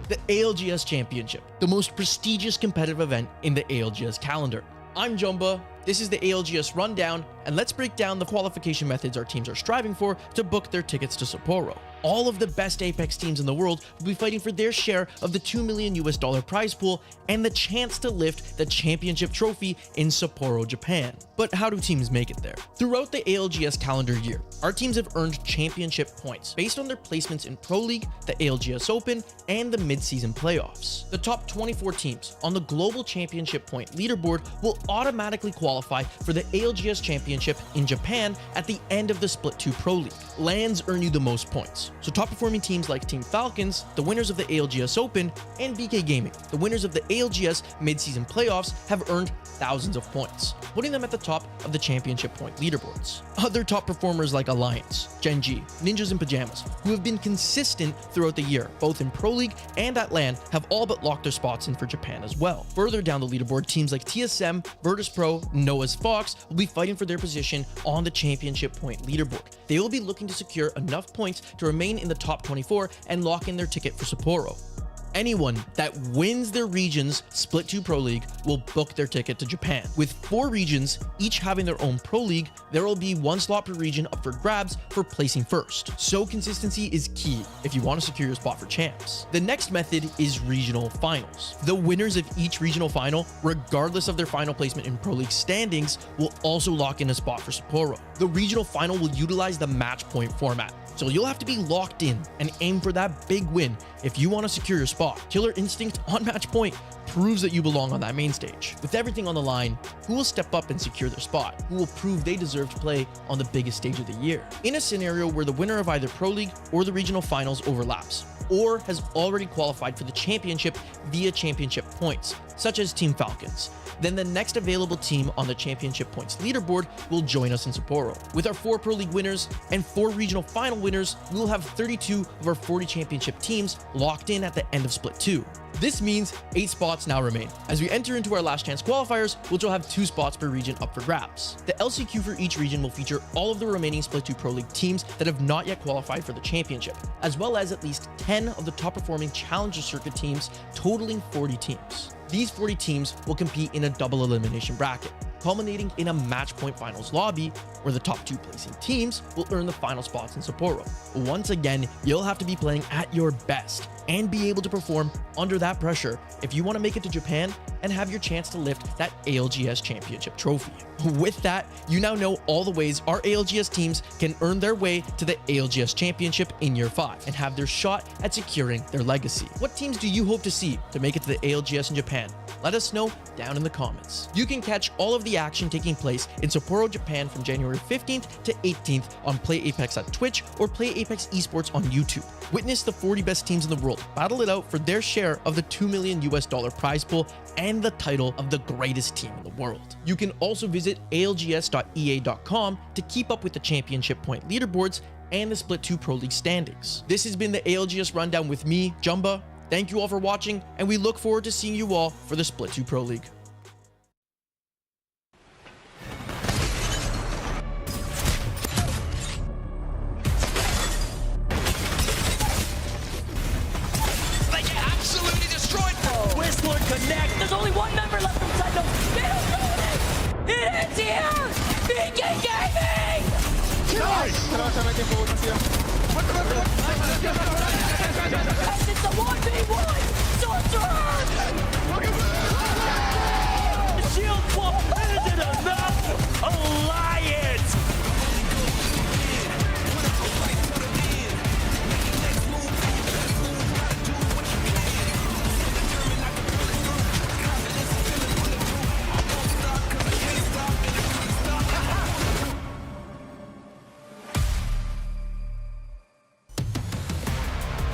the ALGS Championship, the most prestigious competitive event in the ALGS calendar. I'm Jumba, this is the ALGS Rundown, and let's break down the qualification methods our teams are striving for to book their tickets to Sapporo. All of the best Apex teams in the world will be fighting for their share of the $2 million prize pool and the chance to lift the championship trophy in Sapporo, Japan. But how do teams make it there? Throughout the ALGS calendar year, our teams have earned championship points based on their placements in Pro League, the ALGS Open, and the mid-season playoffs. The top 24 teams on the global championship point leaderboard will automatically qualify for the ALGS Championship in Japan at the end of the Split 2 Pro League. Lands earn you the most points. So top performing teams like Team Falcons, the winners of the ALGS Open, and BK Gaming, the winners of the ALGS mid-season playoffs, have earned thousands of points, putting them at the top of the championship point leaderboards. Other top performers like Alliance, Gen G, Ninjas in Pajamas, who have been consistent throughout the year, both in Pro League and at LAN, have all but locked their spots in for Japan as well. Further down the leaderboard, teams like TSM, Virtus Pro, Noah's Fox will be fighting for their position on the championship point leaderboard. They will be looking to secure enough points to remain in the top 24 and lock in their ticket for Sapporo. Anyone that wins their region's Split 2 Pro League will book their ticket to Japan. With 4 regions, each having their own Pro League, there will be 1 slot per region up for grabs for placing first. So consistency is key if you want to secure your spot for champs. The next method is regional finals. The winners of each regional final, regardless of their final placement in Pro League standings, will also lock in a spot for Sapporo. The regional final will utilize the match point format, so you'll have to be locked in and aim for that big win if you want to secure your spot. Killer Instinct on match point proves that you belong on that main stage. With everything on the line, who will step up and secure their spot? Who will prove they deserve to play on the biggest stage of the year? In a scenario where the winner of either Pro League or the regional finals overlaps, or has already qualified for the championship via championship points, such as Team Falcons, then the next available team on the championship points leaderboard will join us in Sapporo. With our 4 Pro League winners and 4 regional final winners, we will have 32 of our 40 championship teams locked in at the end of Split 2. This means 8 spots now remain. As we enter into our last chance qualifiers, which will have 2 spots per region up for grabs. The LCQ for each region will feature all of the remaining Split 2 Pro League teams that have not yet qualified for the championship, as well as at least 10 of the top performing Challenger Circuit teams, totaling 40 teams. These 40 teams will compete in a double elimination bracket, culminating in a match point finals lobby where the top 2 placing teams will earn the final spots in Sapporo. Once again, you'll have to be playing at your best and be able to perform under that pressure if you want to make it to Japan and have your chance to lift that ALGS Championship trophy. With that, you now know all the ways our ALGS teams can earn their way to the ALGS Championship in year 5 and have their shot at securing their legacy. What teams do you hope to see to make it to the ALGS in Japan? Let us know down in the comments. You can catch all of the action taking place in Sapporo, Japan from January 15th to 18th on Play Apex at Twitch or Play Apex Esports on YouTube. Witness the 40 best teams in the world battle it out for their share of the $2 million prize pool and the title of the greatest team in the world. You can also visit algs.ea.com to keep up with the championship point leaderboards and the Split 2 Pro League standings. This has been the ALGS Rundown with me, Jumba. Thank you all for watching, and we look forward to seeing you all for the Split 2 Pro League. Connect. There's only one member left from Citadel. They don't know it. It is here. BK Gaming. Nice. And it's a 1v1. Sorcerer. The shield wall. Is it enough? Alliance.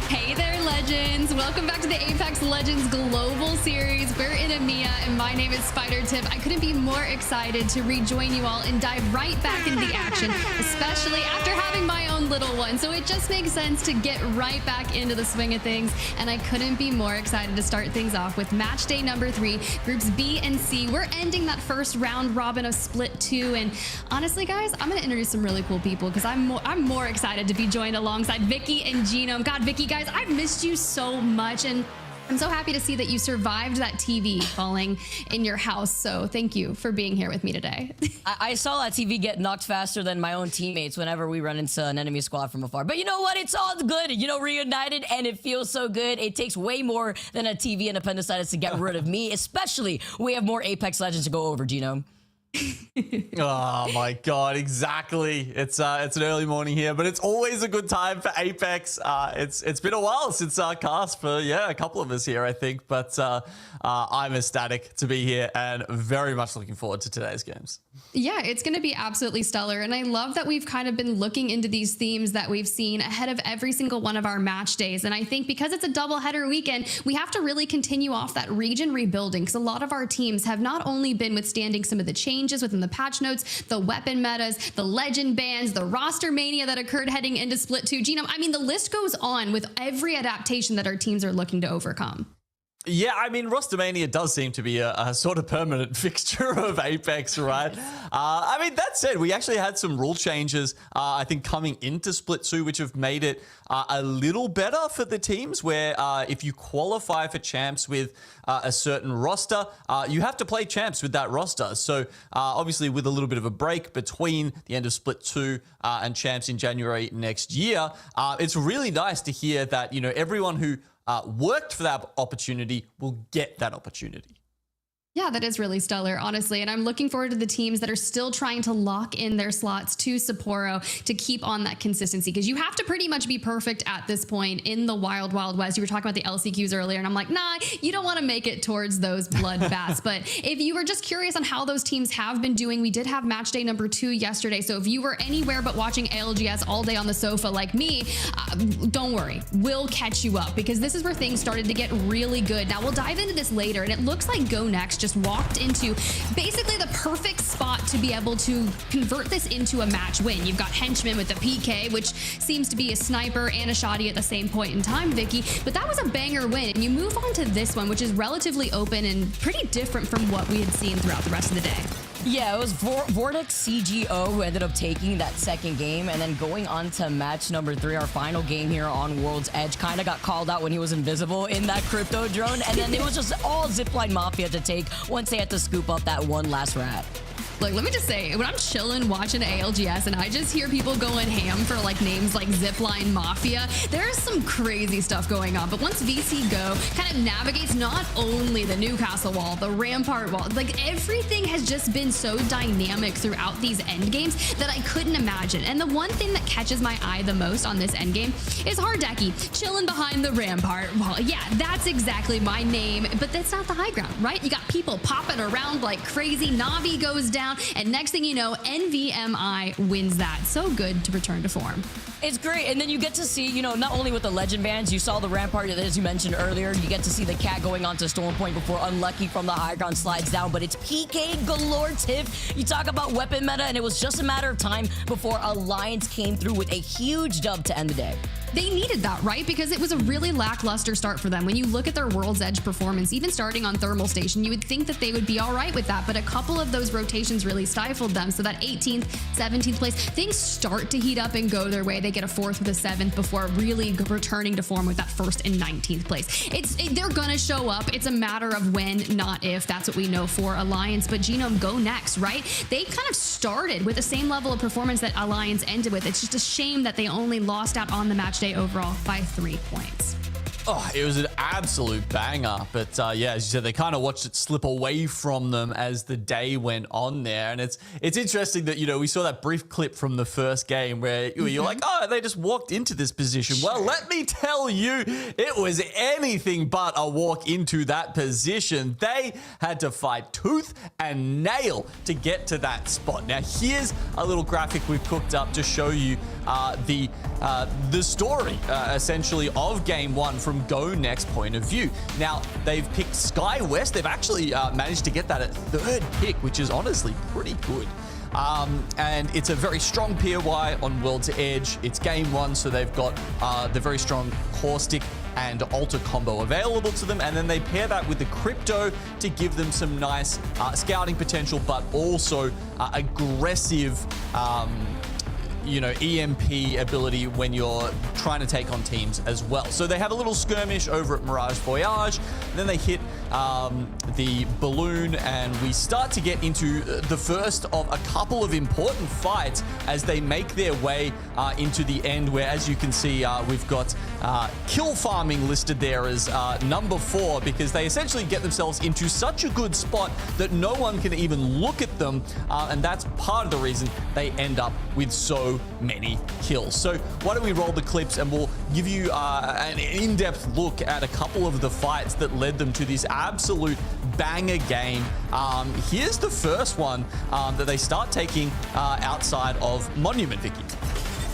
Hey there, legends! Welcome back to the Apex Legends Global Series. We're in EMEA, and my name is SpiderTip. I couldn't be more excited to rejoin you all and dive right back into the action, especially after having my own little one. So it just makes sense to get right back into the swing of things, and I couldn't be more excited to start things off with match day number 3, groups B and C. We're ending that first round robin of Split 2, and honestly, guys, I'm gonna introduce some really cool people because I'm more excited to be joined alongside Vicky and Genome. God, Vicky, guys, I've missed you so much, and I'm so happy to see that you survived that TV falling in your house. So thank you for being here with me today. I saw that TV get knocked faster than my own teammates whenever we run into an enemy squad from afar. But you know what? It's all good. You know, reunited, and it feels so good. It takes way more than a TV and appendicitis to get rid of me, especially we have more Apex Legends to go over, Genome. Oh my god, exactly. It's an early morning here, but it's always a good time for Apex. It's been a while since our cast for a couple of us here, I think, but I'm ecstatic to be here and very much looking forward to today's games. Yeah, it's going to be absolutely stellar. And I love that we've kind of been looking into these themes that we've seen ahead of every single one of our match days. And I think because it's a doubleheader weekend, we have to really continue off that region rebuilding, because a lot of our teams have not only been withstanding some of the changes within the patch notes, the weapon metas, the legend bans, the roster mania that occurred heading into Split 2. Genome, I mean, the list goes on with every adaptation that our teams are looking to overcome. Yeah, I mean, Rostermania does seem to be a sort of permanent fixture of Apex, right? I mean, that said, we actually had some rule changes, I think, coming into Split 2, which have made it a little better for the teams, where if you qualify for champs with a certain roster, you have to play champs with that roster. So obviously, with a little bit of a break between the end of Split 2 and champs in January next year, it's really nice to hear that, you know, everyone who worked for that opportunity will get that opportunity. Yeah, that is really stellar, honestly. And I'm looking forward to the teams that are still trying to lock in their slots to Sapporo to keep on that consistency, because you have to pretty much be perfect at this point in the wild, wild west. You were talking about the LCQs earlier, and I'm like, nah, you don't want to make it towards those bloodbaths. But if you were just curious on how those teams have been doing, we did have match day number 2 yesterday. So if you were anywhere but watching ALGS all day on the sofa like me, don't worry, we'll catch you up, because this is where things started to get really good. Now, we'll dive into this later, and it looks like GoNext just walked into basically the perfect spot to be able to convert this into a match win. You've got Henchman with the PK, which seems to be a sniper and a shotty at the same point in time, Vicky, but that was a banger win. And you move on to this one, which is relatively open and pretty different from what we had seen throughout the rest of the day. Yeah, it was Vortex CGO who ended up taking that second game, and then going on to match number 3, our final game here on World's Edge. Kind of got called out when he was invisible in that crypto drone, and then it was just all Zipline Mafia to take once they had to scoop up that one last rat. Look, let me just say, when I'm chilling watching ALGS and I just hear people going ham for like names like Zipline Mafia, there's some crazy stuff going on. But once VC Go kind of navigates not only the Newcastle wall, the Rampart wall, like everything has just been so dynamic throughout these end games that I couldn't imagine. And the one thing that catches my eye the most on this end game is Hardeki chilling behind the Rampart wall. Yeah, that's exactly my name, but that's not the high ground, right? You got people popping around like crazy. Navi goes down, and next thing you know, NVMI wins that. So good to return to form. It's great. And then you get to see, you know, not only with the legend bans, you saw the Rampart, as you mentioned earlier, you get to see the cat going on to Storm Point before Unlucky from the high ground slides down, but it's PK galore, Tiff. You talk about weapon meta, and it was just a matter of time before Alliance came through with a huge dub to end the day. They needed that, right? Because it was a really lackluster start for them. When you look at their World's Edge performance, even starting on Thermal Station, you would think that they would be all right with that, but a couple of those rotations really stifled them. So that 18th, 17th place, things start to heat up and go their way. They get a 4th with a 7th before really returning to form with that 1st and 19th place. They're gonna show up. It's a matter of when, not if. That's what we know for Alliance. But Genome, GoNext, right? They kind of started with the same level of performance that Alliance ended with. It's just a shame that they only lost out on the match day overall by 3 points. Oh, it was an absolute banger. But yeah, as you said, they kind of watched it slip away from them as the day went on there. And it's interesting that, you know, we saw that brief clip from the first game where you're like, oh, they just walked into this position. Well, let me tell you, it was anything but a walk into that position. They had to fight tooth and nail to get to that spot. Now, here's a little graphic we've cooked up to show you the story, essentially, of Game 1 from GoNext point of view. Now, they've picked Sky West. They've actually managed to get that at 3rd pick, which is honestly pretty good. And it's a very strong POI on World's Edge. It's Game 1, so they've got the very strong Caustic and Alter combo available to them, and then they pair that with the Crypto to give them some nice scouting potential, but also aggressive you know, EMP ability when you're trying to take on teams as well. So they have a little skirmish over at Mirage Voyage, then they hit the balloon, and we start to get into the first of a couple of important fights as they make their way into the end, where, as you can see, we've got kill farming listed there as number 4, because they essentially get themselves into such a good spot that no one can even look at them, and that's part of the reason they end up with so many kills. So why don't we roll the clips and we'll give you an in-depth look at a couple of the fights that led them to this absolute banger game. Here's the first one that they start taking outside of Monument, Vicky.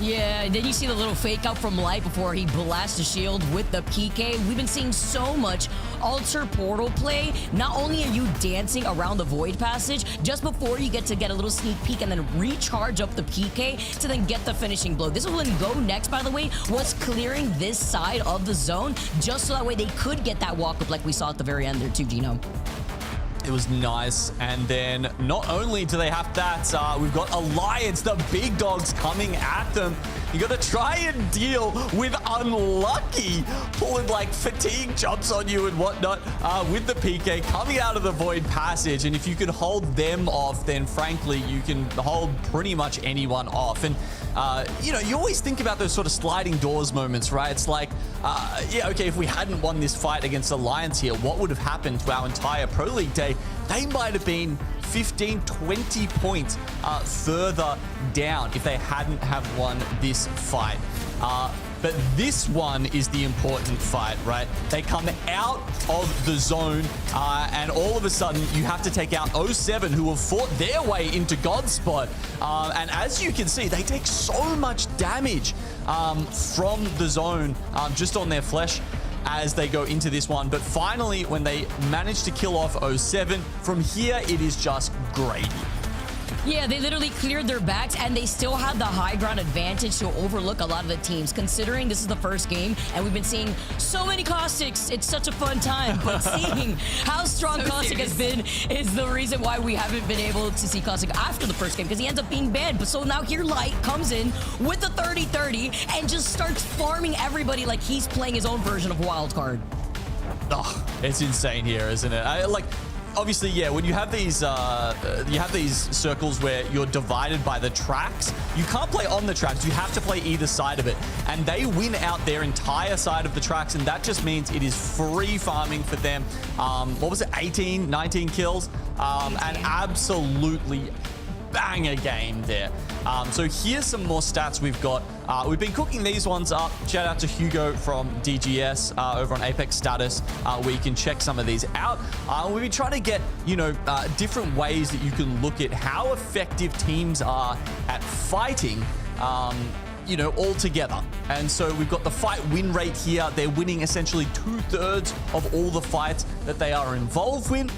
Yeah, then you see the little fake out from Light before he blasts the shield with the PK. We've been seeing so much Alter Portal play. Not only are you dancing around the Void Passage, just before you get a little sneak peek and then recharge up the PK to then get the finishing blow. This is when GoNext, by the way, was clearing this side of the zone, just so that way they could get that walk up like we saw at the very end there too, Gino. It was nice. And then not only do they have that, we've got Alliance, the big dogs coming at them. You got to try and deal with Unlucky pulling like fatigue jumps on you and whatnot with the PK coming out of the Void Passage. And if you can hold them off, then frankly, you can hold pretty much anyone off. And you know, you always think about those sort of sliding doors moments, right? It's like, yeah, okay, if we hadn't won this fight against Alliance here, what would have happened to our entire Pro League day? They might have been 15, 20 points further down if they hadn't have won this fight. But this one is the important fight, right? They come out of the zone, and all of a sudden, you have to take out 07, who have fought their way into God's spot. And as you can see, they take so much damage from the zone just on their flesh as they go into this one. But finally, when they manage to kill off 07, from here, it is just gravy. Yeah, they literally cleared their backs, and they still had the high ground advantage to overlook a lot of the teams, considering this is the first game, and we've been seeing so many Caustics. It's such a fun time, but seeing how strong Caustic has been is the reason why we haven't been able to see Caustic after the first game, because he ends up being banned. But so now here Light comes in with the 30-30 and just starts farming everybody like he's playing his own version of Wildcard. Oh, it's insane here, isn't it? Obviously, yeah, when you have these circles where you're divided by the tracks, you can't play on the tracks. You have to play either side of it. And they win out their entire side of the tracks, and that just means it is free farming for them. What was it, 18, 19 kills? And absolutely banger game there. So here's some more stats we've got. We've been cooking these ones up. Shout out to Hugo from DGS over on Apex Status, where you can check some of these out. We've been trying to get, you know, different ways that you can look at how effective teams are at fighting, you know, all together. And so we've got the fight win rate here. They're winning essentially 2/3 of all the fights that they are involved with.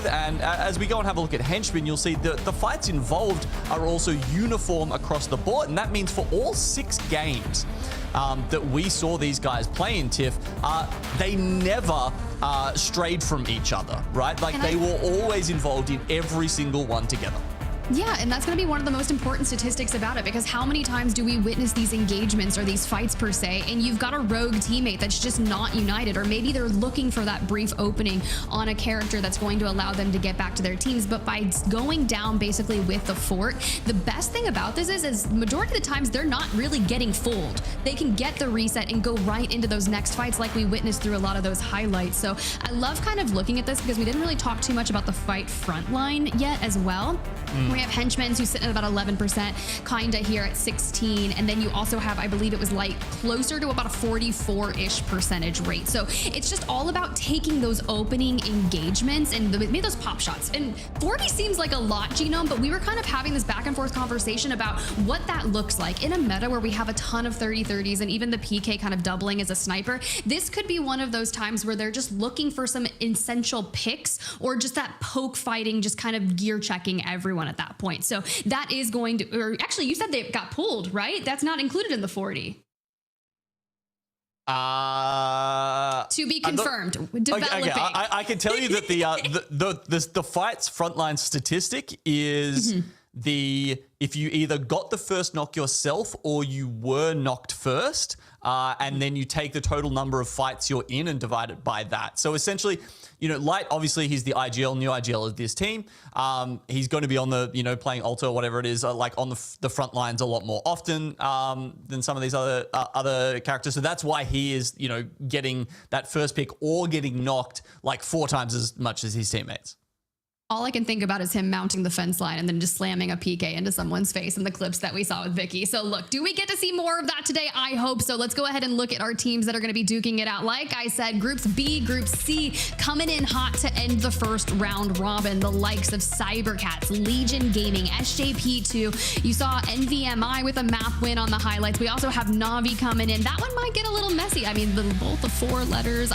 And as we go and have a look at Henchmen, you'll see the fights involved are also uniform across the board. And that means for all 6 games that we saw these guys play in TIFF, they never strayed from each other, right? Like they were always involved in every single one together. Yeah, and that's going to be one of the most important statistics about it, because how many times do we witness these engagements or these fights per se, and you've got a rogue teammate that's just not united, or maybe they're looking for that brief opening on a character that's going to allow them to get back to their teams. But by going down basically with the fort, the best thing about this is majority of the times they're not really getting fooled. They can get the reset and go right into those next fights like we witnessed through a lot of those highlights. So I love kind of looking at this because we didn't really talk too much about the fight front line yet as well. We have Henchmen who's sitting at about 11%, kinda here at 16, and then you also have, I believe it was like closer to about a 44-ish percentage rate. So it's just all about taking those opening engagements and maybe those pop shots. And 40 seems like a lot, Genome, but we were kind of having this back and forth conversation about what that looks like in a meta where we have a ton of 30-30s and even the PK kind of doubling as a sniper. This could be one of those times where they're just looking for some essential picks or just that poke fighting, just kind of gear checking everyone at that point. So that is going to, or actually you said they got pulled, right? That's not included in the 40. To be confirmed. Developing. Okay, I can tell you that the fight's frontline statistic is if you either got the first knock yourself or you were knocked first, and then you take the total number of fights you're in and divide it by that. So essentially, you know, Light, obviously he's the IGL, new IGL of this team. He's going to be on the, you know, playing Ultra or whatever it is, like on the front lines a lot more often than some of these other characters. So that's why he is, you know, getting that first pick or getting knocked like 4 times as much as his teammates. All I can think about is him mounting the fence line and then just slamming a PK into someone's face in the clips that we saw with Vicky. So look, do we get to see more of that today? I hope so. Let's go ahead and look at our teams that are going to be duking it out. Like I said, Groups B, Group C coming in hot to end the first round robin. The likes of Cybercats, Legion Gaming, SJP2. You saw NVMI with a map win on the highlights. We also have Navi coming in. That one might get a little messy. I mean, both the 4 letters.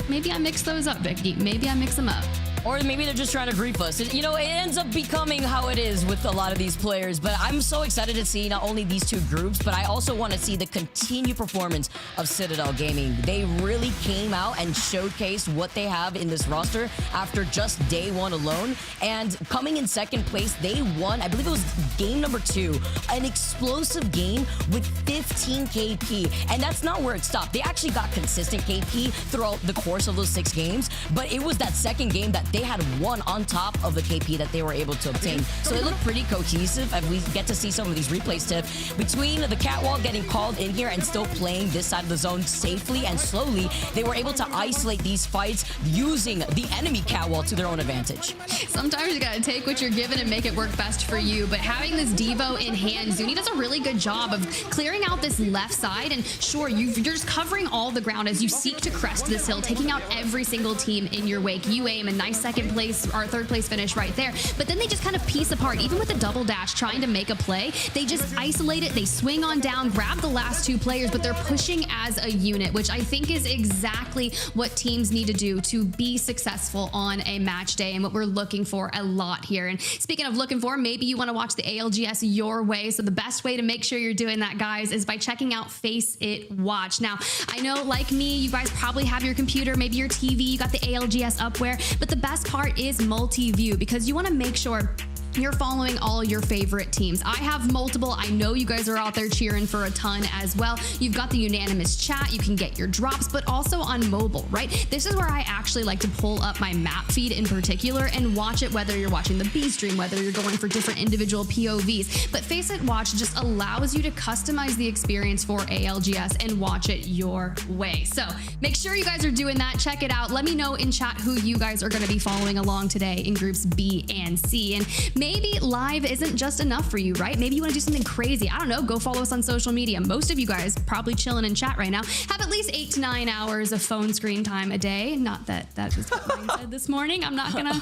Maybe I mix those up, Vicky. Maybe I mix them up. Or maybe they're just trying to grief us. You know, it ends up becoming how it is with a lot of these players. But I'm so excited to see not only these 2 groups, but I also want to see the continued performance of Citadel Gaming. They really came out and showcased what they have in this roster after just day 1 alone. And coming in 2nd place, they won, I believe it was game number 2, an explosive game with 15 KP. And that's not where it stopped. They actually got consistent KP throughout the course of those 6 games. But it was that 2nd game that they had won on top of the KP that they were able to obtain. So it looked pretty cohesive, and we get to see some of these replays, Tiff. Between the catwalk getting called in here and still playing this side of the zone safely and slowly, they were able to isolate these fights using the enemy catwalk to their own advantage. Sometimes you gotta take what you're given and make it work best for you, but having this Devo in hand, Zuni does a really good job of clearing out this left side, and sure, you're just covering all the ground as you seek to crest this hill, taking out every single team in your wake. You aim a nice 2nd place or 3rd place finish right there, but then they just kind of piece apart. Even with the double dash trying to make a play, they just isolate it, they swing on down, grab the last 2 players, but they're pushing as a unit, which I think is exactly what teams need to do to be successful on a match day and what we're looking for a lot here. And speaking of looking for, maybe you want to watch the ALGS your way. So the best way to make sure you're doing that, guys, is by checking out Face It Watch. Now, I know like me, you guys probably have your computer, maybe your TV, you got the ALGS upware, but the best part is multi-view, because you want to make sure you're following all your favorite teams. I have multiple. I know you guys are out there cheering for a ton as well. You've got the unanimous chat. You can get your drops, but also on mobile, right? This is where I actually like to pull up my map feed in particular and watch it, whether you're watching the B stream, whether you're going for different individual POVs. But Face It Watch just allows you to customize the experience for ALGS and watch it your way. So make sure you guys are doing that. Check it out. Let me know in chat who you guys are going to be following along today in groups B and C. And maybe live isn't just enough for you, right? Maybe you want to do something crazy. I don't know. Go follow us on social media. Most of you guys probably chilling in chat right now have at least 8 to 9 hours of phone screen time a day. Not that that was what Ryan said this morning. I'm not gonna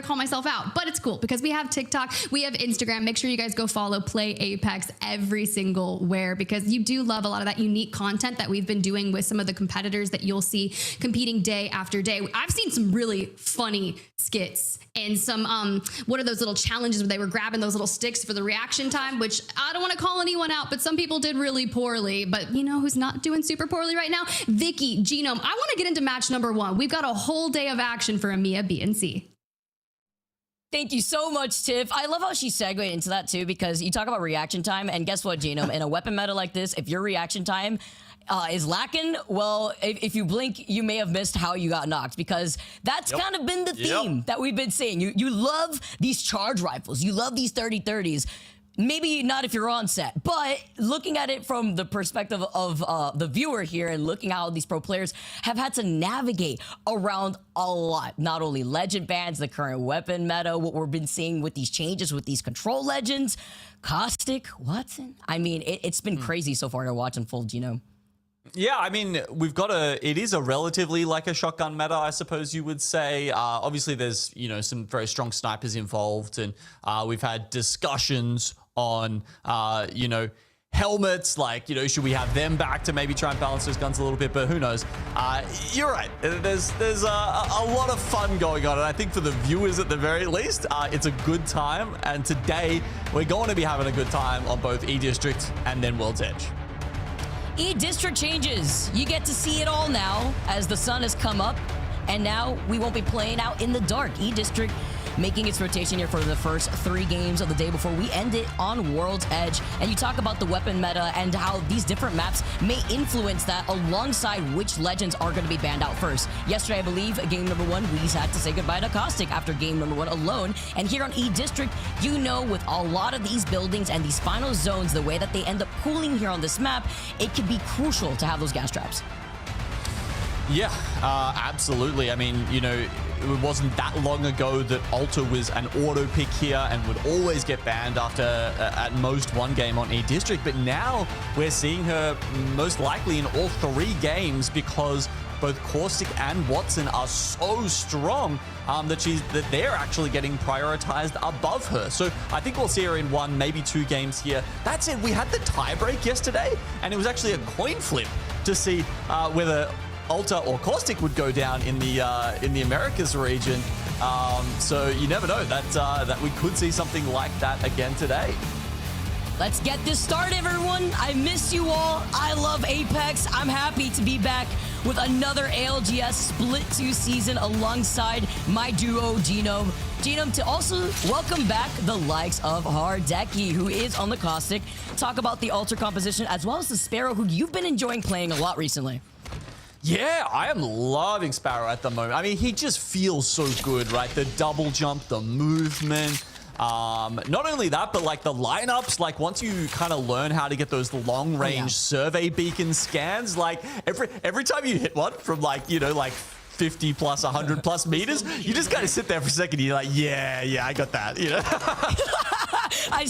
call myself out, but it's cool because we have TikTok, we have Instagram. Make sure you guys go follow Play Apex every single where, because you do love a lot of that unique content that we've been doing with some of the competitors that you'll see competing day after day. I've seen some really funny skits and some, what are those little challenges where they were grabbing those little sticks for the reaction time, which I don't want to call anyone out, but some people did really poorly. But you know who's not doing super poorly right now? Vicky, Genome. I want to get into match number 1. We've got a whole day of action for EMEA B and C. Thank you so much, Tiff. I love how she segued into that too, because you talk about reaction time, and guess what, Genome? In a weapon meta like this, if your reaction time is lacking, well, if you blink, you may have missed how you got knocked, because that's kind of been the theme that we've been seeing. You love these charge rifles. You love these 30-30s. Maybe not if you're on set, but looking at it from the perspective of the viewer here and looking how these pro players have had to navigate around a lot, not only legend bans, the current weapon meta, what we've been seeing with these changes with these control legends, Caustic, Watson. I mean, it's been crazy so far to watch unfold, you know. Yeah, I mean, it is a relatively like a shotgun meta, I suppose you would say. Obviously, there's, you know, some very strong snipers involved, and we've had discussions on, you know, helmets, like, you know, should we have them back to maybe try and balance those guns a little bit, but who knows. You're right. There's a lot of fun going on, and I think for the viewers at the very least, it's a good time, and today we're going to be having a good time on both E-District and then World's Edge. E-District changes. You get to see it all now as the sun has come up, and now we won't be playing out in the dark. E-District making its rotation here for the first 3 games of the day before we end it on World's Edge. And you talk about the weapon meta and how these different maps may influence that alongside which legends are going to be banned out first. Yesterday, I believe, game number 1, we had to say goodbye to Caustic after game number 1 alone. And here on E District, you know, with a lot of these buildings and these final zones, the way that they end up pooling here on this map, it can be crucial to have those gas traps. Yeah, absolutely. I mean, you know, it wasn't that long ago that Ultra was an auto pick here and would always get banned after at most 1 game on E-District. But now we're seeing her most likely in all 3 games because both Caustic and Watson are so strong that they're actually getting prioritized above her. So I think we'll see her in 1, maybe 2 games here. That said, we had the tiebreak yesterday, and it was actually a coin flip to see whether Ultra or Caustic would go down in the Americas region. So you never know that we could see something like that again today. Let's get this started, everyone. I miss you all. I love Apex. I'm happy to be back with another ALGS Split 2 season alongside my duo, Genome. Genome, to also welcome back the likes of Hardeki, who is on the Caustic. Talk about the Ultra composition, as well as the Sparrow, who you've been enjoying playing a lot recently. Yeah, I am loving Sparrow at the moment. I mean, he just feels so good, right? The double jump, the movement. Not only that, but like the lineups, like once you kind of learn how to get those long range survey beacon scans, like every time you hit one from like, you know, like 50 plus 100 plus meters, you just kind of sit there for a second and you're like, yeah, I got that, you know?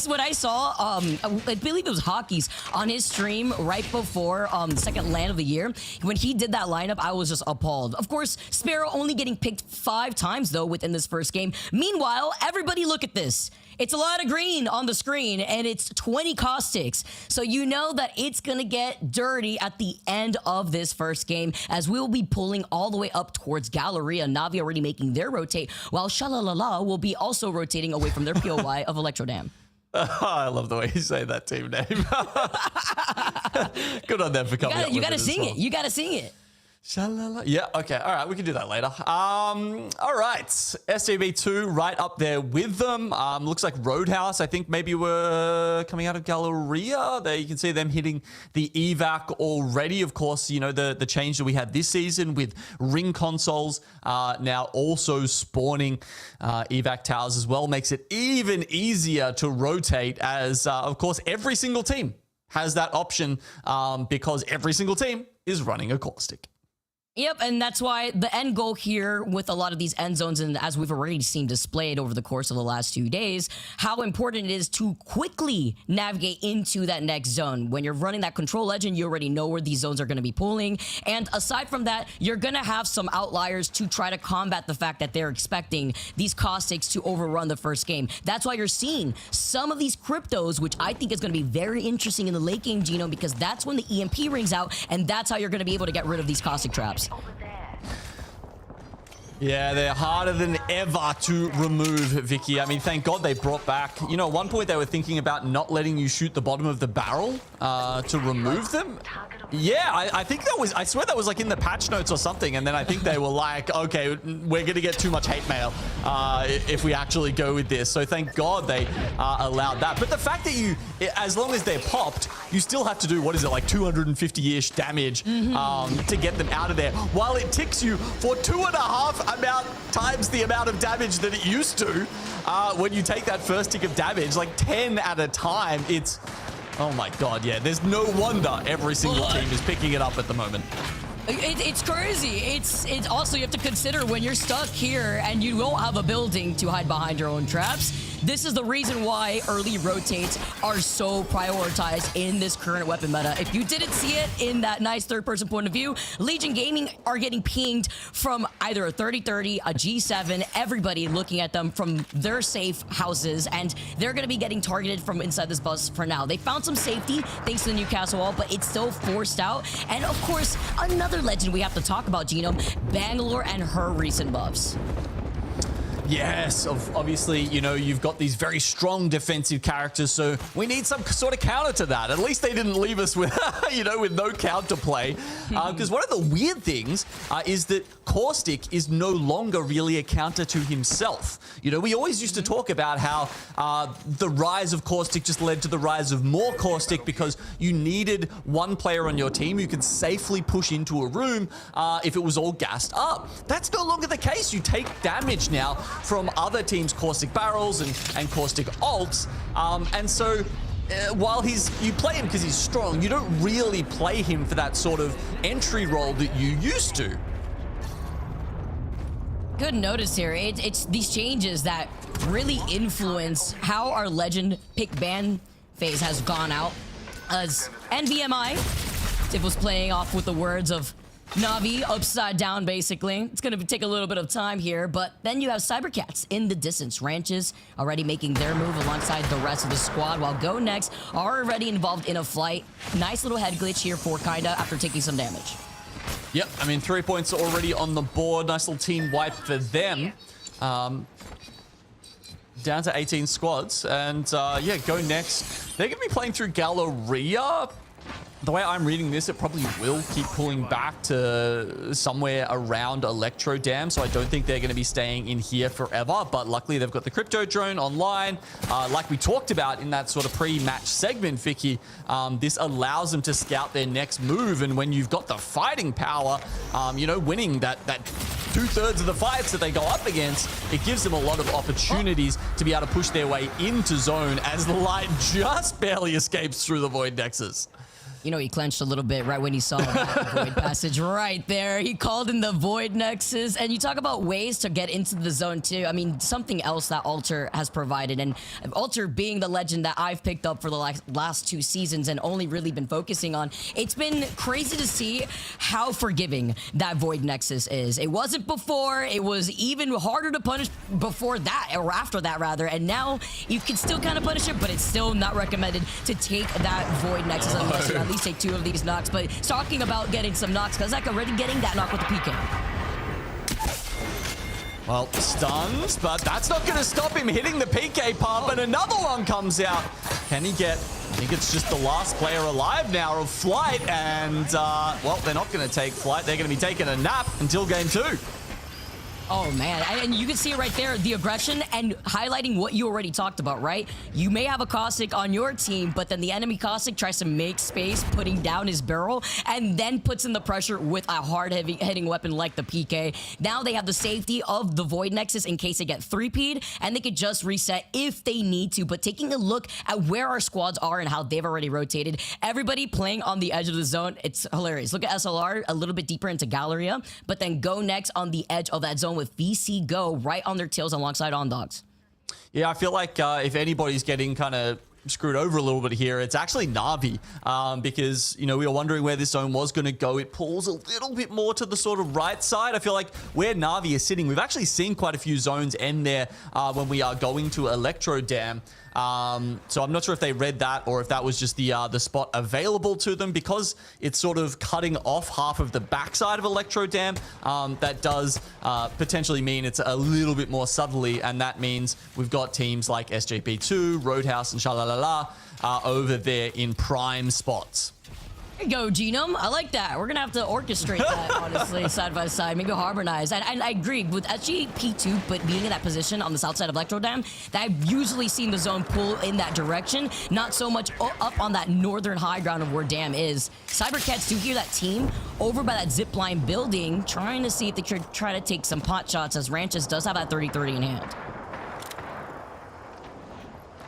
When I saw, I believe it was Hockey's on his stream right before the second LAN of the year, when he did that lineup, I was just appalled. Of course, Sparrow only getting picked 5 times, though, within this first game. Meanwhile, everybody look at this. It's a lot of green on the screen, and it's 20 Caustics. So you know that it's going to get dirty at the end of this first game, as we will be pulling all the way up towards Galleria. Navi already making their rotate, while SHALALA will be also rotating away from their POI of Electrodam. I love the way you say that team name. Good on them for coming up with it. You gotta sing it. You gotta sing it. Shalala. Yeah, okay. All right, we can do that later. All right. SCB2 right up there with them. Looks like Roadhouse, I think maybe we're coming out of Galleria. There you can see them hitting the evac already. Of course, you know, the change that we had this season with ring consoles now also spawning evac towers as well makes it even easier to rotate as, of course, every single team has that option because every single team is running a Caustic. Yep, and that's why the end goal here with a lot of these end zones, and as we've already seen displayed over the course of the last 2 days, how important it is to quickly navigate into that next zone. When you're running that control legend, you already know where these zones are going to be pulling. And aside from that, you're going to have some outliers to try to combat the fact that they're expecting these Caustics to overrun the first game. That's why you're seeing some of these cryptos, which I think is going to be very interesting in the late game, Geno, because that's when the EMP rings out, and that's how you're going to be able to get rid of these Caustic traps. Yeah, they're harder than ever to remove, Vicky. I mean, thank God they brought back... You know, at one point they were thinking about not letting you shoot the bottom of the barrel to remove them. Yeah, I think that was... I swear that was like in the patch notes or something. And then I think they were like, okay, we're going to get too much hate mail if we actually go with this. So thank God they allowed that. But the fact that you, as long as they're popped, you still have to do, what is it, like 250-ish damage to get them out of there. While it ticks you for 2.5 times the amount of damage that it used to when you take that first tick of damage, like 10 at a time. It's, oh my God, yeah, there's no wonder every single team is picking it up at the moment. It's crazy. It's also, you have to consider when you're stuck here and you don't have a building to hide behind your own traps. This is the reason why early rotates are so prioritized in this current weapon meta. If you didn't see it in that nice third-person point of view, Legion Gaming are getting pinged from either a 30-30, a G7, everybody looking at them from their safe houses, and they're going to be getting targeted from inside this bus for now. They found some safety thanks to the Newcastle wall, but it's still forced out. And of course, another legend we have to talk about, Genome, Bangalore and her recent buffs. Yes, obviously, you know, you've got these very strong defensive characters, so we need some sort of counter to that. At least they didn't leave us with, you know, with no counterplay. Because one of the weird things is that Caustic is no longer really a counter to himself. You know, we always used to talk about how the rise of Caustic just led to the rise of more Caustic because you needed one player on your team who could safely push into a room if it was all gassed up. That's no longer the case. You take damage now from other teams' Caustic barrels and Caustic ults, and so while you play him because he's strong, you don't really play him for that sort of entry role that you used to. Good notice here. It's these changes that really influence how our legend pick ban phase has gone out. As NVMI, Tiff was playing off with the words of Navi upside down, basically. It's going to take a little bit of time here, but then you have cybercats in the distance. Ranches already making their move alongside the rest of the squad, while GoNext are already involved in a Flyte. Nice little head glitch here for Kinda after taking some damage. Yep, I mean, 3 points already on the board. Nice little team wipe for them. Down to 18 squads. And yeah, GoNext. They're going to be playing through Galleria. The way I'm reading this, it probably will keep pulling back to somewhere around Electro Dam, so I don't think they're going to be staying in here forever, but luckily they've got the crypto drone online. Like we talked about in that sort of pre-match segment, Vicky, this allows them to scout their next move, and when you've got the fighting power, you know, winning that 2/3 of the fights that they go up against, it gives them a lot of opportunities to be able to push their way into zone as the light just barely escapes through the Void Nexus. You know, he clenched a little bit right when he saw that Void passage right there. He called in the Void Nexus. And you talk about ways to get into the zone too. I mean, something else that Alter has provided. And Alter being the legend that I've picked up for the last 2 seasons and only really been focusing on, it's been crazy to see how forgiving that Void Nexus is. It wasn't before. It was even harder to punish before that, or after that rather. And now you can still kind of punish it, but it's still not recommended to take that Void Nexus unless you at least take 2 of these knocks. But talking about getting some knocks, because like already getting that knock with the PK. Well, stuns, but that's not going to stop him hitting the PK pump, and another one comes out. Can he get... I think it's just the last player alive now of Flyte, and, well, they're not going to take Flyte. They're going to be taking a nap until game 2. Oh, man. And you can see it right there, the aggression and highlighting what you already talked about, right? You may have a Caustic on your team, but then the enemy Caustic tries to make space, putting down his barrel, and then puts in the pressure with a hard hitting weapon like the PK. Now they have the safety of the Void Nexus in case they get 3P'd, and they could just reset if they need to. But taking a look at where our squads are and how they've already rotated, everybody playing on the edge of the zone, it's hilarious. Look at SLR a little bit deeper into Galleria, but then GoNext on the edge of that zone with VC Go right on their tails alongside OnDogs. Yeah, I feel like if anybody's getting kind of screwed over a little bit here, it's actually Na'Vi, because, you know, we were wondering where this zone was going to go. It pulls a little bit more to the sort of right side. I feel like where Na'Vi is sitting, we've actually seen quite a few zones end there when we are going to Electro Dam. So I'm not sure if they read that or if that was just the spot available to them, because it's sort of cutting off half of the backside of Electro Dam. That does potentially mean it's a little bit more southerly, and that means we've got teams like SJP2, Roadhouse, and SHALALA over there in prime spots. There you go, Genome. I like that. We're going to have to orchestrate that, honestly, side by side. Maybe harmonize. And I agree with SGP2, but being in that position on the south side of Electrodam, that I've usually seen the zone pull in that direction, not so much up on that northern high ground of where Dam is. Cybercats do hear that team over by that zipline building, trying to see if they could try to take some pot shots, as Ranches does have that 30-30 in hand.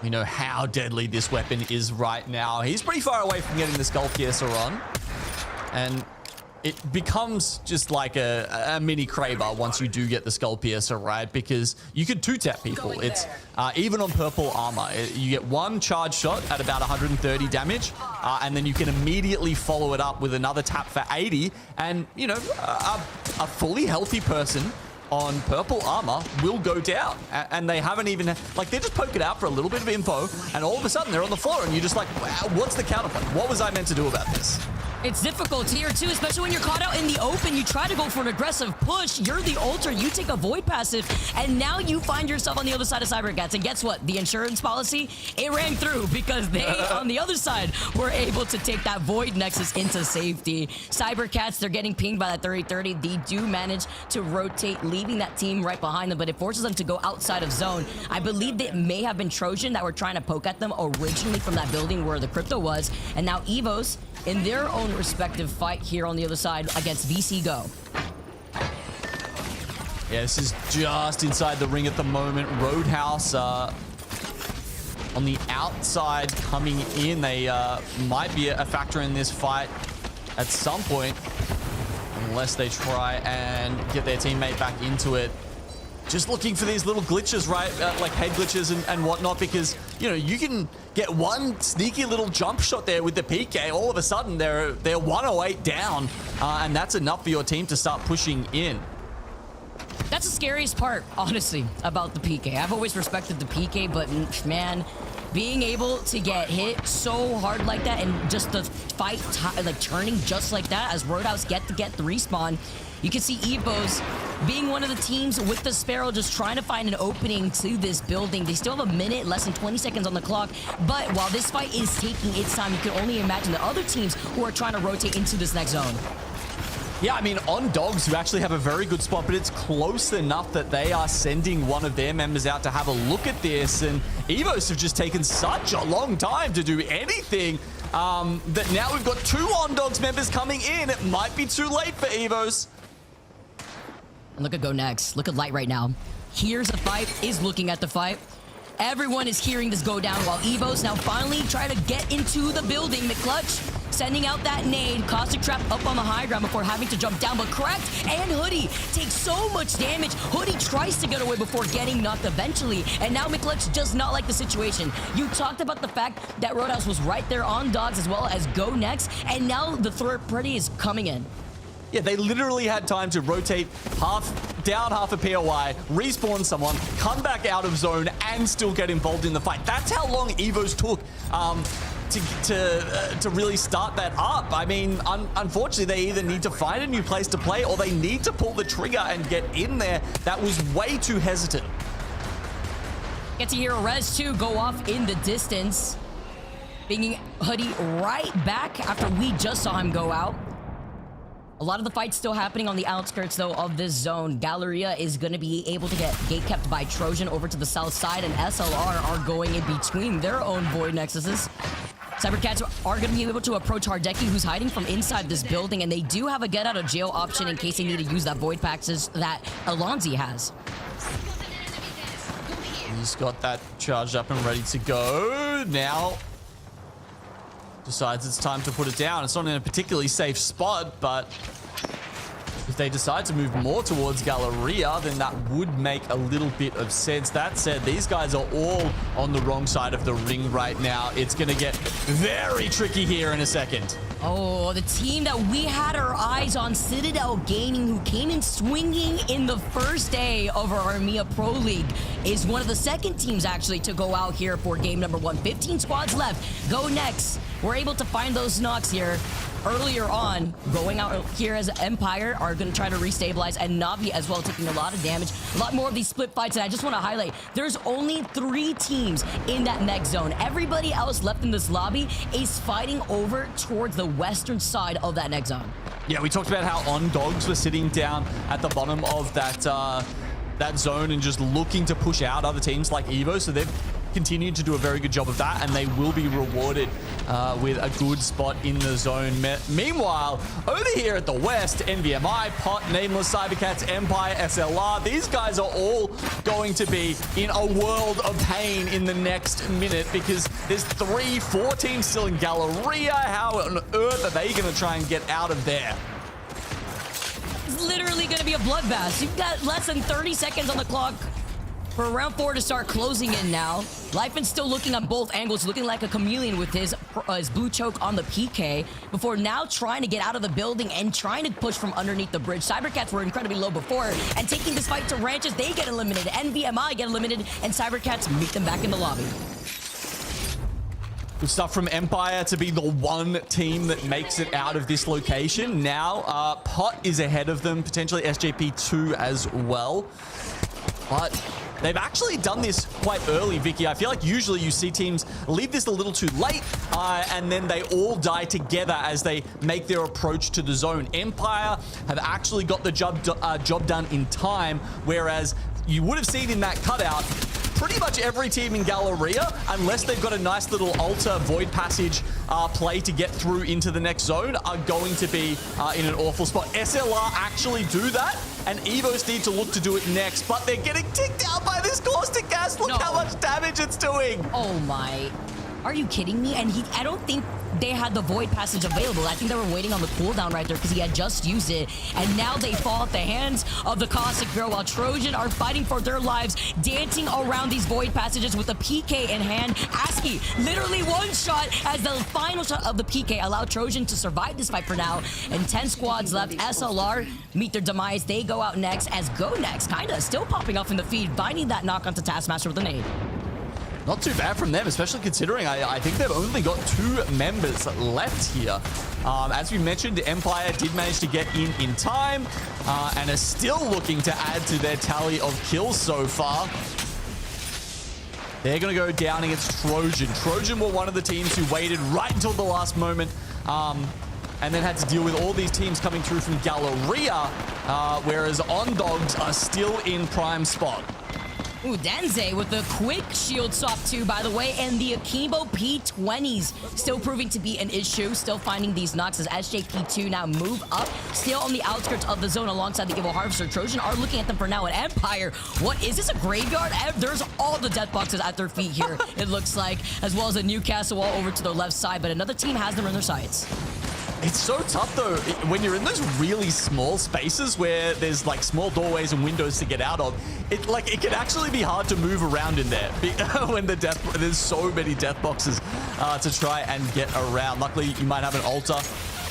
We know how deadly this weapon is right now. He's pretty far away from getting the Skull Piercer on. And it becomes just like a mini Kraber once you do get the Skull Piercer, right? Because you could 2-tap people. It's even on purple armor. You get one charge shot at about 130 damage, and then you can immediately follow it up with another tap for 80. And, you know, a fully healthy person on purple armor will go down, and they haven't even, like, they just poke it out for a little bit of info, and all of a sudden they're on the floor, and you're just like, wow, what's the counterpoint? What was I meant to do about this? It's difficult here too, especially when you're caught out in the open. You try to go for an aggressive push. You're the Ultra. You take a Void passive, and now you find yourself on the other side of cybercats. And guess what? The insurance policy, it ran through because they, on the other side, were able to take that Void Nexus into safety. Cybercats, they're getting pinged by that 30-30. They do manage to rotate, leaving that team right behind them, but it forces them to go outside of zone. I believe that it may have been Trojan that were trying to poke at them originally from that building where the crypto was, and now EVOS in their own respective fight here on the other side against VC Go. Yeah, this is just inside the ring at the moment. Roadhouse on the outside coming in. They might be a factor in this fight at some point, unless they try and get their teammate back into it. Just looking for these little glitches, right? Like head glitches and whatnot, because, you know, you can get one sneaky little jump shot there with the PK. All of a sudden, they're 108 down, and that's enough for your team to start pushing in. That's the scariest part, honestly, about the PK. I've always respected the PK, but man, being able to get hit so hard like that and just the fight like turning just like that as Roadhouse get the respawn. You can see EVOS being one of the teams with the Sparrow just trying to find an opening to this building. They still have a minute, less than 20 seconds on the clock. But while this fight is taking its time, you can only imagine the other teams who are trying to rotate into this next zone. Yeah, I mean, on Dogs, who actually have a very good spot, but it's close enough that they are sending one of their members out to have a look at this. And EVOS have just taken such a long time to do anything that now we've got 2 on Dogs members coming in. It might be too late for EVOS. And look at GoNext. Look at Light right now. Here's a fight, is looking at the fight. Everyone is hearing this go down while EVOS now finally try to get into the building. McClutch sending out that nade. Caustic Trap up on the high ground before having to jump down, but Cracked and Hoodie take so much damage. Hoodie tries to get away before getting knocked eventually, and now McClutch does not like the situation. You talked about the fact that Roadhouse was right there on Dogs as well as GoNext, and now the third party is coming in. Yeah, they literally had time to rotate down half a POI, respawn someone, come back out of zone, and still get involved in the fight. That's how long EVOS took to really start that up. I mean, unfortunately, they either need to find a new place to play or they need to pull the trigger and get in there. That was way too hesitant. Get to hear a res too go off in the distance. Bringing Hoodie right back after we just saw him go out. A lot of the fights still happening on the outskirts, though, of this zone. Galleria is going to be able to get gate-kept by Trojan over to the south side, and SLR are going in between their own Void Nexuses. Cybercats are going to be able to approach Hardeki, who's hiding from inside this building, and they do have a get-out-of-jail option in case they need to use that Void Paxes that Alonzi has. He's got that charged up and ready to go. Now decides it's time to put it down. It's not in a particularly safe spot, but if they decide to move more towards Galleria, then that would make a little bit of sense. That said, these guys are all on the wrong side of the ring right now. It's going to get very tricky here in a second. Oh, the team that we had our eyes on, Citadel Gaming, who came in swinging in the first day of our EMEA Pro League, is one of the second teams actually to go out here for game number 1. 15 squads left. GoNext. We're able to find those knocks here earlier on. Going out here as Empire are going to try to restabilize, and Navi as well taking a lot of damage. A lot more of these split fights, and I just want to highlight, there's only 3 teams in that next zone. Everybody else left in this lobby is fighting over towards the western side of that next zone. Yeah, we talked about how On Dogs were sitting down at the bottom of that zone and just looking to push out other teams like EVO, so they've continued to do a very good job of that, and they will be rewarded with a good spot in the zone. Meanwhile, over here at the west, NVMI, Pot, Nameless, Cybercats, Empire, SLR, these guys are all going to be in a world of pain in the next minute because there's 3-4 teams still in Galleria. How on earth are they going to try and get out of there? It's literally going to be a bloodbath. You've got less than 30 seconds on the clock for round 4 to start closing in now. Lifeman's still looking on both angles, looking like a chameleon with his blue choke on the PK, before now trying to get out of the building and trying to push from underneath the bridge. Cybercats were incredibly low before, and taking this fight to Ranches, they get eliminated. NVMI get eliminated, and Cybercats meet them back in the lobby. Good stuff from Empire to be the one team that makes it out of this location. Now, Pot is ahead of them, potentially SJP2 as well. But they've actually done this quite early, Vicky. I feel like usually you see teams leave this a little too late, and then they all die together as they make their approach to the zone. Empire have actually got the job done in time, whereas you would have seen in that cutout, pretty much every team in Galleria, unless they've got a nice little alter void passage play to get through into the next zone, are going to be in an awful spot. SLR actually do that, and EVOS need to look to do it next, but they're getting ticked out by this caustic gas. Look how much damage it's doing. Oh my. Are you kidding me? And I don't think they had the void passage available. I think they were waiting on the cooldown right there because he had just used it. And now they fall at the hands of the caustic barrel while Trojan are fighting for their lives, dancing around these void passages with a PK in hand. ASCII literally one shot as the final shot of the PK allowed Trojan to survive this fight for now. And 10 squads left. SLR meet their demise. They go out next as GoNext kind of still popping off in the feed, finding that knock onto Taskmaster with a nade. Not too bad from them, especially considering I think they've only got 2 members left here. As we mentioned, Empire did manage to get in time and are still looking to add to their tally of kills so far. They're going to go down against Trojan. Trojan were one of the teams who waited right until the last moment and then had to deal with all these teams coming through from Galleria, whereas OnDogs are still in prime spot. Ooh, Denze with the quick shield swap too, by the way, and the Akimbo P20s still proving to be an issue, still finding these knocks as SJP2 now move up, still on the outskirts of the zone alongside the Evil Harvester. Trojan are looking at them for now. An Empire, what is this, a graveyard? There's all the death boxes at their feet here, it looks like, as well as a Newcastle wall over to their left side, but another team has them in their sights. It's so tough though, when you're in those really small spaces where there's like small doorways and windows to get out of, it can actually be hard to move around in there when there's so many death boxes to try and get around. Luckily, you might have an altar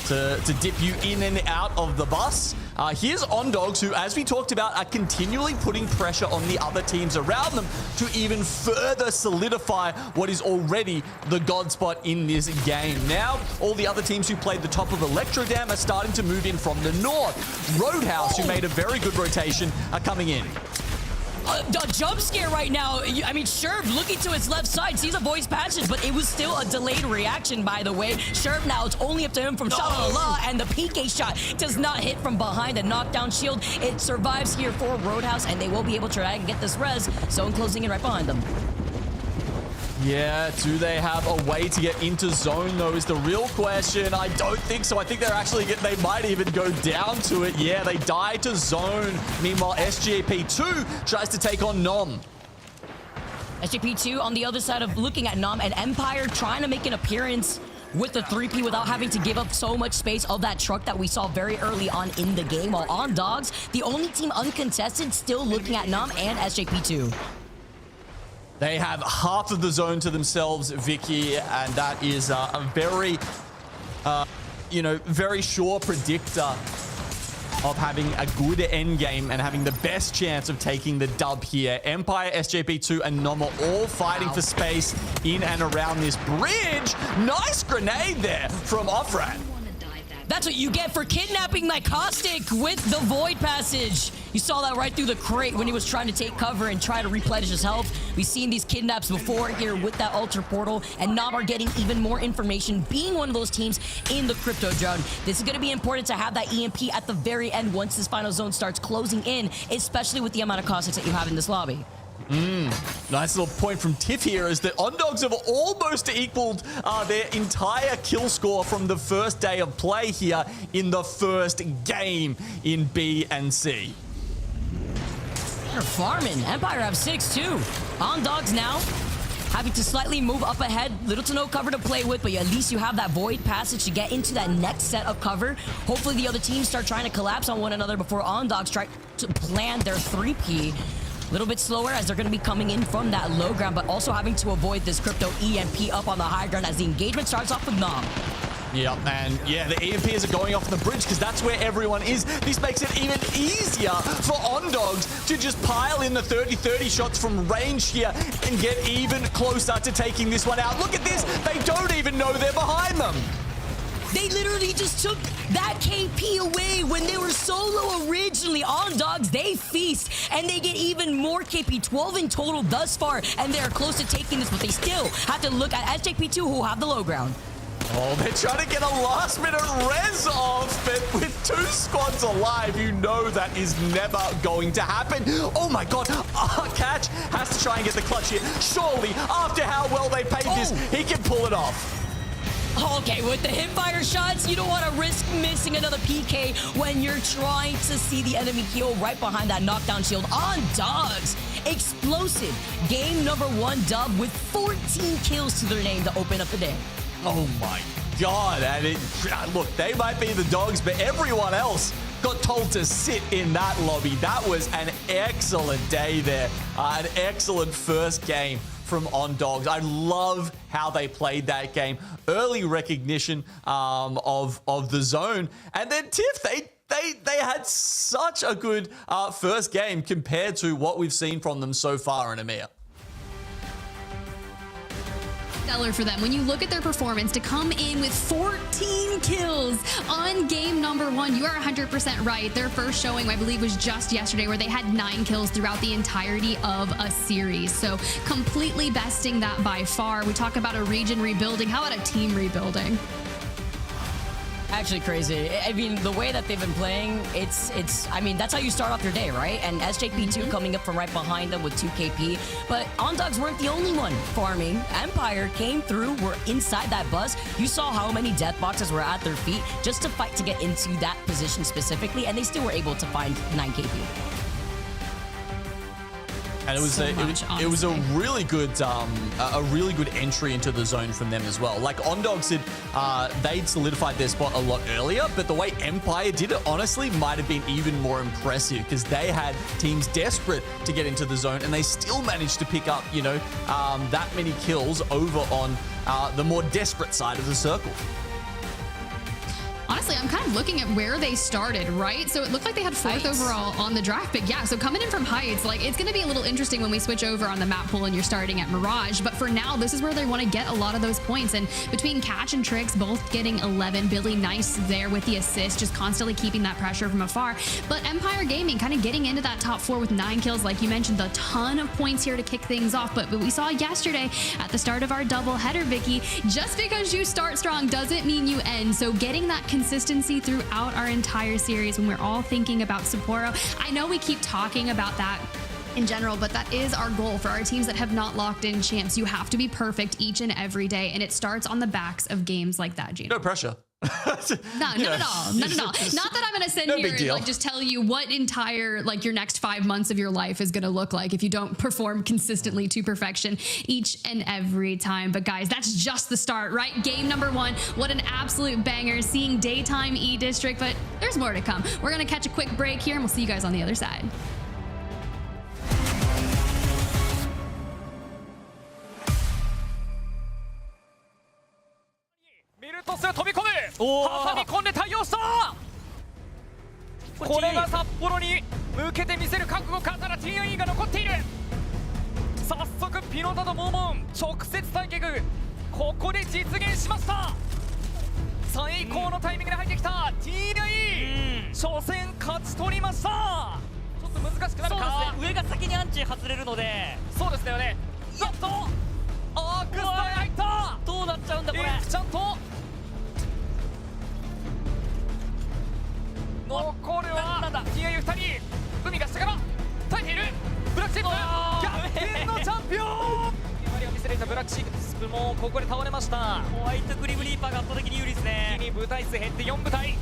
to dip you in and out of the bus. Here's OnDogs, who, as we talked about, are continually putting pressure on the other teams around them to even further solidify what is already the god spot in this game. Now, all the other teams who played the top of Electrodam are starting to move in from the north. Roadhouse, who made a very good rotation, are coming in. A jump scare right now. I mean, Sherv looking to his left side, sees a voice passage, but it was still a delayed reaction, by the way. Sherv now, it's only up to him from SHALALA, and the PK shot does not hit from behind the knockdown shield. It survives here for Roadhouse, and they will be able to try and get this res. Zone closing in right behind them. Yeah, do they have a way to get into zone, though, is the real question. I don't think so. I think they might even go down to it. Yeah, they die to zone. Meanwhile, SJP2 tries to take on Nom. SJP2 on the other side of looking at Nom, and Empire trying to make an appearance with the 3P without having to give up so much space of that truck that we saw very early on in the game. While OnDogs, the only team uncontested, still looking at Nom and SJP2. They have half of the zone to themselves, Vicky, and that is a very, very sure predictor of having a good end game and having the best chance of taking the dub here. Empire, SJP2, and Nom are all fighting for space in and around this bridge. Nice grenade there from Offrat. That's what you get for kidnapping my Caustic with the Void Passage. You saw that right through the crate when he was trying to take cover and try to replenish his health. We've seen these kidnaps before here with that Ultra Portal, and Nom are getting even more information, being one of those teams in the Crypto Drone. This is going to be important to have that EMP at the very end once this final zone starts closing in, especially with the amount of Caustics that you have in this lobby. Nice little point from Tiff here is that OnDogs have almost equaled their entire kill score from the first day of play here in the first game in B and C. They're farming. Empire have 6 too. OnDogs now having to slightly move up ahead. Little to no cover to play with, but at least you have that void passage to get into that next set of cover. Hopefully the other teams start trying to collapse on one another before OnDogs try to plan their 3P. A little bit slower as they're going to be coming in from that low ground, but also having to avoid this crypto EMP up on the high ground as the engagement starts off with Nom. Yep, and yeah, the EMPs are going off the bridge because that's where everyone is. This makes it even easier for OnDogs to just pile in the 30-30 shots from range here and get even closer to taking this one out. Look at this. They don't even know they're behind them. They literally just took that KP away when they were solo originally. OnDogs, they feast, and they get even more KP, 12 in total thus far, and they're close to taking this, but they still have to look at SJP2, who have the low ground. Oh, they're trying to get a last-minute res off, but with 2 squads alive, you know that is never going to happen. Oh my god, Catch has to try and get the clutch here. Surely, after how well they paid this, he can pull it off. Okay, with the hipfire shots, you don't want to risk missing another PK when you're trying to see the enemy heal right behind that knockdown shield. OnDogs, explosive game number 1 dub with 14 kills to their name to open up the day. Oh my god, and look, they might be the dogs, but everyone else got told to sit in that lobby. That was an excellent day there, an excellent first game from OnDogs. I love how they played that game. Early recognition of the zone, and then Tiff, they had such a good first game compared to what we've seen from them so far in EMEA. Stellar for them. When you look at their performance, to come in with 14 kills on game number 1, you are 100% right. Their first showing, I believe, was just yesterday, where they had 9 kills throughout the entirety of a series. So completely besting that by far. We talk about a region rebuilding. How about a team rebuilding? Actually crazy. I mean, the way that they've been playing, I mean, that's how you start off your day, right? And SJP2 coming up from right behind them with 2 KP. But OnDogs weren't the only one farming. Empire came through, were inside that bus. You saw how many death boxes were at their feet just to fight to get into that position specifically, and they still were able to find 9 KP. And it was a really good entry into the zone from them as well. Like OnDogs said, they'd solidified their spot a lot earlier, but the way Empire did it, honestly, might have been even more impressive because they had teams desperate to get into the zone, and they still managed to pick up, you know, that many kills over on the more desperate side of the circle. Honestly, I'm kind of looking at where they started, right? So it looked like they had 4th overall on the draft pick. Yeah, so coming in from Heights, like, it's going to be a little interesting when we switch over on the map pool and you're starting at Mirage. But for now, this is where they want to get a lot of those points. And between Catch and Trix both getting 11, Billy nice there with the assist, just constantly keeping that pressure from afar. But Empire Gaming kind of getting into that top 4 with 9 kills. Like you mentioned, a ton of points here to kick things off. But we saw yesterday at the start of our double header, Vicky, just because you start strong doesn't mean you end. So getting that consistency throughout our entire series when we're all thinking about Sapporo. I know we keep talking about that in general, but that is our goal for our teams that have not locked in champs. You have to be perfect each and every day, and it starts on the backs of games like that, Gino. No pressure. No, not at all. Not at all. Not that I'm going to sit here and like just tell you what entire, like, your next 5 months of your life is going to look like if you don't perform consistently to perfection each and every time. But guys, that's just the start, right? Game number 1. What an absolute banger. Seeing daytime E-District, but there's more to come. We're going to catch a quick break here, and we'll see you guys on the other side.トス飛び込む挟み込んで対応したこれが札幌に向けて見せる覚悟か。ただ TIE が残っている。早速ピノタとモーモン直接対決、ここで実現しました。最高のタイミングで入ってきた TIE、初戦勝ち取りました。ちょっと難しくなるか。そうですね、上が先にアンチ外れるので。そうですよね。なんとアークスター入った。どうなっちゃうんだこれ。ちゃんと残るは TIE2 人。海が下から耐えている。ブラックシープ逆転のチャンピオン。粘りを見せていたブラックシープもここで倒れました。ホワイトグリムリーパーが圧倒的に有利ですね。一気に部隊数減って4部隊。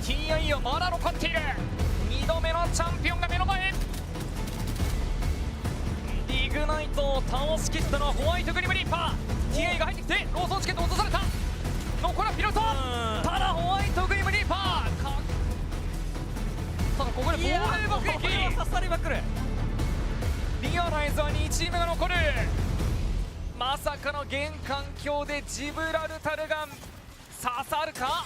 TIE はまだ残っている。2度目のチャンピオンが目の前。イグナイトを倒しきったのはホワイトグリムリーパー。 TIE が入ってきてローソンチケット落とされた。残るはピロト。ただホワイトグリムリーパーただここで防衛爆撃刺さりまくる。リアライズは2チームが残る。まさかの現環境でジブラルタルがさあさああるか。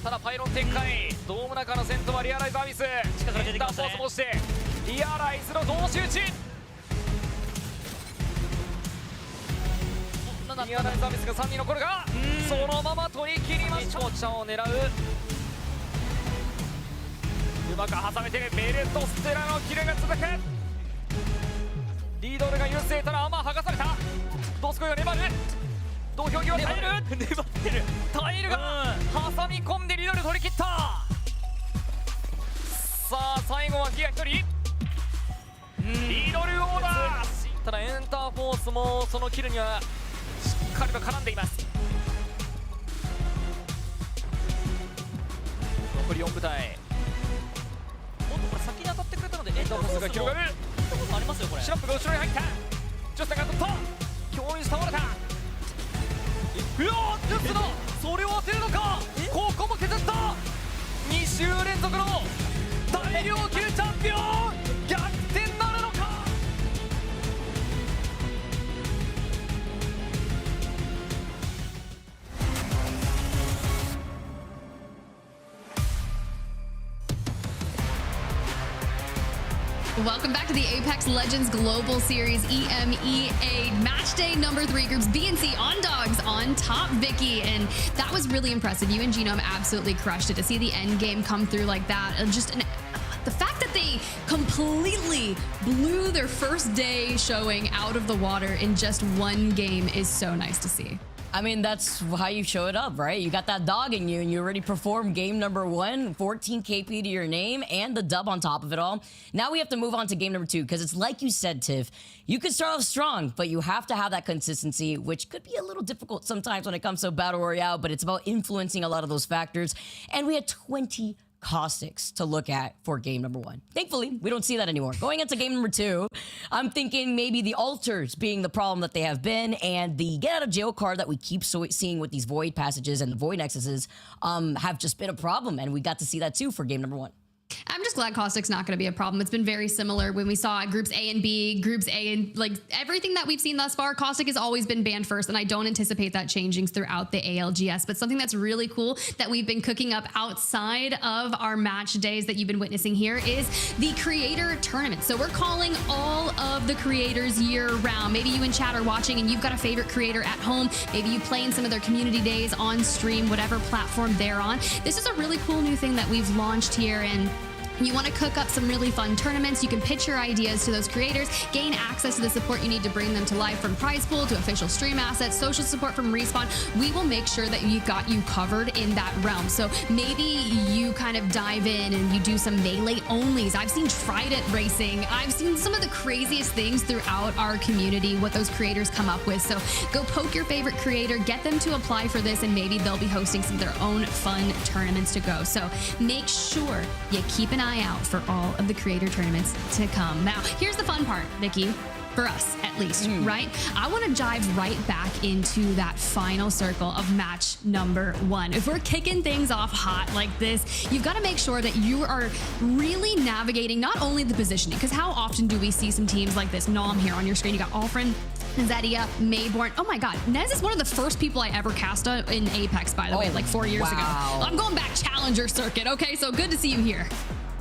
ただパイロン展開、ドーム中の先頭はリアライズアビス、エンターフォースもしてリアライズの同士打ち。リアライズアビスが3人残るが、そのまま取り切りました。コーチャーを狙う、うまく挟めてメルトステラのキルが続く。リードルが優勢たらアーマー剥がされた。ドスコイが粘る、土俵際耐える、粘ってる、耐えるが挟み込んでリドル取り切った。さあ最後はギア1人、リドルオーダー。ただエンターフォースもそのキルにはしっかりと絡んでいます。残り4部隊、もっとこれ先に当たってくれたのでエンターフォースが広がる。ありますよこれ。シラップが後ろに入った。ジョスタが取った。共有倒れた。うわー、ジョスのそれを当てるのか。ここも削った。2週連続の大量級チャンピオン、逆転なるのか。Welcome back to the Apex Legends Global Series EMEA Match Day number 3. Groups B and C on dogs on top, Vicky. And that was really impressive. You and Genome absolutely crushed it. To see the end game come through like that, and just the fact that they completely blew their first day showing out of the water in just one game is so nice to see. I mean, that's how you show it up, right? You got that dog in you and you already performed game number 1, 14 KP to your name and the dub on top of it all. Now we have to move on to game number 2 because it's like you said, Tiff, you could start off strong, but you have to have that consistency, which could be a little difficult sometimes when it comes to Battle Royale, but it's about influencing a lot of those factors. And we had 20 caustics to look at for game number 1. Thankfully, we don't see that anymore. Going into game number 2, I'm thinking maybe the altars being the problem that they have been, and the get out of jail card that we keep seeing with these void passages and the void nexuses have just been a problem, and we got to see that too for game number 1. I'm just glad Caustic's not going to be a problem. It's been very similar when we saw groups A and B, groups A and like everything that we've seen thus far. Caustic has always been banned first, and I don't anticipate that changing throughout the ALGS. But something that's really cool that we've been cooking up outside of our match days that you've been witnessing here is the creator tournament. So we're calling all of the creators year round. Maybe you in chat are watching and you've got a favorite creator at home. Maybe you play in some of their community days on stream, whatever platform they're on. This is a really cool new thing that we've launched here, and you want to cook up some really fun tournaments. You can pitch your ideas to those creators, gain access to the support you need to bring them to life, from prize pool to official stream assets, social support from Respawn. We will make sure that we've got you covered in that realm. So maybe you kind of dive in and you do some melee onlys. I've seen Trident racing. I've seen some of the craziest things throughout our community, what those creators come up with. So go poke your favorite creator, get them to apply for this, and maybe they'll be hosting some of their own fun tournaments to go. So make sure you keep an eye out for all of the creator tournaments to come. Now, here's the fun part, Vicky, for us at least, right? I want to dive right back into that final circle of match number 1. If we're kicking things off hot like this, you've got to make sure that you are really navigating not only the positioning, because how often do we see some teams like this? Nom here on your screen, you got Alfred, Zedia, Mayborn. Oh my God, Nez is one of the first people I ever cast in Apex, by the way, like 4 years ago. I'm going back Challenger circuit. Okay, so good to see you here.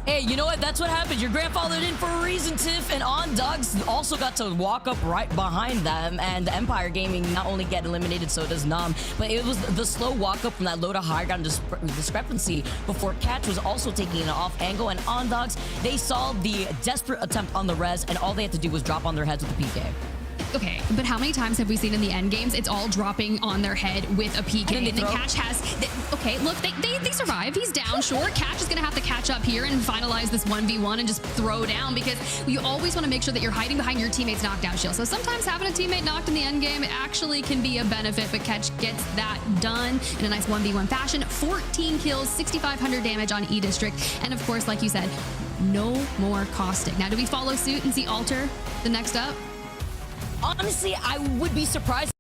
Hey, you know what? That's what happens. Your grandfathered in for a reason, Tiff. And On Dogs also got to walk up right behind them. And Empire Gaming not only get eliminated, so does Nom. But it was the slow walk up from that low to high ground discrepancy before Catch was also taking an off angle. And On Dogs, they saw the desperate attempt on the res, and all they had to do was drop on their heads with the PK. Okay, but how many times have we seen in the end games it's all dropping on their head with a PK, and then Catch has... Okay, look, they survive. He's down, sure. Catch is going to have to catch up here and finalize this 1v1 and just throw down, because you always want to make sure that you're hiding behind your teammate's knockdown shield. So sometimes having a teammate knocked in the end game actually can be a benefit, but Catch gets that done in a nice 1v1 fashion. 14 kills, 6,500 damage on E-District, and of course, like you said, no more Caustic. Now, do we follow suit and see Alter the next up? Honestly, I would be surprised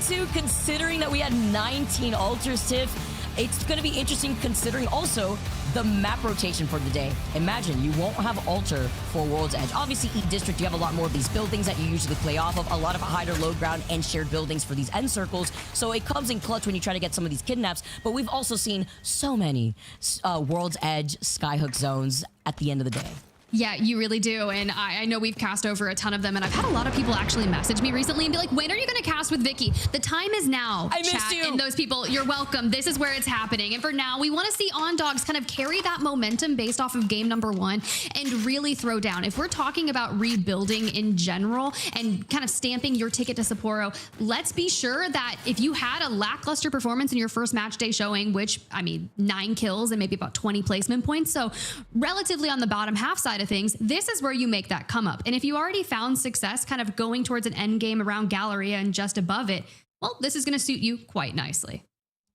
too, considering that we had 19 altars, Tiff. It's going to be interesting considering also the map rotation for the day. Imagine you won't have Alter for World's Edge. Obviously, E District, you have a lot more of these buildings that you usually play off of, a lot of high to low ground and shared buildings for these end circles. So it comes in clutch when you try to get some of these kidnaps. But we've also seen so many World's Edge skyhook zones at the end of the day. Yeah, you really do. And I know we've cast over a ton of them, and I've had a lot of people actually message me recently and be like, when are you going to cast with Vicky? The time is now. I missed you. And those people, you're welcome. This is where it's happening. And for now, we want to see OnDogs kind of carry that momentum based off of game number 1 and really throw down. If we're talking about rebuilding in general and kind of stamping your ticket to Sapporo, let's be sure that if you had a lackluster performance in your first match day showing, which, I mean, 9 kills and maybe about 20 placement points, so relatively on the bottom half side of things, this is where you make that come up. And if you already found success kind of going towards an end game around Galleria and just above it, well, this is going to suit you quite nicely.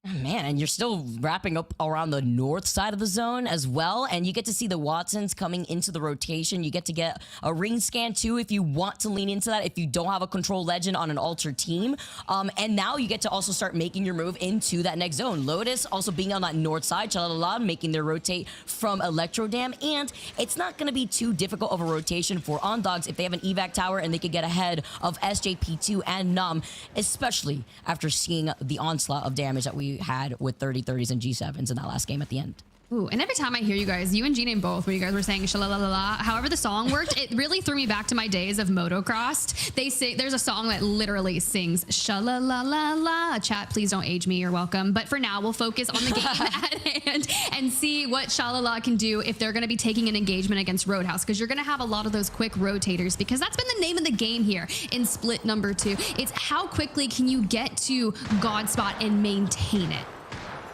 Man, and you're still wrapping up around the north side of the zone as well, and you get to see the Watsons coming into the rotation. You get to get a ring scan too if you want to lean into that, if you don't have a control legend on an Alter team. And now you get to also start making your move into that next zone. Lotus also being on that north side, SHALALA making their rotate from Electrodam, and it's not going to be too difficult of a rotation for OnDogs if they have an evac tower and they could get ahead of SJP2 and Num, especially after seeing the onslaught of damage that we had with 30-30s and G7s in that last game at the end. Ooh, and every time I hear you guys, you and G-Name both, where you guys were saying shalalala, however the song worked, it really threw me back to my days of motocross. They say there's a song that literally sings shalalala. Chat, please don't age me, you're welcome. But for now, we'll focus on the game at hand and see what SHALALA can do if they're going to be taking an engagement against Roadhouse, because you're going to have a lot of those quick rotators, because that's been the name of the game here in split number 2. It's how quickly can you get to God spot and maintain it.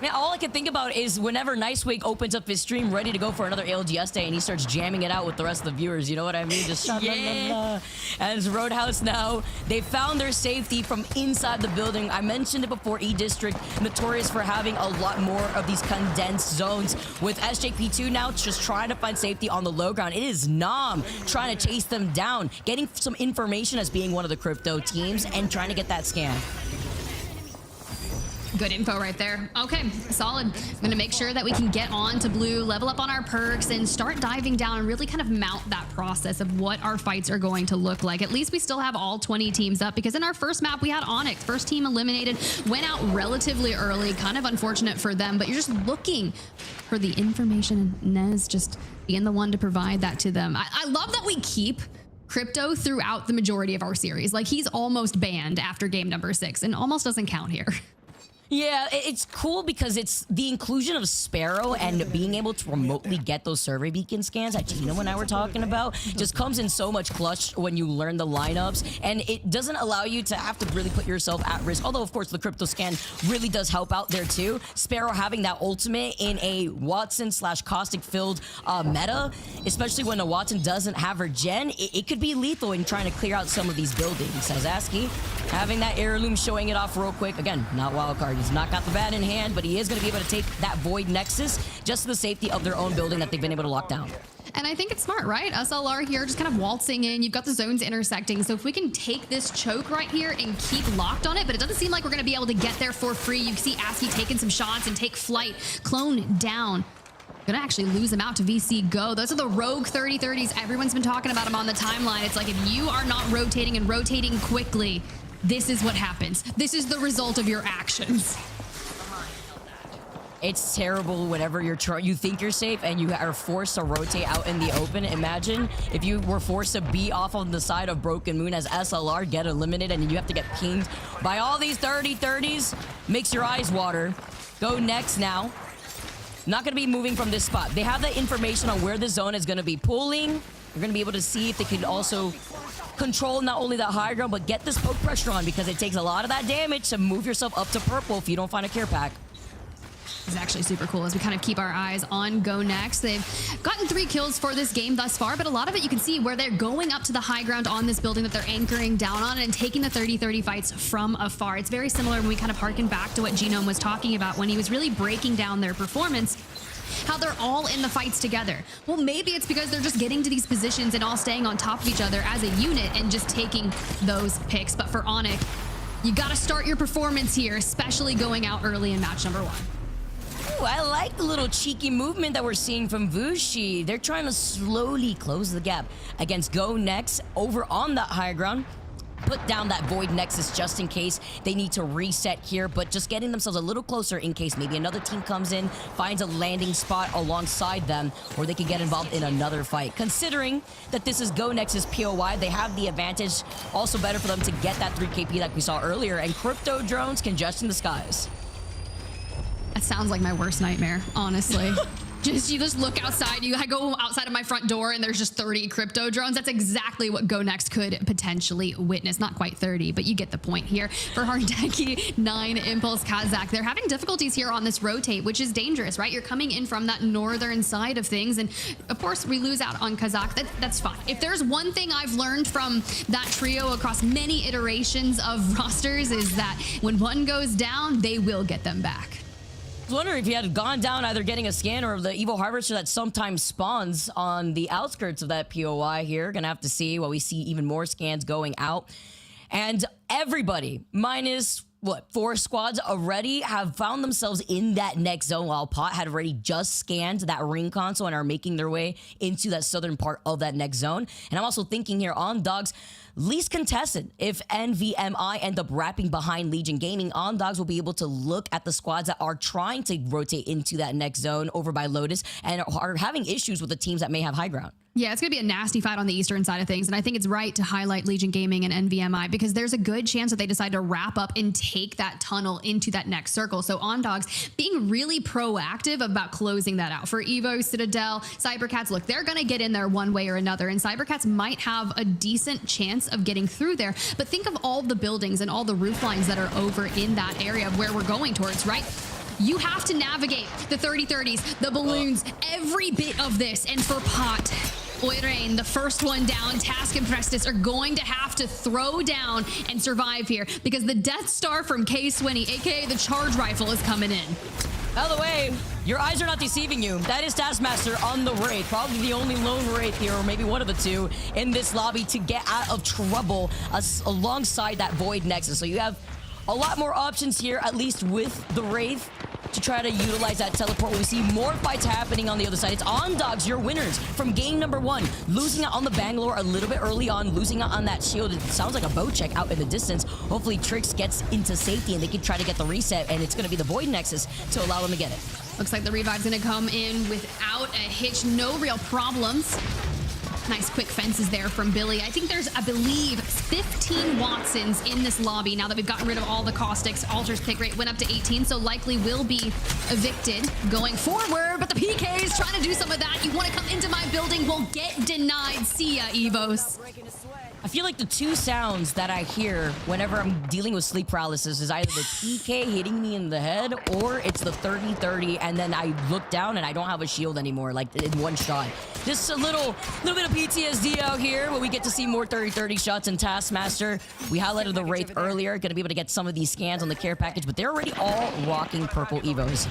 Man, all I can think about is whenever Nicewig opens up his stream ready to go for another ALGS day and he starts jamming it out with the rest of the viewers, you know what I mean? Just yeah. And it's Roadhouse now. They found their safety from inside the building. I mentioned it before, E District, notorious for having a lot more of these condensed zones. With SJP2 now just trying to find safety on the low ground. It is Nam trying to chase them down, getting some information as being one of the crypto teams and trying to get that scan. Good info right there. Okay, solid. I'm gonna make sure that we can get on to blue, level up on our perks, and start diving down and really kind of mount that process of what our fights are going to look like. At least we still have all 20 teams up, because in our first map, we had ONIC. First team eliminated, went out relatively early, kind of unfortunate for them, but you're just looking for the information, and Nez just being the one to provide that to them. I love that we keep Crypto throughout the majority of our series. Like, he's almost banned after game number 6 and almost doesn't count here. Yeah, it's cool because it's the inclusion of Sparrow and being able to remotely get those survey beacon scans that Gino and I were talking about just comes in so much clutch when you learn the lineups, and it doesn't allow you to have to really put yourself at risk. Although, of course, the crypto scan really does help out there too. Sparrow having that ultimate in a Watson/Caustic-filled meta, especially when a Watson doesn't have her gen, it could be lethal in trying to clear out some of these buildings. Sazaski having that heirloom, showing it off real quick. Again, not wildcard. He's not got the bat in hand, but he is going to be able to take that Void Nexus just to the safety of their own building that they've been able to lock down. And I think it's smart, right? SLR here just kind of waltzing in. You've got the zones intersecting. So if we can take this choke right here and keep locked on it, but it doesn't seem like we're going to be able to get there for free. You can see ASCII taking some shots and take Flyte. Clone down. Gonna actually lose them out to VC Go. Those are the rogue 30-30s. Everyone's been talking about them on the timeline. It's like, if you are not rotating and rotating quickly, this is what happens. This is the result of your actions. It's terrible whenever you think you're safe and you are forced to rotate out in the open. Imagine if you were forced to be off on the side of Broken Moon as SLR get eliminated and you have to get pinged by all these 30-30s. Makes your eyes water. GoNext now. Not going to be moving from this spot. They have the information on where the zone is going to be pulling. You're going to be able to see if they can also control not only that high ground, but get this poke pressure on, because it takes a lot of that damage to move yourself up to purple if you don't find a care pack. This is actually super cool as we kind of keep our eyes on GoNext. They've gotten 3 kills for this game thus far, but a lot of it you can see where they're going up to the high ground on this building that they're anchoring down on and taking the 30-30 fights from afar. It's very similar when we kind of harken back to what Genome was talking about when he was really breaking down their performance, how they're all in the fights together. Well, maybe it's because they're just getting to these positions and all staying on top of each other as a unit and just taking those picks. But for ONIC, you got to start your performance here, especially going out early in match number 1. Ooh, I like the little cheeky movement that we're seeing from Vushi. They're trying to slowly close the gap against GoNext over on that high ground. Put down that Void Nexus just in case they need to reset here, but just getting themselves a little closer in case maybe another team comes in, finds a landing spot alongside them, or they can get involved in another fight. Considering that this is GoNext's POI, they have the advantage. Also better for them to get that 3 KP like we saw earlier, and crypto drones congesting the skies. That sounds like my worst nightmare, honestly. You just look outside. I go outside of my front door and there's just 30 crypto drones. That's exactly what GoNext could potentially witness. Not quite 30, but you get the point here. For Hardeki, 9 Impulse Kazakh, they're having difficulties here on this rotate, which is dangerous, right? You're coming in from that northern side of things, and of course we lose out on Kazakh. That's fine. If there's one thing I've learned from that trio across many iterations of rosters is that when one goes down, they will get them back. I was wondering if he had gone down either getting a scan or the Evo Harvester that sometimes spawns on the outskirts of that POI here. Gonna have to see while we see even more scans going out. And everybody, minus, what, 4 squads already have found themselves in that next zone, while Pot had already just scanned that ring console and are making their way into that southern part of that next zone. And I'm also thinking here on Dogs, least contested. If NVMI end up wrapping behind Legion Gaming, on Dogs will be able to look at the squads that are trying to rotate into that next zone over by Lotus and are having issues with the teams that may have high ground. Yeah, it's going to be a nasty fight on the eastern side of things, and I think it's right to highlight Legion Gaming and NVMI because there's a good chance that they decide to wrap up and take that tunnel into that next circle. So on Dogs being really proactive about closing that out. For EVOS, Citadel, cybercats, look, they're going to get in there one way or another, and cybercats might have a decent chance of getting through there. But think of all the buildings and all the roof lines that are over in that area of where we're going towards, right? You have to navigate the 30-30s, the balloons, every bit of this. And for Pot, Oirain, the first one down, Task and Prestis are going to have to throw down and survive here because the Death Star from K-Swinny, aka the charge rifle, is coming in. By the way, your eyes are not deceiving you. That is Taskmaster on the Wraith, probably the only lone Wraith here, or maybe one of the two, in this lobby to get out of trouble alongside that Void Nexus. So you have a lot more options here, at least with the Wraith, to try to utilize that teleport. We see more fights happening on the other side. It's on Dogs, your winners from game number 1. Losing out on the Bangalore a little bit early on, losing out on that shield. It sounds like a boat check out in the distance. Hopefully Trix gets into safety and they can try to get the reset, and it's going to be the Void Nexus to allow them to get it. Looks like the revive's going to come in without a hitch. No real problems. Nice quick fences there from Billy. I think there's, I believe, 15 Watsons in this lobby now that we've gotten rid of all the caustics. Alter's pick rate went up to 18, so likely will be evicted going forward. But the PK is trying to do some of that. You want to come into my building, will get denied. See ya, EVOS. I feel like the two sounds that I hear whenever I'm dealing with sleep paralysis is either the PK hitting me in the head or it's the 30-30 and then I look down and I don't have a shield anymore, like in one shot. Just a little bit of PTSD out here, but we get to see more 30-30 shots in Taskmaster. We highlighted the Wraith earlier, going to be able to get some of these scans on the care package, but they're already all rocking purple Evos.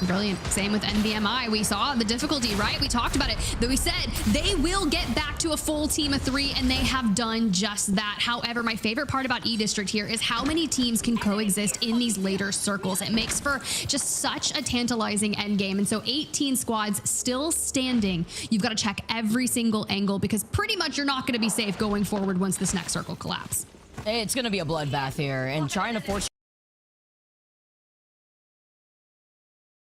Brilliant. Same with NVMI. We saw the difficulty, right? We talked about it. That we said they will get back to a full team of 3, and they have done just that. However, my favorite part about E-District here is how many teams can coexist in these later circles. It makes for just such a tantalizing end game. And so 18 squads still standing. You've got to check every single angle because pretty much you're not going to be safe going forward once this next circle collapses. It's going to be a bloodbath here, and trying to force,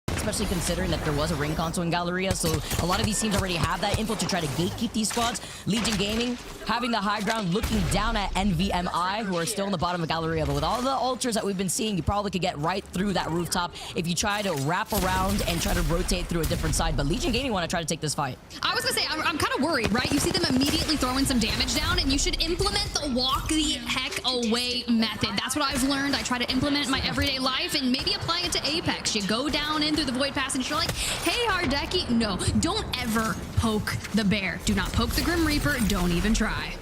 especially considering that there was a ring console in Galleria, so a lot of these teams already have that info to try to gatekeep these squads. Legion Gaming having the high ground, looking down at NVMI, who are still in the bottom of Galleria, but with all the ultras that we've been seeing, you probably could get right through that rooftop if you try to wrap around and try to rotate through a different side, but Legion Gaming want to try to take this fight. I was gonna say, I'm kind of worried, right? You see them immediately throwing some damage down, and you should implement the walk the heck away method. That's what I've learned. I try to implement it in my everyday life and maybe apply it to Apex. You go down in through the Void Passage, you're like, hey, Hardeki. No, don't ever poke the bear. Do not poke the Grim Reaper. Don't even try.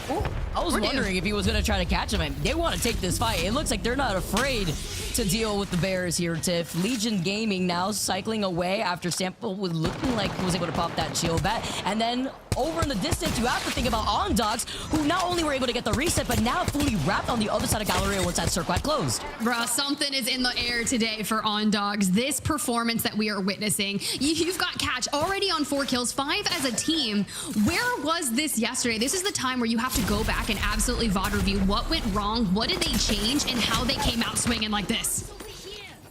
Ooh, I was wondering if he was going to try to catch him. They want to take this fight. It looks like they're not afraid to deal with the bears here, Tiff. Legion Gaming now cycling away after Sample was looking like he was able to pop that shield bat. And then over in the distance, you have to think about OnDogs, who not only were able to get the reset, but now fully wrapped on the other side of Galleria once that circle had closed. Bruh, something is in the air today for OnDogs. This performance that we are witnessing, you've got Catch already on 4 kills, 5 as a team. Where was this yesterday? This is the time where you have to go back and absolutely VOD review what went wrong, what did they change, and how they came out swinging like this.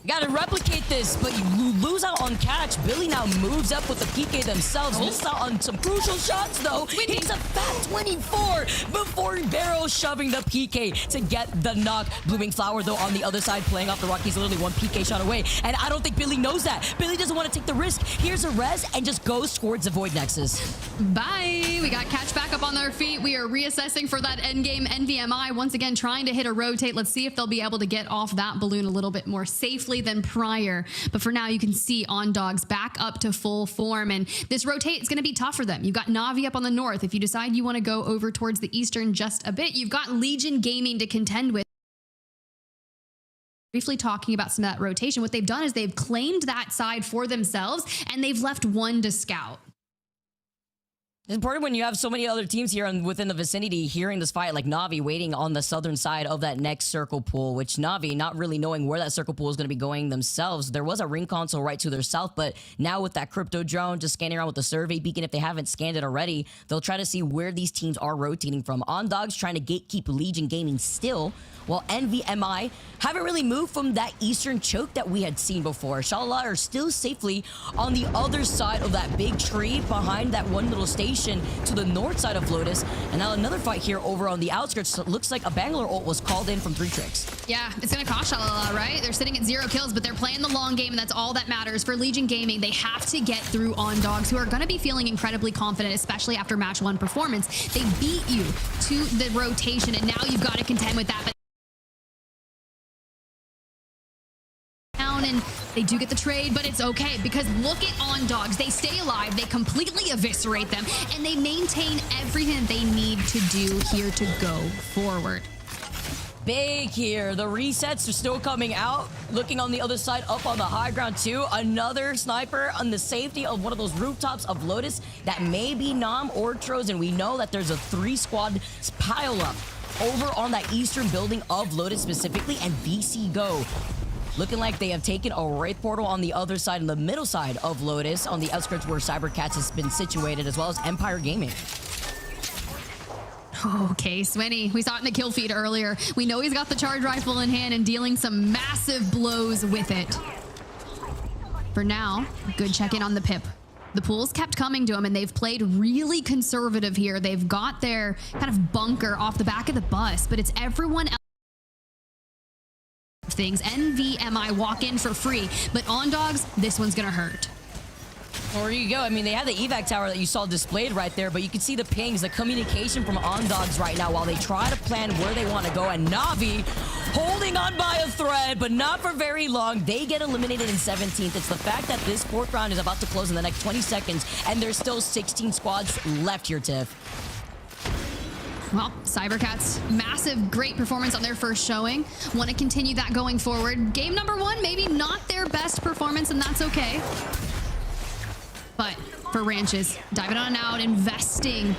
Gotta replicate this, but you lose out on Catch. Billy now moves up with the PK themselves. Missed out on some crucial shots, though. Hits a fat 24 before Barrow shoving the PK to get the knock. Blooming Flower, though, on the other side, playing off the rock. He's literally 1 PK shot away, and I don't think Billy knows that. Billy doesn't want to take the risk. Here's a res and just goes towards the Void Nexus. Bye. We got Catch back up on their feet. We are reassessing for that endgame NVMI. Once again, trying to hit a rotate. Let's see if they'll be able to get off that balloon a little bit more safely than prior. But for now, you can see OnDogs back up to full form, and this rotate is going to be tough for them. You've got Navi up on the north. If you decide you want to go over towards the eastern just a bit, you've got Legion Gaming to contend with. Briefly talking about some of that rotation, what they've done is they've claimed that side for themselves, and they've left 1 to scout. It's important when you have so many other teams here within the vicinity hearing this fight, like Navi waiting on the southern side of that next circle pool, which Navi, not really knowing where that circle pool is going to be going themselves. There was a ring console right to their south, but now with that crypto drone just scanning around with the survey beacon, if they haven't scanned it already, they'll try to see where these teams are rotating from. OnDogs trying to gatekeep Legion Gaming still, while NVMI haven't really moved from that eastern choke that we had seen before. SHALALA are still safely on the other side of that big tree behind that one little station to the north side of Lotus. And now another fight here over on the outskirts. So it looks like a Bangalore ult was called in from 3 tricks. Yeah, it's going to cost SHALALA, right? They're sitting at 0 kills, but they're playing the long game, and that's all that matters. For Legion Gaming, they have to get through OnDogs, who are going to be feeling incredibly confident, especially after match 1 performance. They beat you to the rotation, and now you've got to contend with that. But and they do get the trade, but it's okay, because look at OnDogs. They stay alive, they completely eviscerate them, and they maintain everything they need to do here to go forward. Big here. The resets are still coming out. Looking on the other side, up on the high ground too. Another sniper on the safety of one of those rooftops of Lotus. That may be Nam or Trojan. We know that there's a 3-squad pile up over on that eastern building of Lotus specifically, and VC Go. Looking like they have taken a Wraith portal on the other side, in the middle side of Lotus, on the outskirts where cybercats has been situated, as well as Empire Gaming. Okay, Swenny, we saw it in the kill feed earlier. We know he's got the charge rifle in hand and dealing some massive blows with it. For now, good check-in on the Pip. The pools kept coming to him, and they've played really conservative here. They've got their kind of bunker off the back of the bus, but it's everyone else. Things. NVMI walk in for free, but OnDogs, this one's gonna hurt. Well, there you go. I mean, they have the evac tower that you saw displayed right there, but you can see the pings, the communication from OnDogs right now while they try to plan where they want to go. And Navi holding on by a thread, but not for very long. They get eliminated in 17th. It's the fact that this 4th round is about to close in the next 20 seconds, and there's still 16 squads left here, Tiff. Well, cybercats, massive, great performance on their first showing. Want to continue that going forward. Game number 1, maybe not their best performance, and that's okay. But for Ranches, diving on out, investing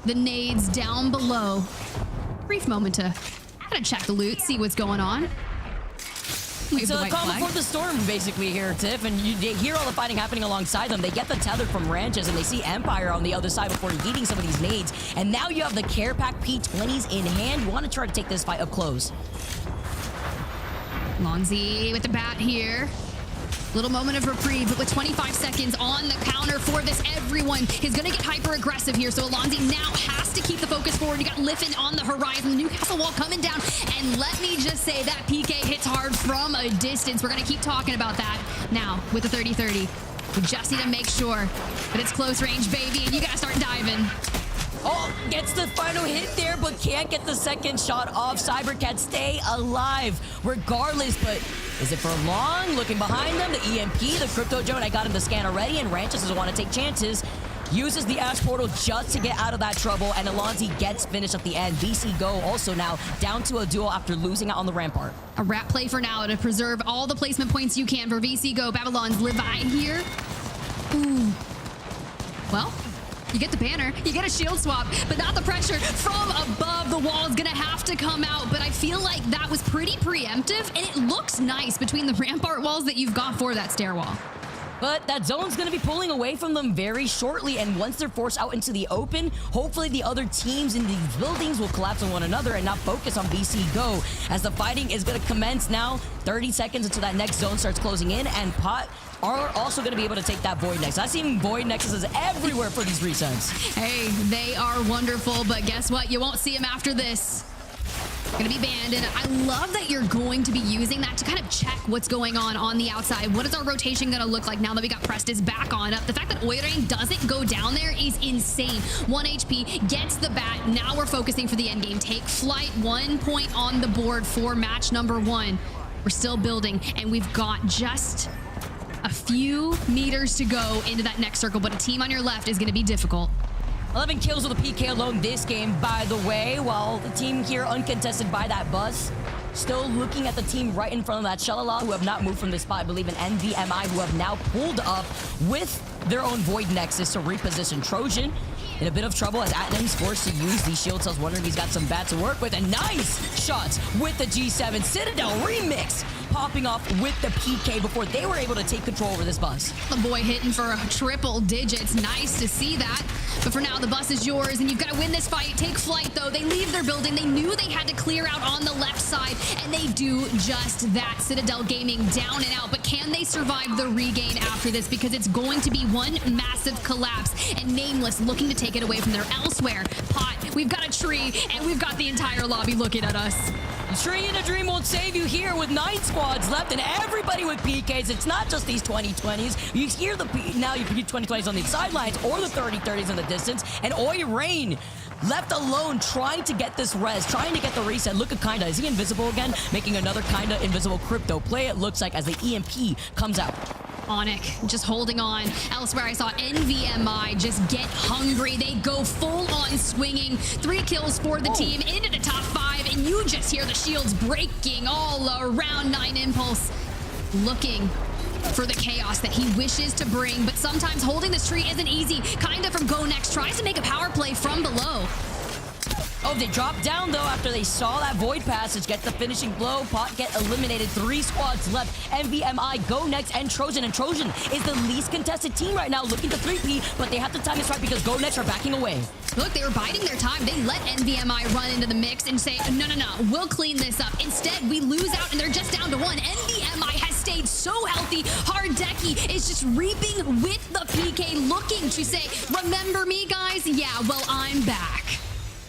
the nades down below. Brief moment to kind of check the loot, see what's going on. It's a calm before the storm, basically, here, Tiff, and you hear all the fighting happening alongside them. They get the tether from Ranches, and they see Empire on the other side before eating some of these nades. And now you have the care pack P20s in hand. You want to try to take this fight up close. Lonzy with the bat here. Little moment of reprieve, but with 25 seconds on the counter for this, everyone is going to get hyper-aggressive here. So Alonzi now has to keep the focus forward. You got Liffin on the horizon, the Newcastle wall coming down. And let me just say that PK hits hard from a distance. We're going to keep talking about that now with the 30-30. We just need to make sure that it's close range, baby, and you got to start diving. Oh, gets the final hit there, but can't get the second shot off. cybercats stay alive regardless, but is it for long? Looking behind them, the EMP, the crypto drone, I got him to scan already, and Ranches doesn't want to take chances. Uses the Ash Portal just to get out of that trouble, and Alonzi gets finished at the end. VC Go also now down to a duel after losing out on the Rampart. A wrap play for now to preserve all the placement points you can for VC Go. Babylon's live by here. Ooh. Well, You get the banner, you get a shield swap, but not the pressure from above. The wall is gonna have to come out, but I feel like that was pretty preemptive, and it looks nice between the rampart walls that you've got for that stairwell. But that zone's going to be pulling away from them very shortly, and once they're forced out into the open, hopefully the other teams in these buildings will collapse on one another and not focus on BC Go, as the fighting is going to commence now. 30 seconds until that next zone starts closing in, and Pot are also going to be able to take that Void Next. I've seen Void Nexuses everywhere for these resets. Hey, they are wonderful, but guess what? You won't see them after this. Gonna be banned, and I love that you're going to be using that to kind of check what's going on the outside. What is our rotation gonna look like now that we got Prestis back on up? The fact that Oirain doesn't go down there is insane. 1 HP, gets the bat. Now we're focusing for the end game. Take Flyte, 1 point on the board for match number 1. We're still building, and we've got just a few meters to go into that next circle, but a team on your left is gonna be difficult. 11 kills with a PK alone this game, by the way, while the team here uncontested by that bus. Still looking at the team right in front of that SHALALA, who have not moved from this spot. I believe in NVMI, who have now pulled up with their own Void Nexus to reposition Trojan. In a bit of trouble as Atnam's forced to use these shield cells, wondering if he's got some bats to work with. And nice shots with the G7. Citadel remix popping off with the PK before they were able to take control over this bus. The boy hitting for triple digits. Nice to see that. But for now, the bus is yours, and you've got to win this fight. Take Flyte, though. They leave their building. They knew they had to clear out on the left side, and they do just that. Citadel Gaming down and out. But can they survive the regain after this? Because it's going to be one massive collapse, and Nameless looking to take it away from there. Elsewhere, Pot, we've got a tree, and we've got the entire lobby looking at us. The tree in a dream won't save you here with 9 squads left and everybody with PKs. It's not just these 2020s. You hear now you see 2020s on the sidelines or the 30-30s in the distance. And Oirain left alone trying to get this res, trying to get the reset. Look at Kinda. Is he invisible again? Making another Kinda invisible crypto play, it looks like, as the EMP comes out. ONIC just holding on. Elsewhere, I saw NVMI just get hungry. They go full on swinging. 3 kills for the team into the top 5, and you just hear the shields breaking all around. 9 Impulse looking for the chaos that he wishes to bring, but sometimes holding this tree isn't easy. Kinda from GoNext tries to make a power play from below. Oh, they dropped down, though, after they saw that Void Passage get the finishing blow. Pot get eliminated. 3 squads left. NVMI, GoNext, and Trojan. And Trojan is the least contested team right now, looking to 3P, but they have to time this right because GoNext are backing away. Look, they were biding their time. They let NVMI run into the mix and say, no, we'll clean this up. Instead, we lose out, and they're just down to 1. NVMI has stayed so healthy. Hardeki is just reaping with the PK, looking to say, remember me, guys? Yeah, well, I'm back.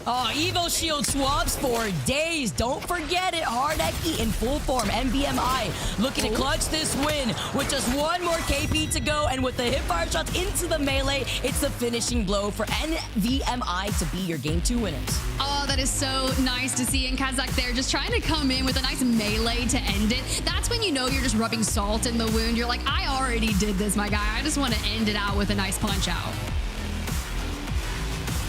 Oh, Evo shield swaps for days. Don't forget it. Hardeki in full form. NVMI looking to clutch this win with just 1 more KP to go. And with the hipfire shots into the melee, it's the finishing blow for NVMI to be your game 2 winners. Oh, that is so nice to see. And Kazakh there just trying to come in with a nice melee to end it. That's when you know you're just rubbing salt in the wound. You're like, I already did this, my guy. I just want to end it out with a nice punch out.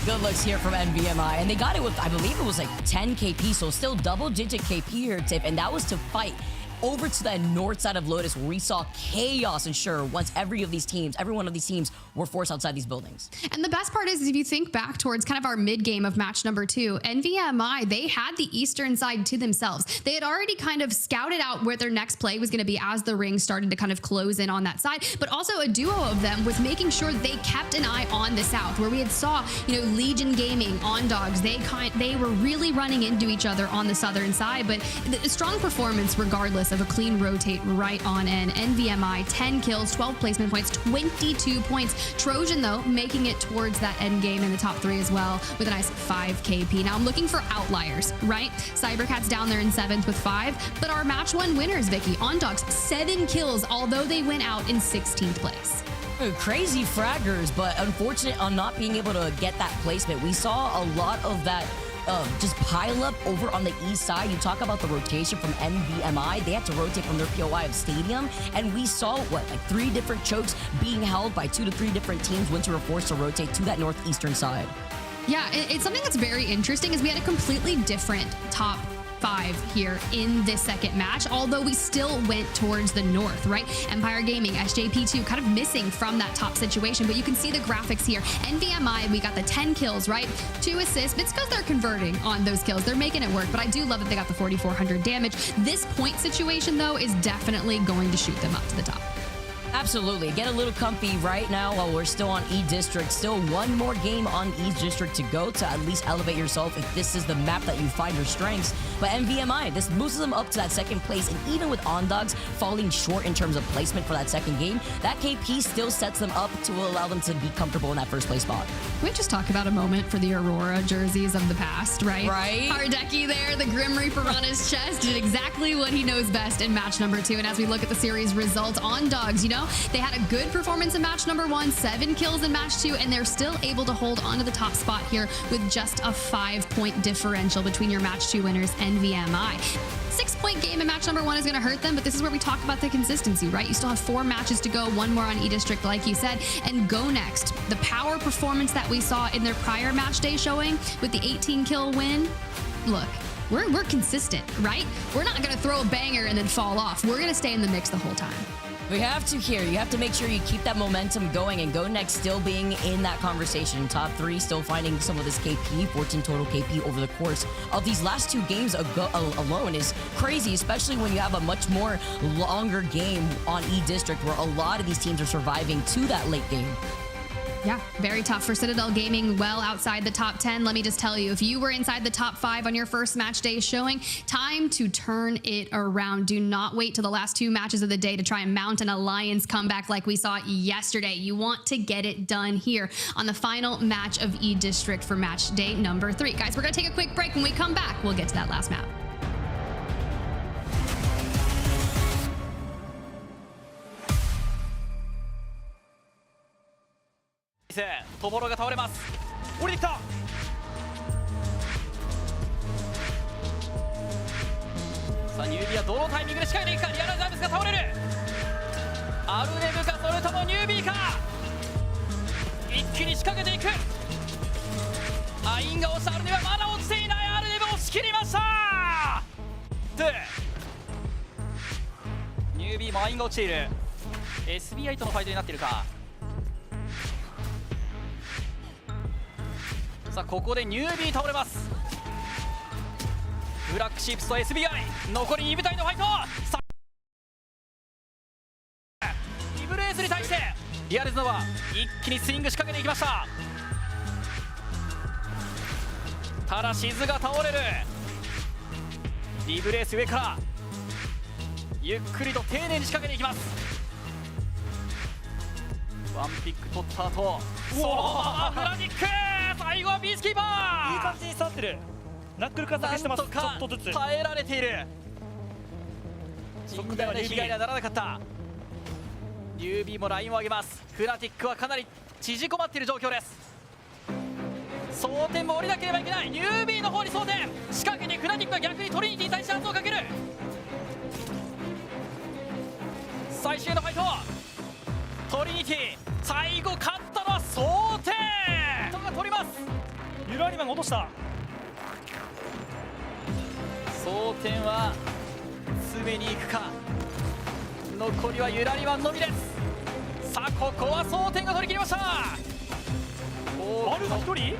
Good looks here from NVMI, and they got it with, I believe it was like 10 KP, so still double-digit KP here, Tiff, and that was to fight over to the north side of Lotus, where we saw chaos ensure once every one of these teams were forced outside these buildings. And the best part is if you think back towards kind of our mid-game of match number 2, NVMI, they had the eastern side to themselves. They had already kind of scouted out where their next play was going to be as the ring started to kind of close in on that side, but also a duo of them was making sure they kept an eye on the south, where we had saw, Legion Gaming, On Dogs, they were really running into each other on the southern side, but a strong performance regardless of a clean rotate right on end. NVMI, 10 kills, 12 placement points, 22 points. Trojan, though, making it towards that end game in the top 3 as well with a nice 5 KP. Now I'm looking for outliers, right? Cybercats down there in 7th with 5, but our match 1 winners, Vicky, On Dogs, 7 kills, although they went out in 16th place. Crazy fraggers, but unfortunate on not being able to get that placement. We saw a lot of that just pile up over on the east side. You talk about the rotation from NVMI. They had to rotate from their POI of Stadium, and we saw, 3 different chokes being held by 2 to 3 different teams once we were forced to rotate to that northeastern side. Yeah, it's something that's very interesting is we had a completely different top 5 here in this second match, although we still went towards the north, right? Empire Gaming, SJP2 kind of missing from that top situation, but you can see the graphics here. NVMI, we got the 10 kills, right? 2 assists, but it's because they're converting on those kills. They're making it work, but I do love that they got the 4,400 damage. This point situation, though, is definitely going to shoot them up to the top. Absolutely. Get a little comfy right now while we're still on E-District. Still one more game on E-District to go to at least elevate yourself if this is the map that you find your strengths. But NVMI, this boosts them up to that second place. And even with Ondogs falling short in terms of placement for that second game, that KP still sets them up to allow them to be comfortable in that first place spot. Can we just talk about a moment for the Aurora jerseys of the past, right? Right. Hardeki there, the Grim Reaper on his chest, did exactly what he knows best in match number 2. And as we look at the series results, Ondogs, you know, they had a good performance in match number 1, 7 kills in match 2, and they're still able to hold onto the top spot here with just a 5-point differential between your match 2 winners, NVMI. 6-point game in match number 1 is going to hurt them, but this is where we talk about the consistency, right? You still have 4 matches to go, 1 more on E-District, like you said, and GoNext. The power performance that we saw in their prior match day showing with the 18-kill win, look, we're consistent, right? We're not going to throw a banger and then fall off. We're going to stay in the mix the whole time. We have to here. You have to make sure you keep that momentum going, and GoNext still being in that conversation. Top 3 still finding some of this KP, 14 total KP over the course of these last 2 games alone is crazy, especially when you have a much more longer game on E-District where a lot of these teams are surviving to that late game. Yeah, very tough for Citadel Gaming, well outside the top 10. Let me just tell you, if you were inside the top 5 on your first match day showing, time to turn it around. Do not wait till the last 2 matches of the day to try and mount an alliance comeback like we saw yesterday. You want to get it done here on the final match of E-District for match day number 3. Guys, we're going to take a quick break. When we come back, we'll get to that last map.トボロが倒れます。降りてきた。さあニュービーはどのタイミングで仕掛けていくか。リアルザービスが倒れる。アルネブかそれともニュービーか。一気に仕掛けていく。アインが落ちた。アルネブはまだ落ちていない。アルネブを押し切りました。ニュービーもアインが落ちている。 SBI とのファイトになっているか。さあここでニュービー倒れます。ブラックシープスと SBI 残り2部隊のファイト。さあリブレースに対してリアルズノは一気にスイング仕掛けていきました。ただシズが倒れる。リブレース上からゆっくりと丁寧に仕掛けていきます。ワンピック取った後そのままフラニック。最後はビースキーパー。いい感じに触ってる。ナックルから避けしてます。ちょっとずつ耐えられている。甚大な被害にはならなかった。ニュービーもラインを上げます。フナティックはかなり縮こまっている状況です。争点も降りなければいけない。ニュービーの方に争点仕掛けて、フナティックは逆にトリニティに対して圧をかける。最終のファイト。トリニティ最後勝ったのは争点。人が取ります。ユラリマンが落とした。争点は詰めに行くか。残りはユラリマンのみです。さあここは争点が取り切りました。アルファ1人。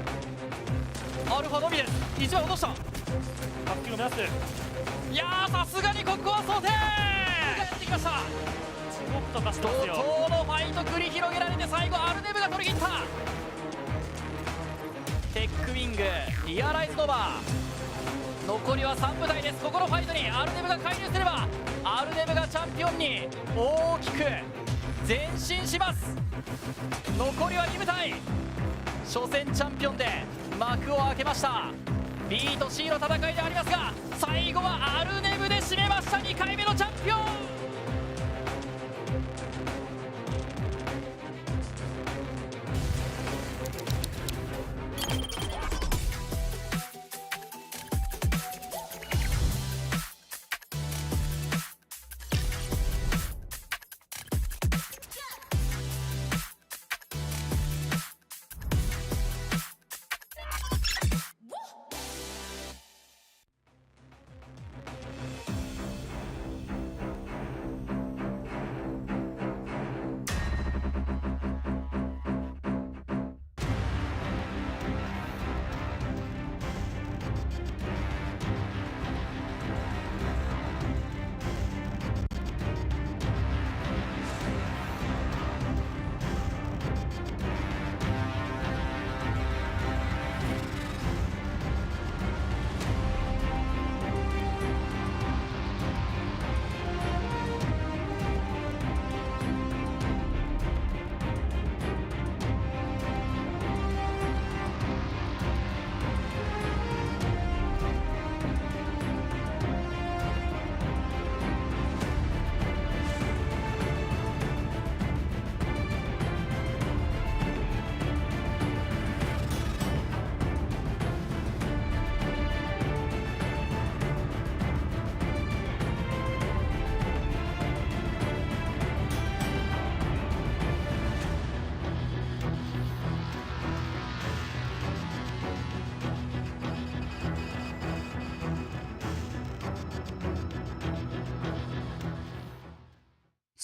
アルファのみです。1枚落とした。バックを目指す。いやーさすがにここは争点やってきました。怒涛のファイト繰り広げられて、最後アルネブが取り切った。テックウィングリアライズノバー。残りは3部隊です。ここのファイトにアルネブが介入すればアルネブがチャンピオンに大きく前進します。残りは2部隊。初戦チャンピオンで幕を開けました。 B と C の戦いでありますが、最後はアルネブで締めました。2回目のチャンピオン。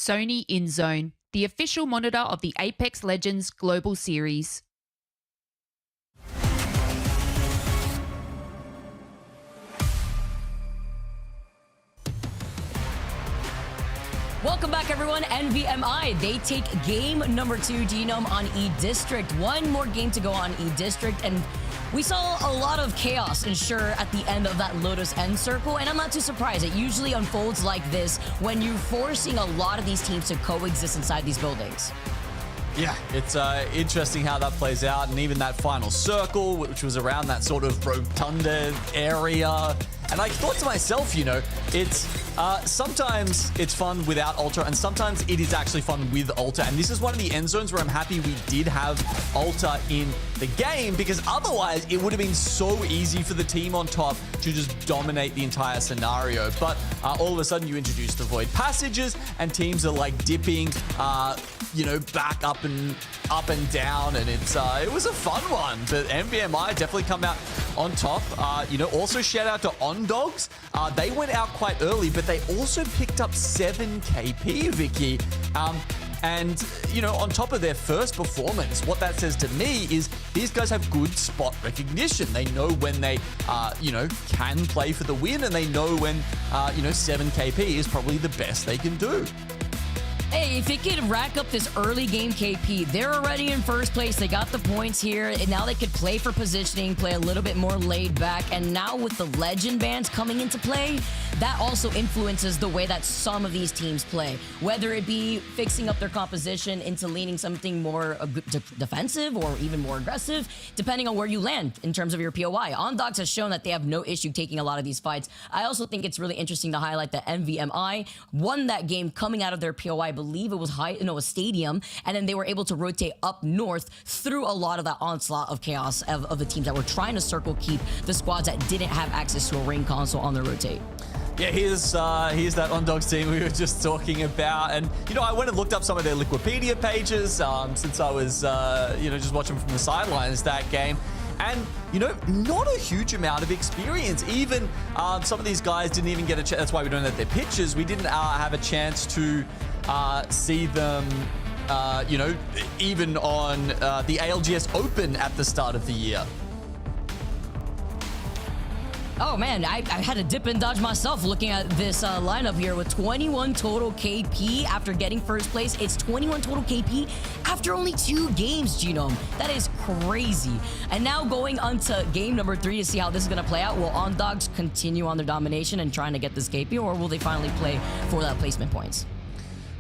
Sony InZone, the official monitor of the Apex Legends Global Series. Welcome back, everyone. NVMI, they take game number 2, Genome, on E-District. One more game to go on E-District, and we saw a lot of chaos ensure at the end of that Lotus End circle, and I'm not too surprised. It usually unfolds like this when you're forcing a lot of these teams to coexist inside these buildings. Yeah, it's interesting how that plays out, and even that final circle, which was around that sort of rotunda area. And I thought to myself, you know, it's sometimes it's fun without Ultra, and sometimes it is actually fun with Ultra. And this is one of the end zones where I'm happy we did have Ultra in the game, because otherwise it would have been so easy for the team on top to just dominate the entire scenario. But all of a sudden you introduce the void passages, and teams are like dipping, you know, back up and down, and it was a fun one. But NVMI definitely come out on top. You know, also shout out to OnDogs. They went out quite early, but they also picked up 7 KP, Vicky. And, you know, on top of their first performance, what that says to me is these guys have good spot recognition. They know when they, you know, can play for the win, and they know when, you know, 7 KP is probably the best they can do. Hey, if they can rack up this early game KP, they're already in first place. They got the points here, and now they could play for positioning, play a little bit more laid back. And now with the legend bans coming into play, that also influences the way that some of these teams play. Whether it be fixing up their composition into leaning something more defensive or even more aggressive, depending on where you land in terms of your POI. OnDogs has shown that they have no issue taking a lot of these fights. I also think it's really interesting to highlight that NVMI won that game coming out of their POI. I believe it was a stadium, and then they were able to rotate up north through a lot of that onslaught of chaos of the teams that were trying to circle keep the squads that didn't have access to a ring console on their rotate. Yeah, here's that OnDogs team we were just talking about. And, you know, I went and looked up some of their Liquipedia pages since I was, you know, just watching from the sidelines that game. And, you know, not a huge amount of experience. Even some of these guys didn't even get a chance. That's why we don't have their pictures. We didn't have a chance to see them, you know, even on the ALGS Open at the start of the year. Oh man, I had to dip and dodge myself looking at this lineup here with 21 total KP after getting first place. It's 21 total KP after only 2 games, Genome. That is crazy. And now going on to game number 3 to see how this is going to play out. Will OnDogs continue on their domination and trying to get this KP, or will they finally play for that placement points?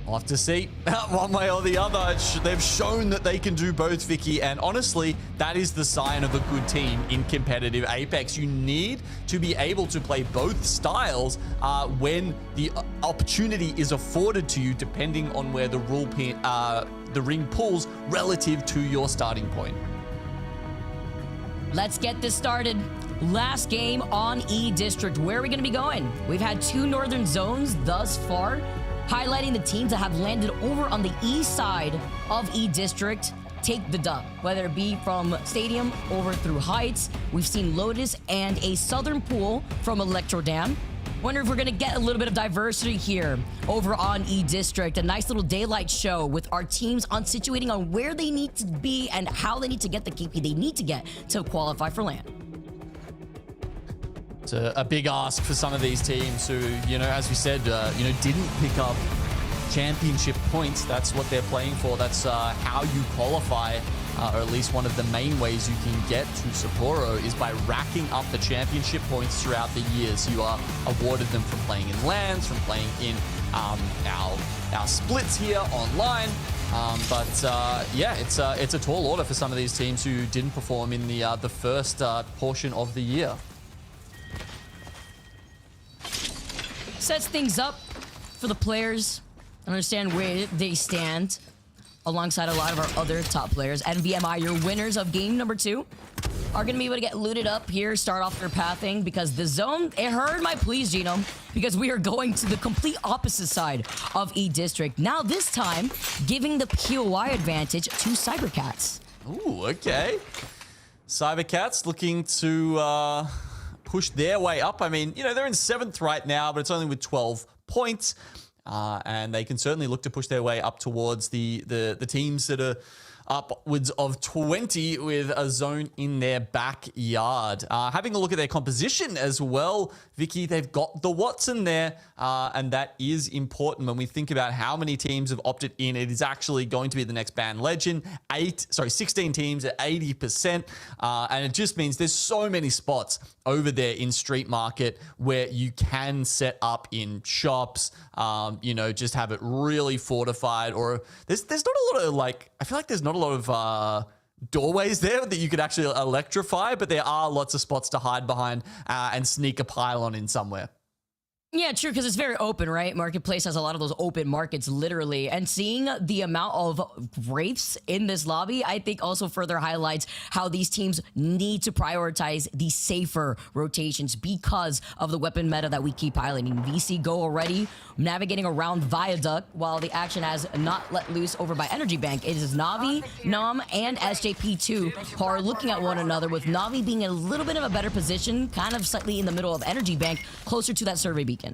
We'll have to see one way or the other. They've shown that they can do both, Vicky, and honestly, that is the sign of a good team in competitive Apex. You need to be able to play both styles when the opportunity is afforded to you, depending on where the ring pulls relative to your starting point. Let's get this started. Last game on E-District. Where are we going to be going? We've had 2 northern zones thus far, highlighting the teams that have landed over on the east side of E-District take the dub, whether it be from Stadium over through Heights. We've seen Lotus and a southern pool from Electro Dam. Wonder if we're going to get a little bit of diversity here over on E-District. A nice little daylight show with our teams on situating on where they need to be and how they need to get the KP they need to get to qualify for LAN. It's a big ask for some of these teams who, you know, as we said, you know, didn't pick up championship points. That's what they're playing for. That's how you qualify, or at least one of the main ways you can get to Sapporo is by racking up the championship points throughout the years. You are awarded them from playing in LANs, from playing in our splits here online. Yeah, it's a tall order for some of these teams who didn't perform in the first portion of the year. Sets things up for the players, understand where they stand alongside a lot of our other top players. NVMI, your winners of game number 2, are going to be able to get looted up here, start off their pathing, because the zone, it heard my pleas, Genome, because we are going to the complete opposite side of E-District. Now this time, giving the POI advantage to cybercats. Ooh, okay. cybercats looking to push their way up. I mean, you know, they're in 7th right now, but it's only with 12 points. and they can certainly look to push their way up towards the teams that are upwards of 20 with a zone in their backyard. Having a look at their composition as well, Vicky, they've got the Watson there, and that is important when we think about how many teams have opted in. It is actually going to be the next banned legend. 16 teams at 80%, and it just means there's so many spots over there in Street Market where you can set up in shops, just have it really fortified, or there's not a lot of I feel like there's not a lot of doorways there that you could actually electrify, but there are lots of spots to hide behind and sneak a pylon in somewhere. Yeah, true, because it's very open, right? Marketplace has a lot of those open markets, literally. And seeing the amount of wraiths in this lobby, I think also further highlights how these teams need to prioritize the safer rotations because of the weapon meta that we keep highlighting. VC Go already navigating around Viaduct, while the action has not let loose over by Energy Bank. It is Na'Vi, Nam, and SJP2 who are looking at one another, with Na'Vi being in a little bit of a better position, kind of slightly in the middle of Energy Bank, closer to that survey beacon.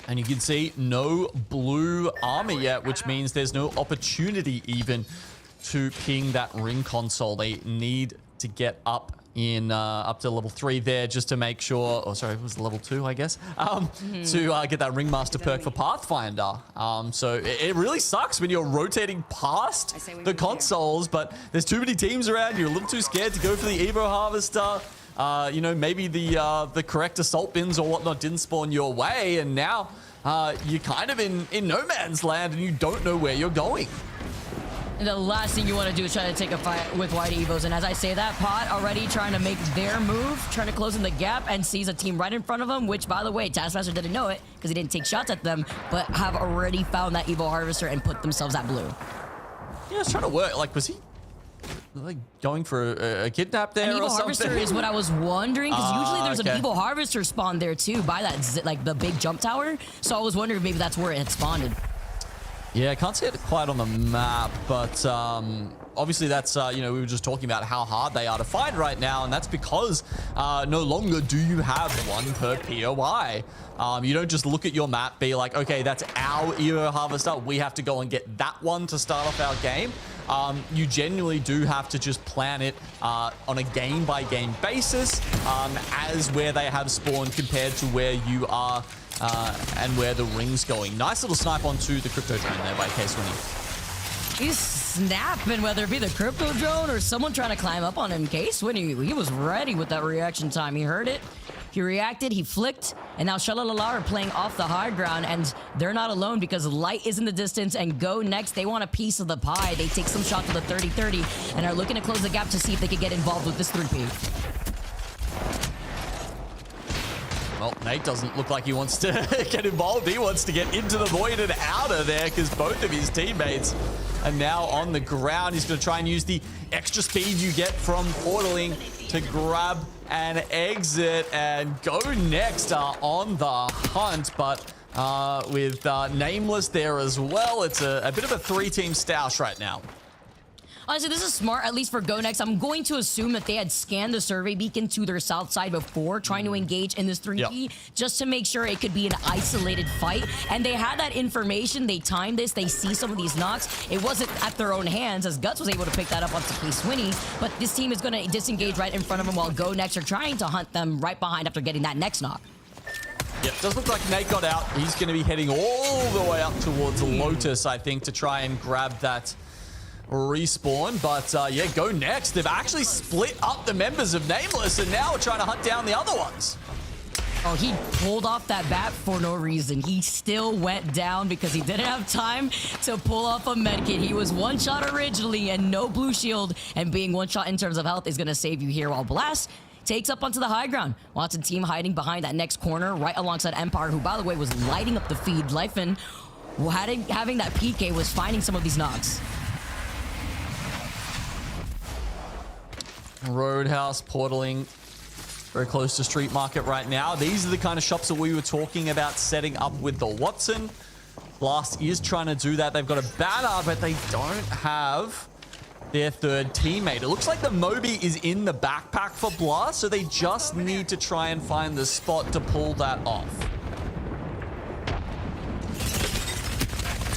And you can see no blue armor yet, which means there's no opportunity even to ping that ring console. They need to get up to level 3 there just to make sure, it was level 2, I guess, to get that Ringmaster perk for Pathfinder. So it really sucks when you're rotating past the consoles, but there's too many teams around. You're a little too scared to go for the Evo Harvester. Maybe the correct assault bins or whatnot didn't spawn your way, and now you're kind of in no man's land and you don't know where you're going. And the last thing you want to do is try to take a fight with White Evos. And as I say that, Pot already trying to make their move, trying to close in the gap, and sees a team right in front of him, which, by the way, Taskmaster didn't know it because he didn't take shots at them, but have already found that Evo Harvester and put themselves at blue. Yeah, it's trying to work. Was he going for a kidnap there or something? Evo Harvester is what I was wondering, because usually there's an Evo Harvester spawn there too by that the big jump tower. So I was wondering if maybe that's where it had spawned. Yeah, I can't see it quite on the map, but obviously that's, we were just talking about how hard they are to find right now, and that's because no longer do you have one per POI. You don't just look at your map, be like, okay, that's our Evo Harvester, we have to go and get that one to start off our game. You genuinely do have to just plan it on a game-by-game basis as where they have spawned compared to where you are and where the ring's going. Nice little snipe onto the crypto drone there by K-Swinny. He's snapping, whether it be the crypto drone or someone trying to climb up on him. K-Swinny, he was ready with that reaction time. He heard it. He reacted, he flicked, and now SHALALA are playing off the high ground, and they're not alone because Light is in the distance, and GoNext, they want a piece of the pie. They take some shots to the 30-30 and are looking to close the gap to see if they can get involved with this 3P. Well, Nate doesn't look like he wants to get involved. He wants to get into the void and out of there because both of his teammates are now on the ground. He's going to try and use the extra speed you get from portaling to grab and exit, and GoNext are on the hunt, but with Nameless there as well, it's a bit of a 3-team stoush right now. Honestly, this is smart, at least for GoNext. I'm going to assume that they had scanned the survey beacon to their south side before trying to engage in this 3P, just to make sure it could be an isolated fight. And they had that information. They timed this. They see some of these knocks. It wasn't at their own hands, as Guts was able to pick that up onto K-Swinny. But this team is going to disengage right in front of them while GoNext are trying to hunt them right behind after getting that next knock. Yep, does look like Nate got out. He's going to be heading all the way up towards Lotus, I think, to try and grab that respawn. But yeah, GoNext, they've actually split up the members of Nameless and now are trying to hunt down the other ones. Oh, he pulled off that bat for no reason. He still went down because he didn't have time to pull off a medkit. He was one shot originally and no blue shield, and being one shot in terms of health is going to save you here, while Blast takes up onto the high ground. Watson team hiding behind that next corner right alongside Empire, who, by the way, was lighting up the feed. Lifen, having that PK, was finding some of these knocks. Roadhouse portaling very close to Street Market right now. These are the kind of shops that we were talking about setting up with the Watson. Blast is trying to do that. They've got a banner, but they don't have their third teammate. It looks like the Moby is in the backpack for Blast, so they just need to try and find the spot to pull that off.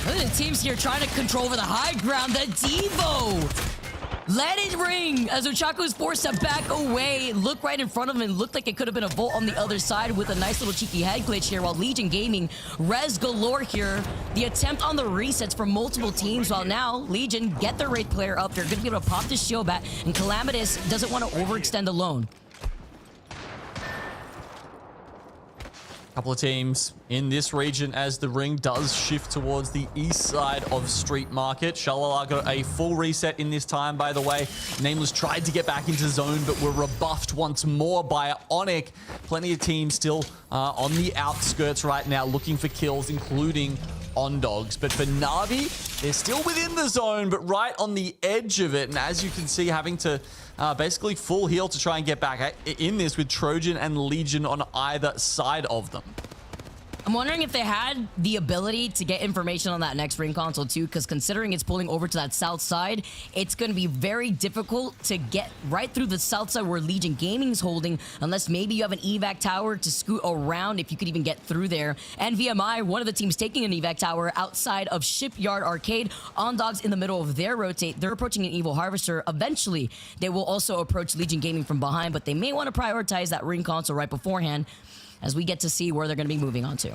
The teams here trying to control over the high ground. The Devo. Let it ring as Ochako is forced to back away. Look right in front of him and looked like it could have been a Volt on the other side with a nice little cheeky head glitch here, while Legion Gaming res galore here. The attempt on the resets from multiple teams, while now Legion get their Wraith player up. They're going to be able to pop this shield back, and Calamitous doesn't want to overextend alone. Couple of teams in this region as the ring does shift towards the east side of Street Market. SHALALA got a full reset in this time, by the way. Nameless tried to get back into zone, but were rebuffed once more by ONIC. Plenty of teams still on the outskirts right now looking for kills, including OnDogs. But for Na'Vi, they're still within the zone, but right on the edge of it. And as you can see, having to basically full heal to try and get back in this with Trojan and Legion on either side of them. I'm wondering if they had the ability to get information on that next ring console too, because considering it's pulling over to that south side, it's going to be very difficult to get right through the south side where Legion Gaming's holding, unless maybe you have an evac tower to scoot around if you could even get through there. NVMI, one of the teams taking an evac tower outside of Shipyard Arcade. OnDogs in the middle of their rotate. They're approaching an Evil Harvester. Eventually, they will also approach Legion Gaming from behind, but they may want to prioritize that ring console right beforehand, as we get to see where they're going to be moving on to.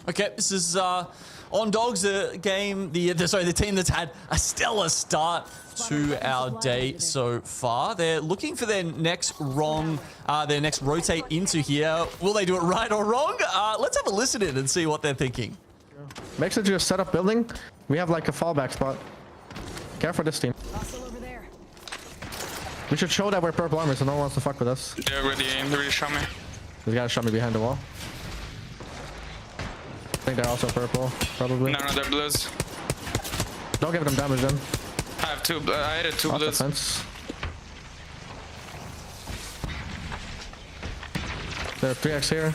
Okay, this is OnDogs, the team that's had a stellar start to our day so far. They're looking for their next rotate into here. Will they do it right or wrong? Let's have a listen in and see what they're thinking. Make sure to just set up building. We have like a fallback spot. Careful this team. We should show that we're purple armor so no one wants to fuck with us. They already shot me. This guy shot me behind the wall. I think they're also purple, probably. No, they're blues. Don't give them damage then. I have two. I hit two Off the blues. fence. There are 3x here.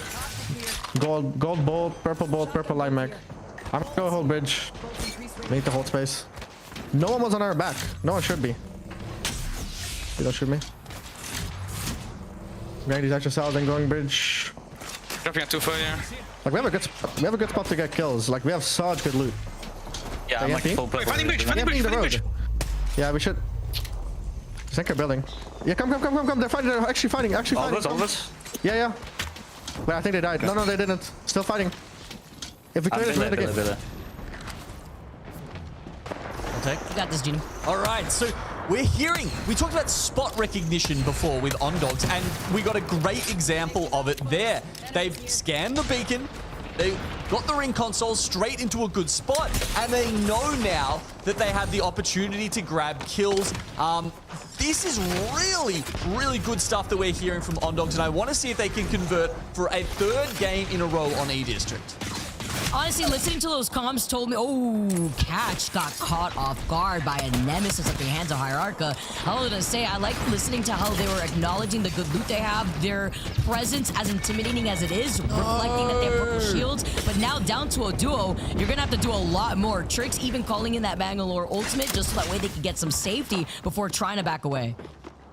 Gold bolt, purple light mech. I'm gonna go hold bridge. We need to hold space. No one was on our back. No one should be. You don't shoot me. Getting these extra cells and going bridge. Dropping a 2-4 here. Like we have a good spot to get kills. Like we have such good loot. Yeah, I'm like full Wait, fighting bridge, Fighting fighting the bridge. road. Yeah, we should. Just anchor building. Yeah, come. They're fighting. They're actually fighting. All this. Yeah. Wait, I think they died. No, they didn't. Still fighting. If we clear this, we're in the game. You got this, Genie. All right, so we talked about spot recognition before with OnDogs, and we got a great example of it there. They've scanned the beacon, they got the ring console straight into a good spot, and they know now that they have the opportunity to grab kills. This is really good stuff that we're hearing from OnDogs, and I want to see if they can convert for a third game in a row on E-District. Honestly, listening to those comms told me, oh, Catch got caught off guard by a nemesis at the hands of Hierarcha. I was gonna say, I like listening to how they were acknowledging the good loot they have, their presence, as intimidating as it is, reflecting that they have purple shields. But now down to a duo, you're gonna have to do a lot more tricks, even calling in that Bangalore ultimate, just so that way they can get some safety before trying to back away.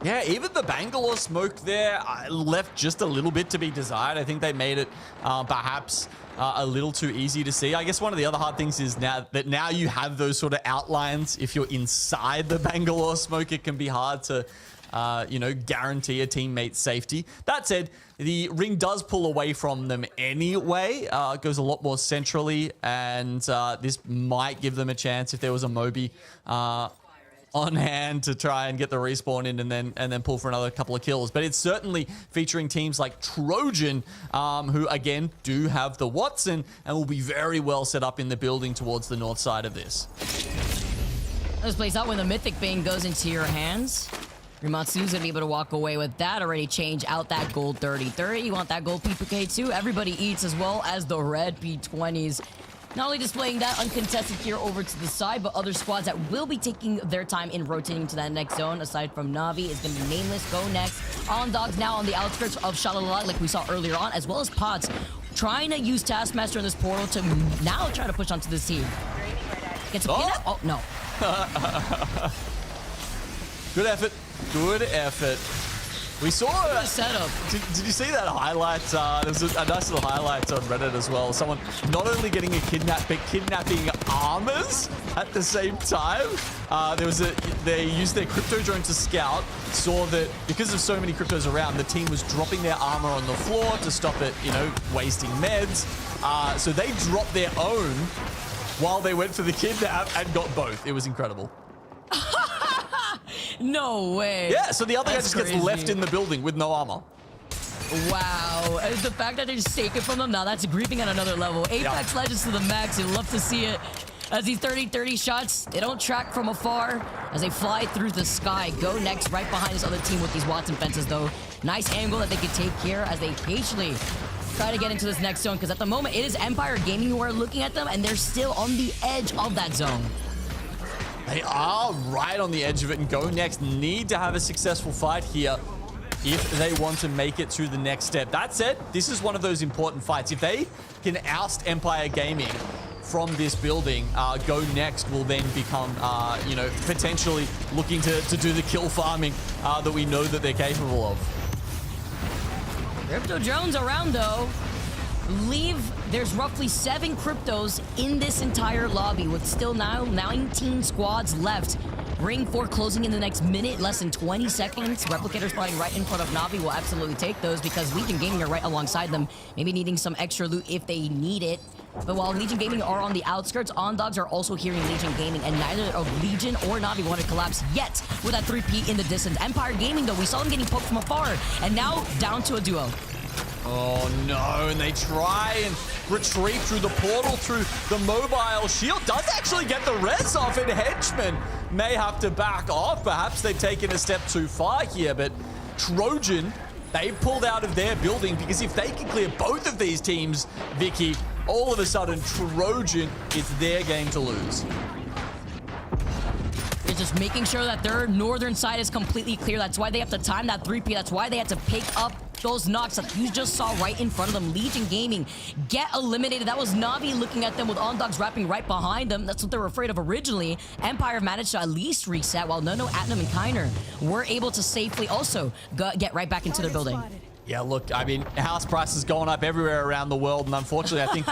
Yeah, even the Bangalore smoke there left just a little bit to be desired. I think they made it perhaps a little too easy to see. I guess one of the other hard things is now you have those sort of outlines. If you're inside the Bangalore smoke, it can be hard to guarantee a teammate's safety. That said, the ring does pull away from them anyway. It goes a lot more centrally, and this might give them a chance if there was a Moby on hand to try and get the respawn in and then pull for another couple of kills. But it's certainly featuring teams like Trojan, who again do have the Watson and will be very well set up in the building towards the north side of this. This plays out when the Mythic Bane goes into your hands. Rimatsu's gonna be able to walk away with that. Already change out that gold 30-30. You want that gold PPK too? Everybody eats, as well as the red P20s. Not only displaying that uncontested here over to the side, but other squads that will be taking their time in rotating to that next zone, aside from Na'Vi, is going to be Nameless, GoNext. OnDogs now on the outskirts of SHALALA, like we saw earlier on, as well as Pots, trying to use Taskmaster in this portal to now try to push onto the scene. Gets a pin up? Oh, no. Good effort. Good effort. We saw the setup. Did you see that highlight? There was a nice little highlight on Reddit as well. Someone not only getting a kidnap, but kidnapping armors at the same time. They used their crypto drone to scout. Saw that because of so many cryptos around, the team was dropping their armor on the floor to stop it, wasting meds. So they dropped their own while they went for the kidnap and got both. It was incredible. No way. Yeah, so the other guy just gets left in the building with no armor. Wow. And the fact that they just take it from them, now that's griefing at another level. Apex Legends to the max. You'd love to see it. As these 30-30 shots, they don't track from afar as they fly through the sky. GoNext right behind this other team with these Watson fences, though. Nice angle that they could take here as they patiently try to get into this next zone, because at the moment, it is Empire Gaming who are looking at them, and they're still on the edge of that zone. They are right on the edge of it, and GoNext need to have a successful fight here if they want to make it to the next step. That said, this is one of those important fights. If they can oust Empire Gaming from this building, GoNext will then become, potentially looking to do the kill farming that we know that they're capable of. Crypto drones around, though. There's roughly 7 cryptos in this entire lobby with still now 19 squads left. Ring 4 closing in the next minute, less than 20 seconds. Replicators spawning right in front of Navi will absolutely take those because Legion Gaming are right alongside them, maybe needing some extra loot if they need it. But while Legion Gaming are on the outskirts, Ondogs are also hearing Legion Gaming, and neither of Legion or Navi want to collapse yet with that 3P in the distance. Empire Gaming, though, we saw them getting poked from afar, and now down to a duo. Oh no, and they try and retreat through the portal, through the mobile shield. Does actually get the res off, and Henchman may have to back off. Perhaps they've taken a step too far here, but Trojan, they pulled out of their building, because if they can clear both of these teams, Vicky, all of a sudden Trojan, it's their game to lose. They're just making sure that their northern side is completely clear. That's why they have to time that 3P. That's why they had to pick up those knocks that you just saw right in front of them. Legion Gaming get eliminated. That was Navi looking at them with Ondogs wrapping right behind them. That's what they were afraid of originally. Empire managed to at least reset, while Nono, Atnam, and Kiner were able to safely also get right back into their building. Yeah, look, I mean, house prices going up everywhere around the world, and unfortunately, I think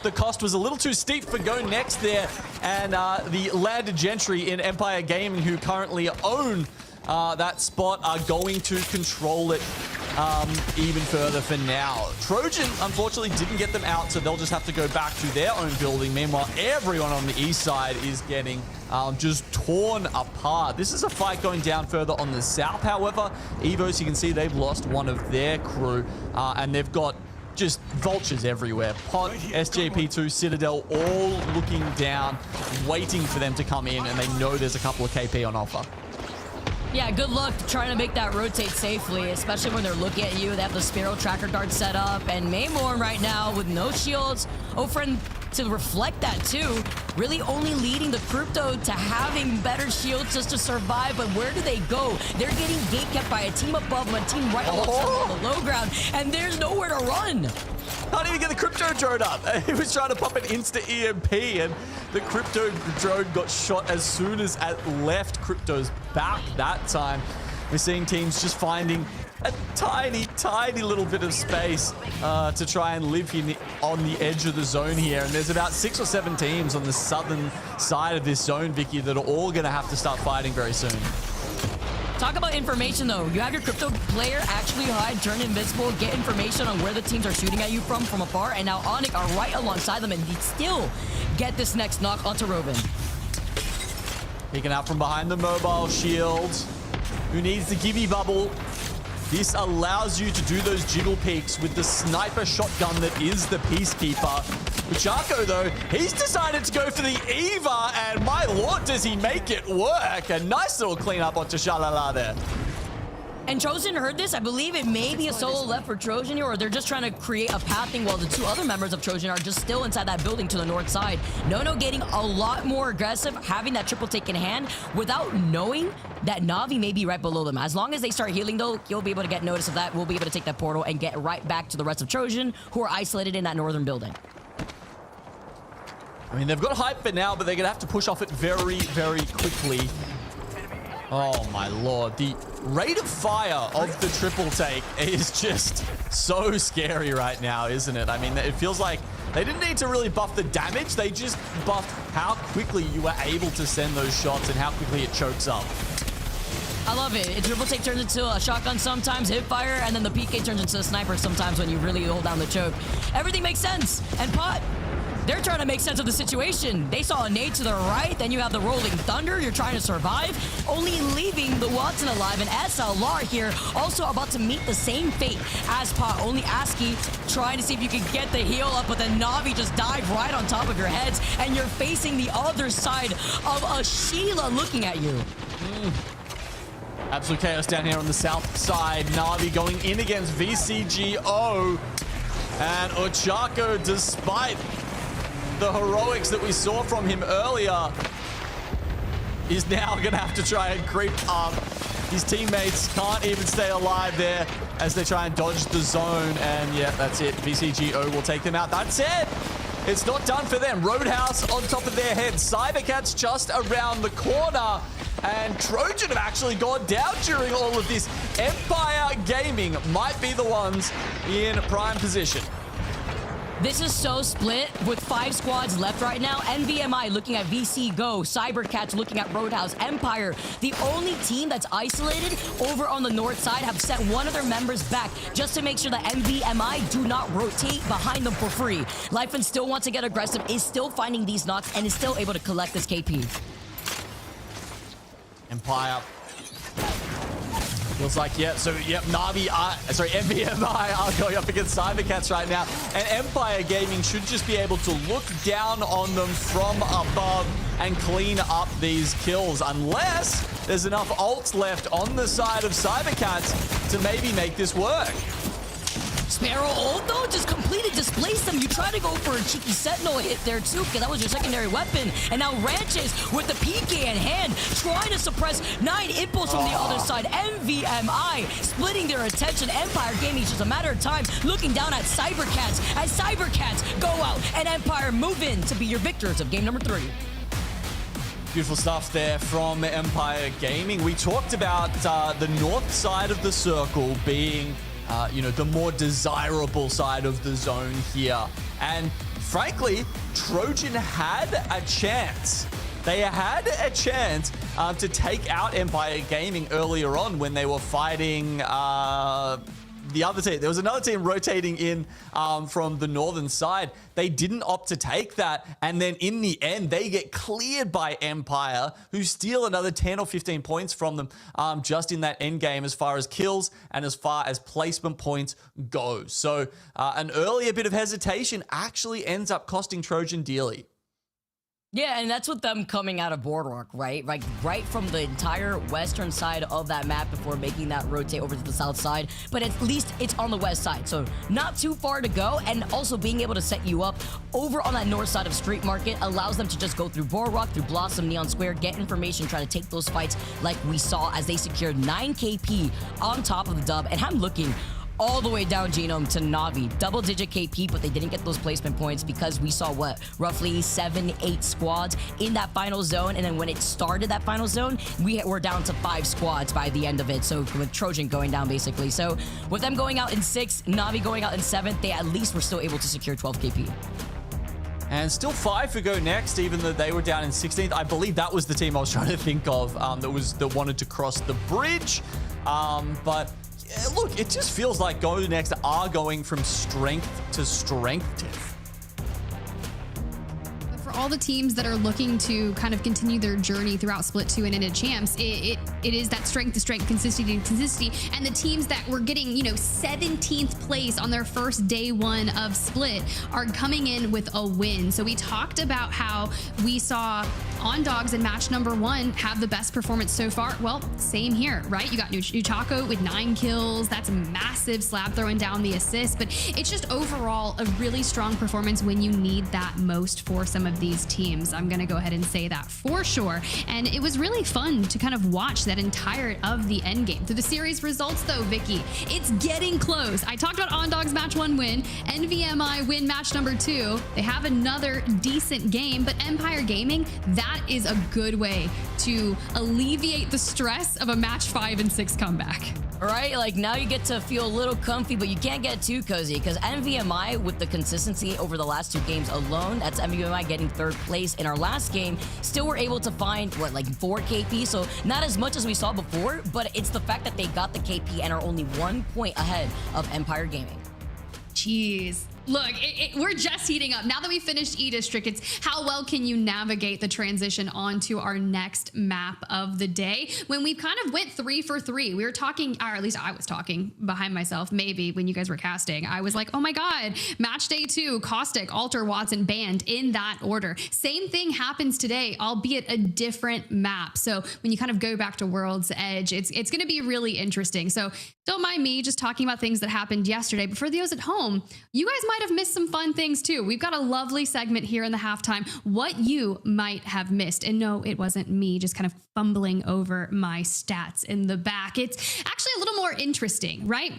the cost was a little too steep for GoNext there, and the landed gentry in Empire Gaming, who currently own that spot, are going to control it even further for now. Trojan, unfortunately, didn't get them out, so they'll just have to go back to their own building. Meanwhile, everyone on the east side is getting just torn apart. This is a fight going down further on the south. However, EVOS, you can see they've lost one of their crew, and they've got just vultures everywhere. Pot, SJP2, Citadel, all looking down, waiting for them to come in, and they know there's a couple of KP on offer. Yeah, good luck trying to make that rotate safely, especially when they're looking at you. They have the Sparrow tracker dart set up, and Maymorn right now with no shields. Ofren to reflect that too, really only leading the crypto to having better shields just to survive. But where do they go? They're getting gate kept by a team above them, a team right alongside on the low ground, and there's nowhere to run. Can't even get the crypto drone up. He was trying to pop an insta EMP, and the crypto drone got shot as soon as it left Crypto's back that time. We're seeing teams just finding a tiny, tiny little bit of space to try and live on the edge of the zone here. And there's about 6 or 7 teams on the southern side of this zone, Vicky, that are all going to have to start fighting very soon. Talk about information, though. You have your crypto player actually hide, turn invisible, get information on where the teams are shooting at you from afar, and now ONIC are right alongside them, and they still get this next knock onto Robin. Peeking out from behind the mobile shield. Who needs the Gibby bubble? This allows you to do those jiggle peeks with the sniper shotgun that is the Peacekeeper. Buchako, though, he's decided to go for the Eva, and my lord, does he make it work. A nice little cleanup onto Shalala there. And Trojan heard this. I believe it may be a solo left for Trojan here, or they're just trying to create a pathing while the 2 other members of Trojan are just still inside that building to the north side. Nono getting a lot more aggressive, having that triple take in hand without knowing that Navi may be right below them. As long as they start healing, though, you'll be able to get notice of that. We'll be able to take that portal and get right back to the rest of Trojan, who are isolated in that northern building. I mean, they've got hype for now, but they're going to have to push off it very, very quickly. Oh, my lord. The rate of fire of the triple take is just so scary right now, isn't it? I mean, it feels like they didn't need to really buff the damage. They just buffed how quickly you were able to send those shots and how quickly it chokes up. I love it. A triple take turns into a shotgun sometimes, hip fire, and then the PK turns into a sniper sometimes when you really hold down the choke. Everything makes sense. And Pot, they're trying to make sense of the situation. They saw a nade to the right, then you have the rolling thunder. You're trying to survive, only leaving the Watson alive. And SLR here also about to meet the same fate as Pot. Only ASCII trying to see if you can get the heal up, but then Navi just dive right on top of your heads, and you're facing the other side of a Sheila looking at you. Absolute chaos down here on the south side. Navi going in against VCGO. And Ochako, despite the heroics that we saw from him earlier, is now going to have to try and creep up. His teammates can't even stay alive there as they try and dodge the zone. And yeah, that's it. VCGO will take them out. That said, it's not done for them. Roadhouse on top of their heads. Cybercats just around the corner. And Trojan have actually gone down during all of this. Empire Gaming might be the ones in prime position. This is so split with 5 squads left right now. NVMI looking at VC Go, Cybercats looking at Roadhouse, Empire. The only team that's isolated over on the north side have sent one of their members back just to make sure that NVMI do not rotate behind them for free. Lifen still wants to get aggressive, is still finding these knocks, and is still able to collect this KP. Empire. Feels like, yeah, so, yep, NVMI are going up against Cybercats right now. And Empire Gaming should just be able to look down on them from above and clean up these kills. Unless there's enough ults left on the side of Cybercats to maybe make this work. Sparrow ult though just completely displaced them. You try to go for a cheeky sentinel hit there too, because that was your secondary weapon. And now Ranches with the PK in hand, trying to suppress 9 impulse from the other side. NVMI splitting their attention. Empire Gaming is just a matter of time, looking down at Cybercats as Cybercats go out and Empire move in to be your victors of game number 3. Beautiful stuff there from Empire Gaming. We talked about the north side of the circle being you know, the more desirable side of the zone here. And frankly, Trojan had a chance. They had a chance to take out Empire Gaming earlier on when they were fighting the other team. There was another team rotating in from the northern side. They didn't opt to take that. And then in the end, they get cleared by Empire, who steal another 10 or 15 points from them just in that end game as far as kills and as far as placement points go. So an earlier bit of hesitation actually ends up costing Trojan dearly. Yeah, and that's with them coming out of Boardwalk, right? Like, right from the entire western side of that map before making that rotate over to the south side. But at least it's on the west side, so not too far to go. And also being able to set you up over on that north side of Street Market allows them to just go through Boardwalk, through Blossom, Neon Square, get information, try to take those fights like we saw as they secured 9 KP on top of the dub. And I'm looking all the way down Genome to Navi. Double-digit KP, but they didn't get those placement points because we saw, what, roughly 7-8 squads in that final zone. And then when it started that final zone, we were down to 5 squads by the end of it. So with Trojan going down, basically. So with them going out in 6, Navi going out in 7, they at least were still able to secure 12 KP. And still 5 for GoNext, even though they were down in 16th. I believe that was the team I was trying to think of that wanted to cross the bridge. But yeah, look, it just feels like GoNext are going from strength to strength, Tiff. For all the teams that are looking to kind of continue their journey throughout Split 2 and into champs, it is that strength to strength, consistency to consistency. And the teams that were getting, 17th place on their first day 1 of Split are coming in with a win. So we talked about how we saw OnDogs in match number 1 have the best performance so far. Well, same here, right? You got Nuchako with 9 kills. That's massive, slab throwing down the assist. But it's just overall a really strong performance when you need that most for some of these teams. I'm going to go ahead and say that for sure. And it was really fun to kind of watch them dead and tired of the end game. Through the series results though, Vicky, it's getting close. I talked about OnDog's match 1 win, NVMI win match number 2. They have another decent game, but Empire Gaming, that is a good way to alleviate the stress of a match 5 and 6 comeback. Right? Like now you get to feel a little comfy, but you can't get too cozy because NVMI, with the consistency over the last 2 games alone, that's NVMI getting 3rd place in our last game, still were able to find, what, like 4 KP? So not as much as we saw before, but it's the fact that they got the KP and are only 1 point ahead of Empire Gaming. Jeez. Look, we're just heating up. Now that we finished E-District, it's how well can you navigate the transition onto our next map of the day when we kind of went 3 for 3. We were talking, or at least I was talking behind myself, maybe when you guys were casting. I was like, oh my God, match day 2, Caustic, Alter, Watson, banned in that order. Same thing happens today, albeit a different map. So when you kind of go back to World's Edge, it's going to be really interesting. So don't mind me just talking about things that happened yesterday, but for those at home, you guys might have missed some fun things too. We've got a lovely segment here in the halftime, what you might have missed. And no, it wasn't me just kind of fumbling over my stats in the back. It's actually a little more interesting, right?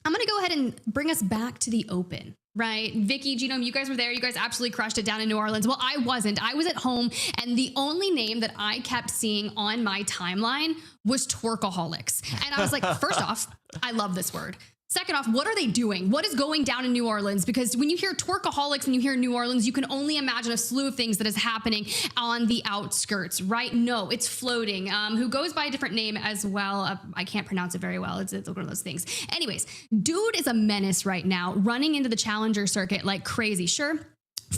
I'm going to go ahead and bring us back to the open. Right? Vicky, Genome, you guys were there. You guys absolutely crushed it down in New Orleans. Well, I wasn't. I was at home, and the only name that I kept seeing on my timeline was Twerkaholics. And I was like, first off, I love this word. Second off, what are they doing? What is going down in New Orleans? Because when you hear Twerkaholics and you hear New Orleans, you can only imagine a slew of things that is happening on the outskirts, right? No, it's Floating, who goes by a different name as well. I can't pronounce it very well. It's one of those things. Anyways, dude is a menace right now, running into the Challenger circuit like crazy. Sure.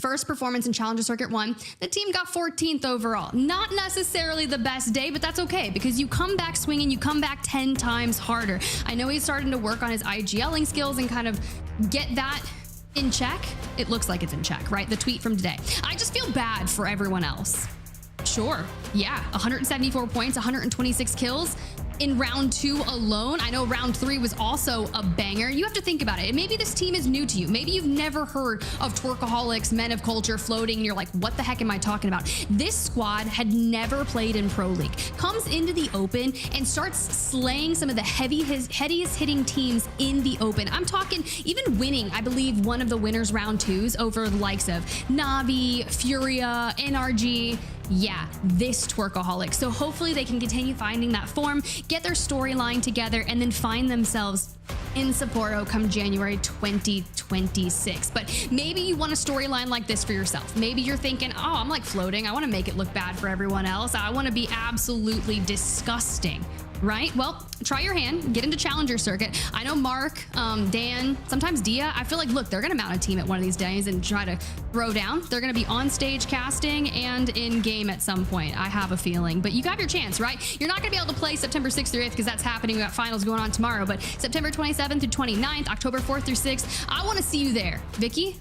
First performance in Challenger Circuit 1, the team got 14th overall. Not necessarily the best day, but that's okay because you come back swinging, you come back 10 times harder. I know he's starting to work on his IGLing skills and kind of get that in check. It looks like it's in check, right? The tweet from today. I just feel bad for everyone else. Sure, yeah, 174 points, 126 kills. In round 2 alone. I know round 3 was also a banger. You have to think about it. Maybe this team is new to you. Maybe you've never heard of Twerkaholics, Men of Culture, Floating, and you're like, what the heck am I talking about? This squad had never played in Pro League, comes into the open and starts slaying some of the heaviest hitting teams in the open. I'm talking even winning, I believe, one of the winners round 2s over the likes of Navi, Furia, NRG. Yeah, this Twerkaholic. So hopefully they can continue finding that form, get their storyline together, and then find themselves in Sapporo come January 2026. But maybe you want a storyline like this for yourself. Maybe you're thinking, oh, I'm like Floating. I want to make it look bad for everyone else. I want to be absolutely disgusting. Right? Well, try your hand, get into Challenger Circuit. I know Mark, Dan, sometimes Dia, I feel like, look, they're going to mount a team at one of these days and try to throw down. They're going to be on stage casting and in game at some point. I have a feeling, but you got your chance, right? You're not going to be able to play September 6th through 8th because that's happening. We got finals going on tomorrow, but September 27th through 29th, October 4th through 6th. I want to see you there. Vicky,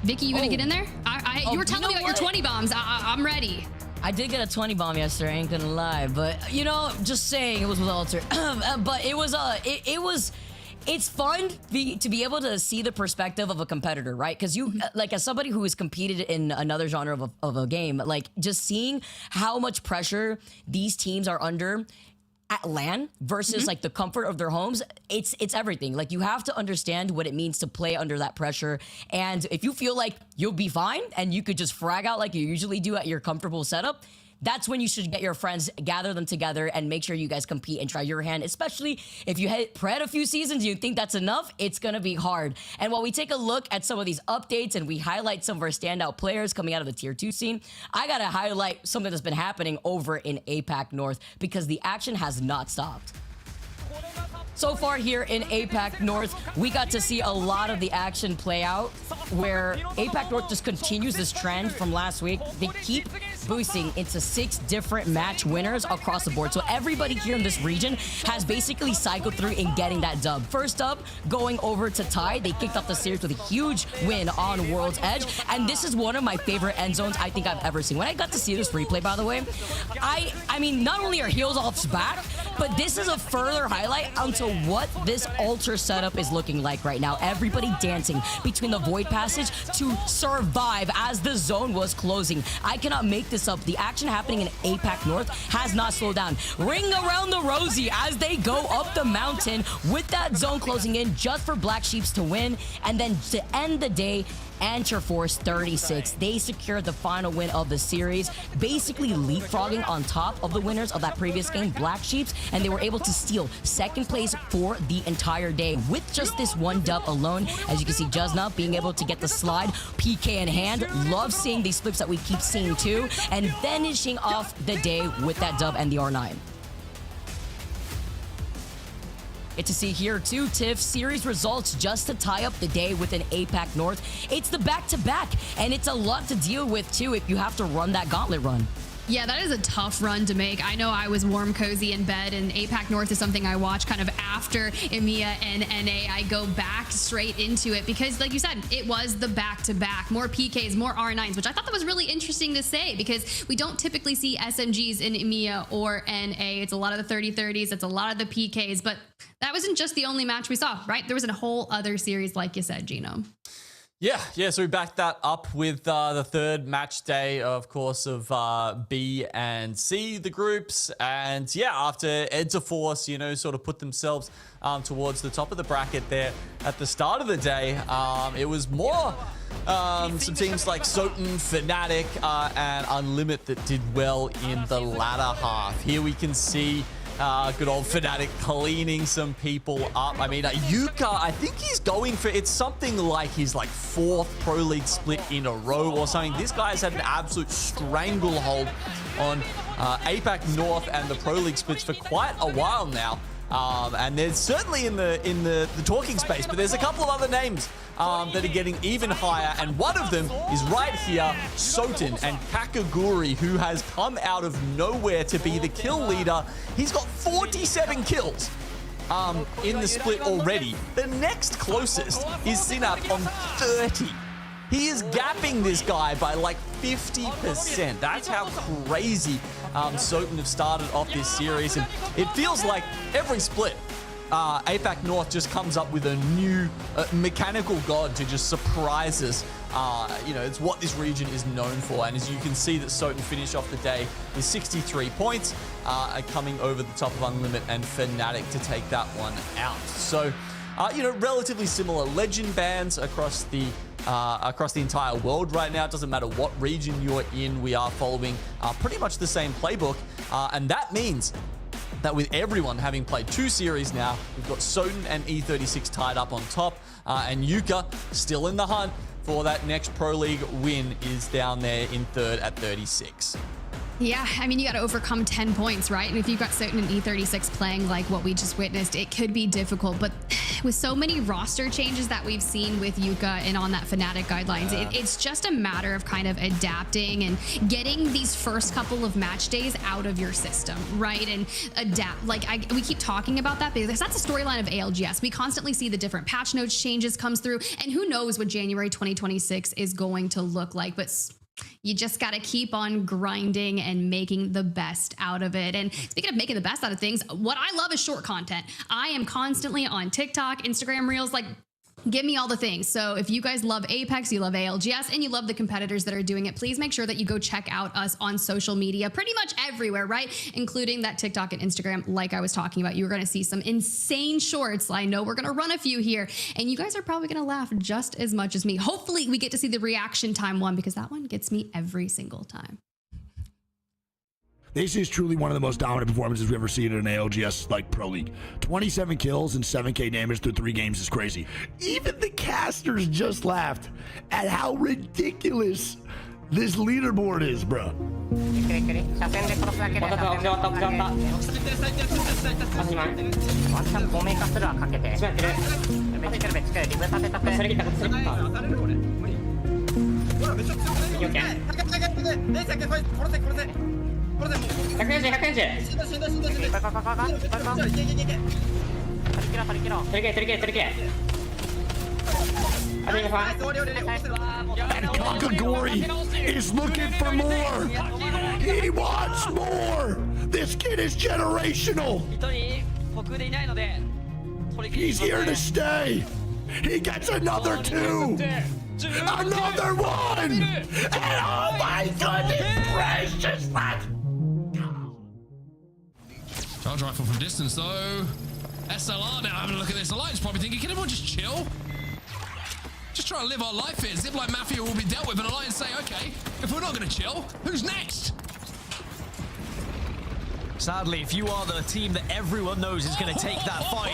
you going to get in there? You were telling me about your 20 bombs. I'm ready. I did get a 20 bomb yesterday, I ain't gonna lie, but you know, just saying it was with Alter. But it was it's fun to be able to see the perspective of a competitor, right? Because you, like, as somebody who has competed in another genre of a game, like, just seeing how much pressure these teams are under at LAN versus like the comfort of their homes, it's everything. Like, you have to understand what it means to play under that pressure. And if you feel like you'll be fine and you could just frag out like you usually do at your comfortable setup, that's when you should get your friends, gather them together, and make sure you guys compete and try your hand. Especially if you had pred a few seasons and you think that's enough, it's gonna be hard. And while we take a look at some of these updates and we highlight some of our standout players coming out of the tier 2 scene, I gotta highlight something that's been happening over in APAC North because the action has not stopped. So far here in APAC North, we got to see a lot of the action play out where APAC North just continues this trend from last week. They keep boosting into 6 different match winners across the board. So everybody here in this region has basically cycled through in getting that dub. First up, going over to Tide. They kicked off the series with a huge win on World's Edge. And this is one of my favorite end zones I think I've ever seen. When I got to see this replay, by the way, I mean, not only are heels off's back, but this is a further highlight onto what this Alter setup is looking like right now. Everybody dancing between the Void Passage to survive as the zone was closing. I cannot make this this up. The action happening in APAC North has not slowed down. Ring around the rosy as they go up the mountain with that zone closing in just for Black Sheeps to win. And then to end the day, Enter Force 36. They secured the final win of the series, basically leapfrogging on top of the winners of that previous game, Black Sheeps, and they were able to steal second place for the entire day with just this one dub alone. As you can see, Jusna being able to get the slide, PK in hand. Love seeing these flips that we keep seeing too, and finishing off the day with that dub and the R9. Get to see here too, Tiff, series results just to tie up the day with an APAC North. It's the back-to-back, and it's a lot to deal with too if you have to run that gauntlet run. Yeah, that is a tough run to make. I know I was warm, cozy in bed, and APAC North is something I watch kind of after EMEA and NA. I go back straight into it because, like you said, it was the back-to-back. More PKs, more R9s, which I thought that was really interesting to say because we don't typically see SMGs in EMEA or NA. It's a lot of the 30-30s, it's a lot of the PKs, but that wasn't just the only match we saw, right? There was a whole other series, like you said, Gino. Yeah, so we backed that up with the third match day, of course, of B and C, the groups. And yeah, after Enter Force, you know, sort of put themselves towards the top of the bracket there at the start of the day, it was more some teams like Soten, Fnatic, and Unlimit that did well in the latter half. Here we can see good old Fnatic cleaning some people up. I mean, Yuka, I think he's going for, it's something like his like 4th Pro League split in a row or something. This guy's had an absolute stranglehold on APAC North and the Pro League splits for quite a while now. And there's certainly in the talking space, but there's a couple of other names that are getting even higher, and one of them is right here, Soten and Kakaguri, who has come out of nowhere to be the kill leader. He's got 47 kills in the split already. The next closest is Sinap on 30. He is gapping this guy by like 50%. That's how crazy Soten have started off this series. And it feels like every split, APAC North just comes up with a new mechanical god to just surprise us. You know, it's what this region is known for. And as you can see that Soten finished off the day with 63 points, coming over the top of Unlimit and Fnatic to take that one out. So, you know, relatively similar legend bans across the entire world right now. It doesn't matter what region you're in, we are following pretty much the same playbook. And that means that with everyone having played 2 series now, we've got Soten and E36 tied up on top, and Yuka still in the hunt for that next Pro League win, is down there in 3rd at 36. Yeah, I mean, you got to overcome 10 points, right? And if you've got Soten and E36 playing like what we just witnessed, it could be difficult. But with so many roster changes that we've seen with Yuka and on that Fnatic guidelines, it's just a matter of kind of adapting and getting these first couple of match days out of your system, right? And adapt. Like, we keep talking about that because that's a storyline of ALGS. We constantly see the different patch notes changes comes through, and who knows what January 2026 is going to look like. But you just got to keep on grinding and making the best out of it. And speaking of making the best out of things, what I love is short content. I am constantly on TikTok, Instagram Reels, like, give me all the things. So if you guys love Apex, you love ALGS, and you love the competitors that are doing it, please make sure that you go check out us on social media, pretty much everywhere, right? Including that TikTok and Instagram, like I was talking about. You're going to see some insane shorts. I know we're going to run a few here, and you guys are probably going to laugh just as much as me. Hopefully we get to see the reaction time one, because that one gets me every single time. This is truly one of the most dominant performances we've ever seen in an ALGS like Pro League. 27 kills and 7k damage through 3 games is crazy. Even the casters just laughed at how ridiculous this leaderboard is, bro. And Kakaguri is looking for more. He wants more. This kid is generational. He's here to stay. He gets another 2. Another one! And oh my goodness gracious, let's go! Charge rifle from distance though. SLR now having a look at this. Alliance probably thinking, can everyone just chill? Just try to live our life here. Zipline Mafia will be dealt with, and Alliance say, okay, if we're not going to chill, who's next? Sadly, if you are the team that everyone knows is going to take that fight,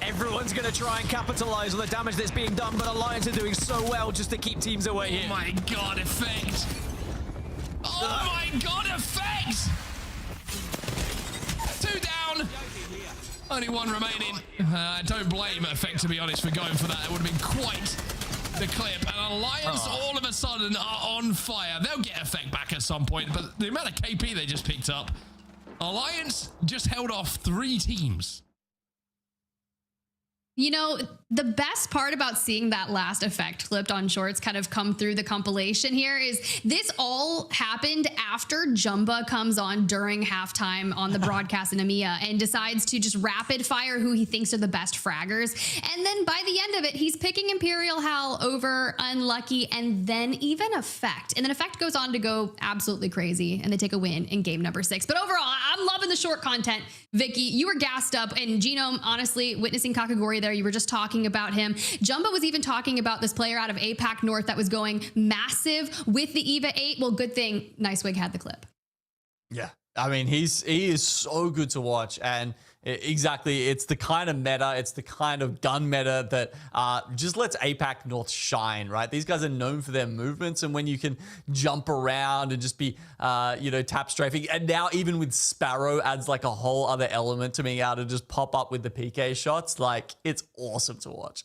everyone's going to try and capitalize on the damage that's being done, but Alliance are doing so well just to keep teams away here. Oh my god, effect! Oh my god, effect! 2 down! Only 1 remaining. Don't blame Effect, to be honest, for going for that. It would have been quite the clip. And Alliance all of a sudden are on fire. They'll get Effect back at some point, but the amount of KP they just picked up, Alliance just held off 3 teams. You know, the best part about seeing that last Effect clipped on shorts kind of come through the compilation here is this all happened after Jumba comes on during halftime on the broadcast in EMEA and decides to just rapid fire who he thinks are the best fraggers. And then by the end of it, he's picking Imperial Hal over Unlucky and then even Effect. And then Effect goes on to go absolutely crazy and they take a win in game number 6. But overall, I'm loving the short content. Vicky, you were gassed up, and Genome, honestly, witnessing Kakagori there, you were just talking about him. Jumba was even talking about this player out of APAC North that was going massive with the EVA 8. Well, good thing Nicewig had the clip. Yeah, I mean, he is so good to watch, and exactly, it's the kind of meta, it's the kind of gun meta that just lets APAC North shine, right? These guys are known for their movements, and when you can jump around and just be, you know, tap strafing, and now even with Sparrow adds like a whole other element to being able to just pop up with the PK shots, like, it's awesome to watch.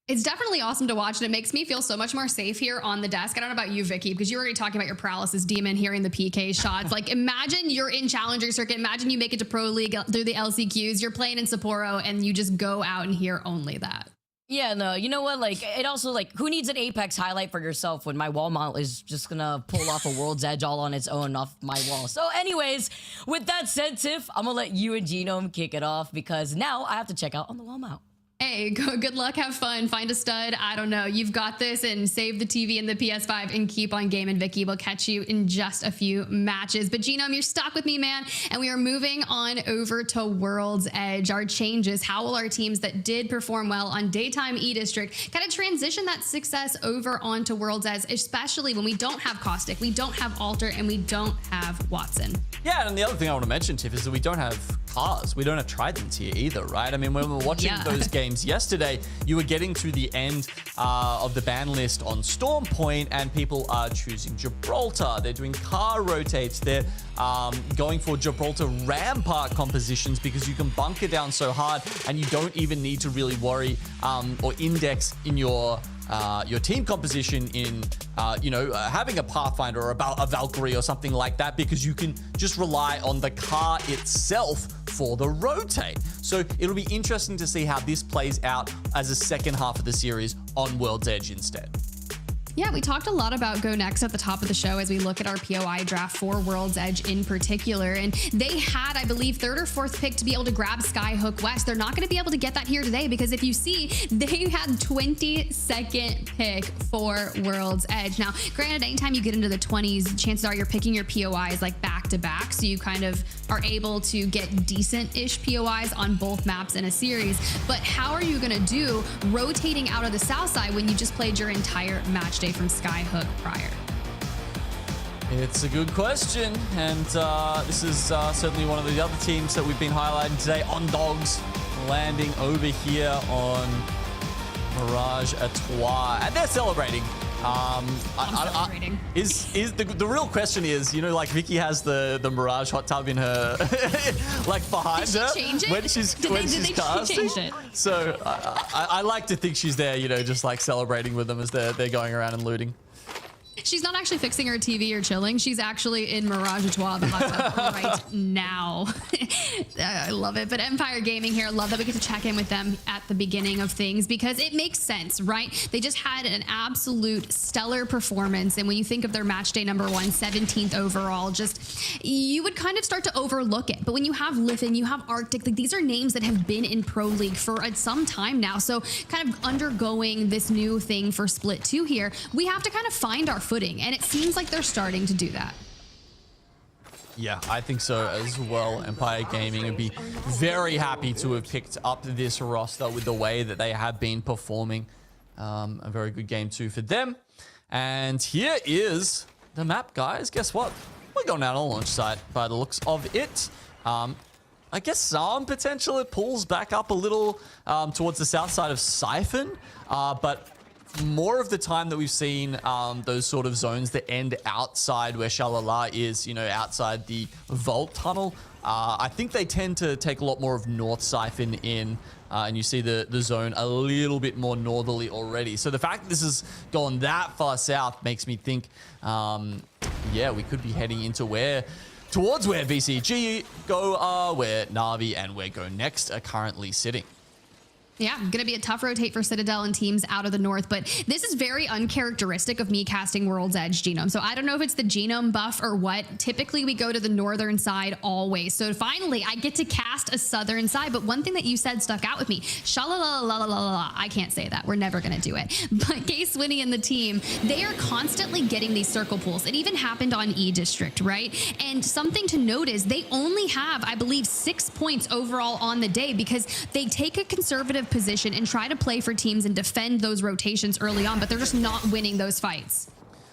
It's definitely awesome to watch, and it makes me feel so much more safe here on the desk. I don't know about you, Vicky, because you were already talking about your paralysis demon, hearing the PK shots. Like, imagine you're in Challenger Circuit. Imagine you make it to Pro League through the LCQs. You're playing in Sapporo, and you just go out and hear only that. Yeah, no, you know what? Like, it also, like, who needs an Apex highlight for yourself when my wall mount is just gonna pull off a World's Edge all on its own off my wall? So anyways, with that said, Tiff, I'm gonna let you and Genome kick it off because now I have to check out on the wall mount. Hey, good luck, have fun, find a stud. I don't know. You've got this, and save the TV and the PS5 and keep on gaming. Vicky, we'll catch you in just a few matches. But Genome, you're stuck with me, man. And we are moving on over to World's Edge. Our changes. How will our teams that did perform well on Daytime E-District kind of transition that success over onto World's Edge, especially when we don't have Caustic, we don't have Alter, and we don't have Watson? Yeah, and the other thing I want to mention, Tiff, is that we don't have cars. We don't have Tridents here either, right? I mean, when we were watching those games yesterday, you were getting to the end of the ban list on Storm Point, and people are choosing Gibraltar. They're doing car rotates. They're going for Gibraltar Rampart compositions because you can bunker down so hard, and you don't even need to really worry or index in your team composition in, you know, having a Pathfinder or a Valkyrie or something like that, because you can just rely on the car itself for the rotate. So it'll be interesting to see how this plays out as a second half of the series on World's Edge instead. Yeah, we talked a lot about GoNext at the top of the show as we look at our POI draft for World's Edge in particular. And they had, I believe, 3rd or 4th pick to be able to grab Skyhook West. They're not going to be able to get that here today because if you see, they had 22nd pick for World's Edge. Now, granted, anytime you get into the 20s, chances are you're picking your POIs like back to back. So you kind of are able to get decent-ish POIs on both maps in a series. But how are you going to do rotating out of the south side when you just played your entire match day from Skyhook prior? It's a good question, and this is certainly one of the other teams that we've been highlighting today. On Dogs landing over here on Mirage Etoile, and they're celebrating. The real question is, you know, like Vicky has the Mirage hot tub in her, like behind her when she's casting. So I like to think she's there, you know, just like celebrating with them as they're going around and looting. She's not actually fixing her TV or chilling. She's actually in Mirage Etoile, the hot tub right now. I love it. But Empire Gaming here, love that we get to check in with them at the beginning of things because it makes sense, right? They just had an absolute stellar performance. And when you think of their match day number 1, 17th overall, just you would kind of start to overlook it. But when you have Lithin, you have Arctic, like these are names that have been in Pro League for some time now. So kind of undergoing this new thing for Split 2 here, we have to kind of find our footing. And it seems like they're starting to do that. Yeah, I think so as well. Empire Gaming would be very happy to have picked up this roster with the way that they have been performing. A very good game too for them. And here is the map, guys. Guess what? We're going down a launch site by the looks of it. I guess some potential it pulls back up a little towards the south side of Siphon, but more of the time that we've seen those sort of zones that end outside where SHALALA is, you know, outside the Vault tunnel, I think they tend to take a lot more of North Siphon in, and you see the zone a little bit more northerly already. So the fact that this has gone that far south makes me think, yeah, we could be heading into towards where VCG where Na'Vi and where GoNext are currently sitting. Yeah, going to be a tough rotate for Citadel and teams out of the north, but this is very uncharacteristic of me casting World's Edge Genome. So I don't know if it's the genome buff or what. Typically, we go to the northern side always. So finally, I get to cast a southern side. But one thing that you said stuck out with me. Shalalalala. I can't say that. We're never going to do it. But Case Winnie and the team, they are constantly getting these circle pools. It even happened on E District, right? And something to note is they only have, I believe, 6 points overall on the day because they take a conservative position and try to play for teams and defend those rotations early on, but they're just not winning those fights.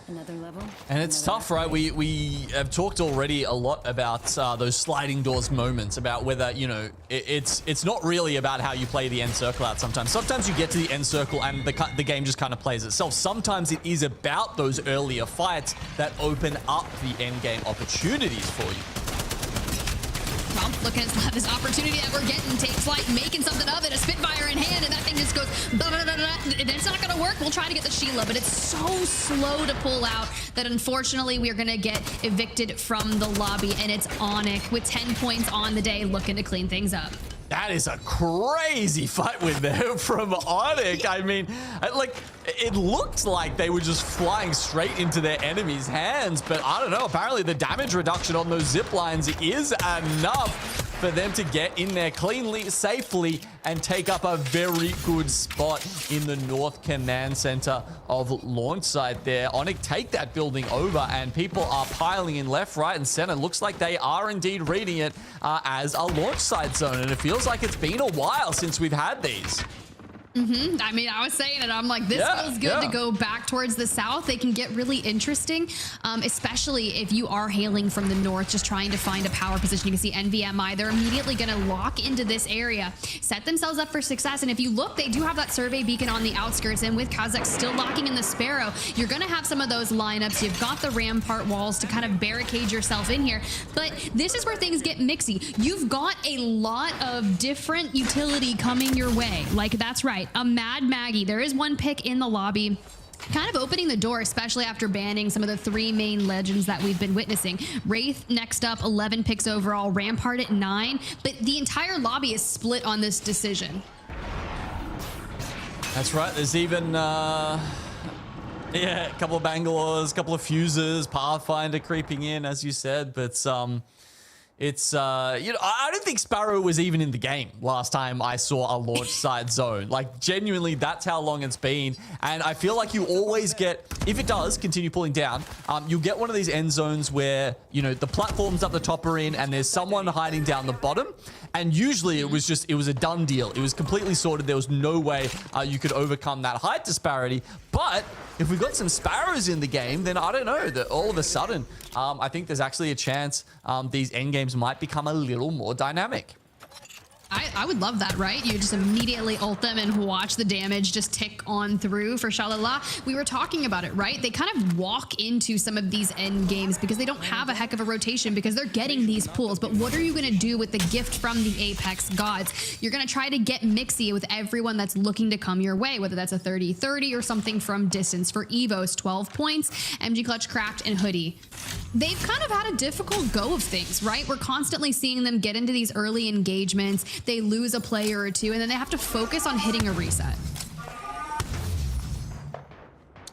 Another level. And it's tough, right? We have talked already a lot about those sliding doors moments, about whether, you know, it's not really about how you play the end circle out sometimes. Sometimes you get to the end circle and the game just kind of plays itself. Sometimes it is about those earlier fights that open up the end game opportunities for you. Looking at this opportunity that we're getting, take Flyte, making something of it, a Spitfire in hand, and that thing just goes, and it's not going to work. We'll try to get the Sheila, but it's so slow to pull out that unfortunately we're going to get evicted from the lobby, and it's ONIC with 10 points on the day looking to clean things up. That is a crazy fight win there from ONIC. I mean, like, it looked like they were just flying straight into their enemy's hands, but I don't know. Apparently, the damage reduction on those zip lines is enough for them to get in there cleanly, safely, and take up a very good spot in the North Command Center of launch site there. ONIC take that building over, and people are piling in left, right, and center. Looks like they are indeed reading it as a launch site zone, and it feels like it's been a while since we've had these. I mean, I was saying it. I'm like, this feels good to go back towards the south. They can get really interesting, especially if you are hailing from the north, just trying to find a power position. You can see NVMI. They're immediately going to lock into this area, set themselves up for success. And if you look, they do have that survey beacon on the outskirts. And with Kazakh still locking in the Sparrow, you're going to have some of those lineups. You've got the rampart walls to kind of barricade yourself in here. But this is where things get mixy. You've got a lot of different utility coming your way. Like, that's right. A Mad Maggie. There is one pick in the lobby, kind of opening the door, especially after banning some of the 3 main legends that we've been witnessing. Wraith next up, 11 picks overall, Rampart at 9, but the entire lobby is split on this decision. That's right. There's even yeah, a couple of Bangalores, a couple of fuses, Pathfinder creeping in, as you said, but it's, you know, I don't think Sparrow was even in the game last time I saw a launch site zone. Like, genuinely, that's how long it's been. And I feel like you always get, if it does continue pulling down, you'll get one of these end zones where, you know, the platforms up the top are in and there's someone hiding down the bottom. And usually it was a done deal. It was completely sorted. There was no way you could overcome that height disparity. But if we've got some Sparrows in the game, then I don't know, that all of a sudden, I think there's actually a chance these end games might become a little more dynamic. I would love that, right? You just immediately ult them and watch the damage just tick on through for SHALALA. We were talking about it, right? They kind of walk into some of these end games because they don't have a heck of a rotation because they're getting these pools. But what are you going to do with the gift from the Apex gods? You're going to try to get mixy with everyone that's looking to come your way, whether that's a 30-30 or something from distance. For EVOS, 12 points, MG Clutch, Cracked, and Hoodie. They've kind of had a difficult go of things, right? We're constantly seeing them get into these early engagements. They lose a player or two, and then they have to focus on hitting a reset.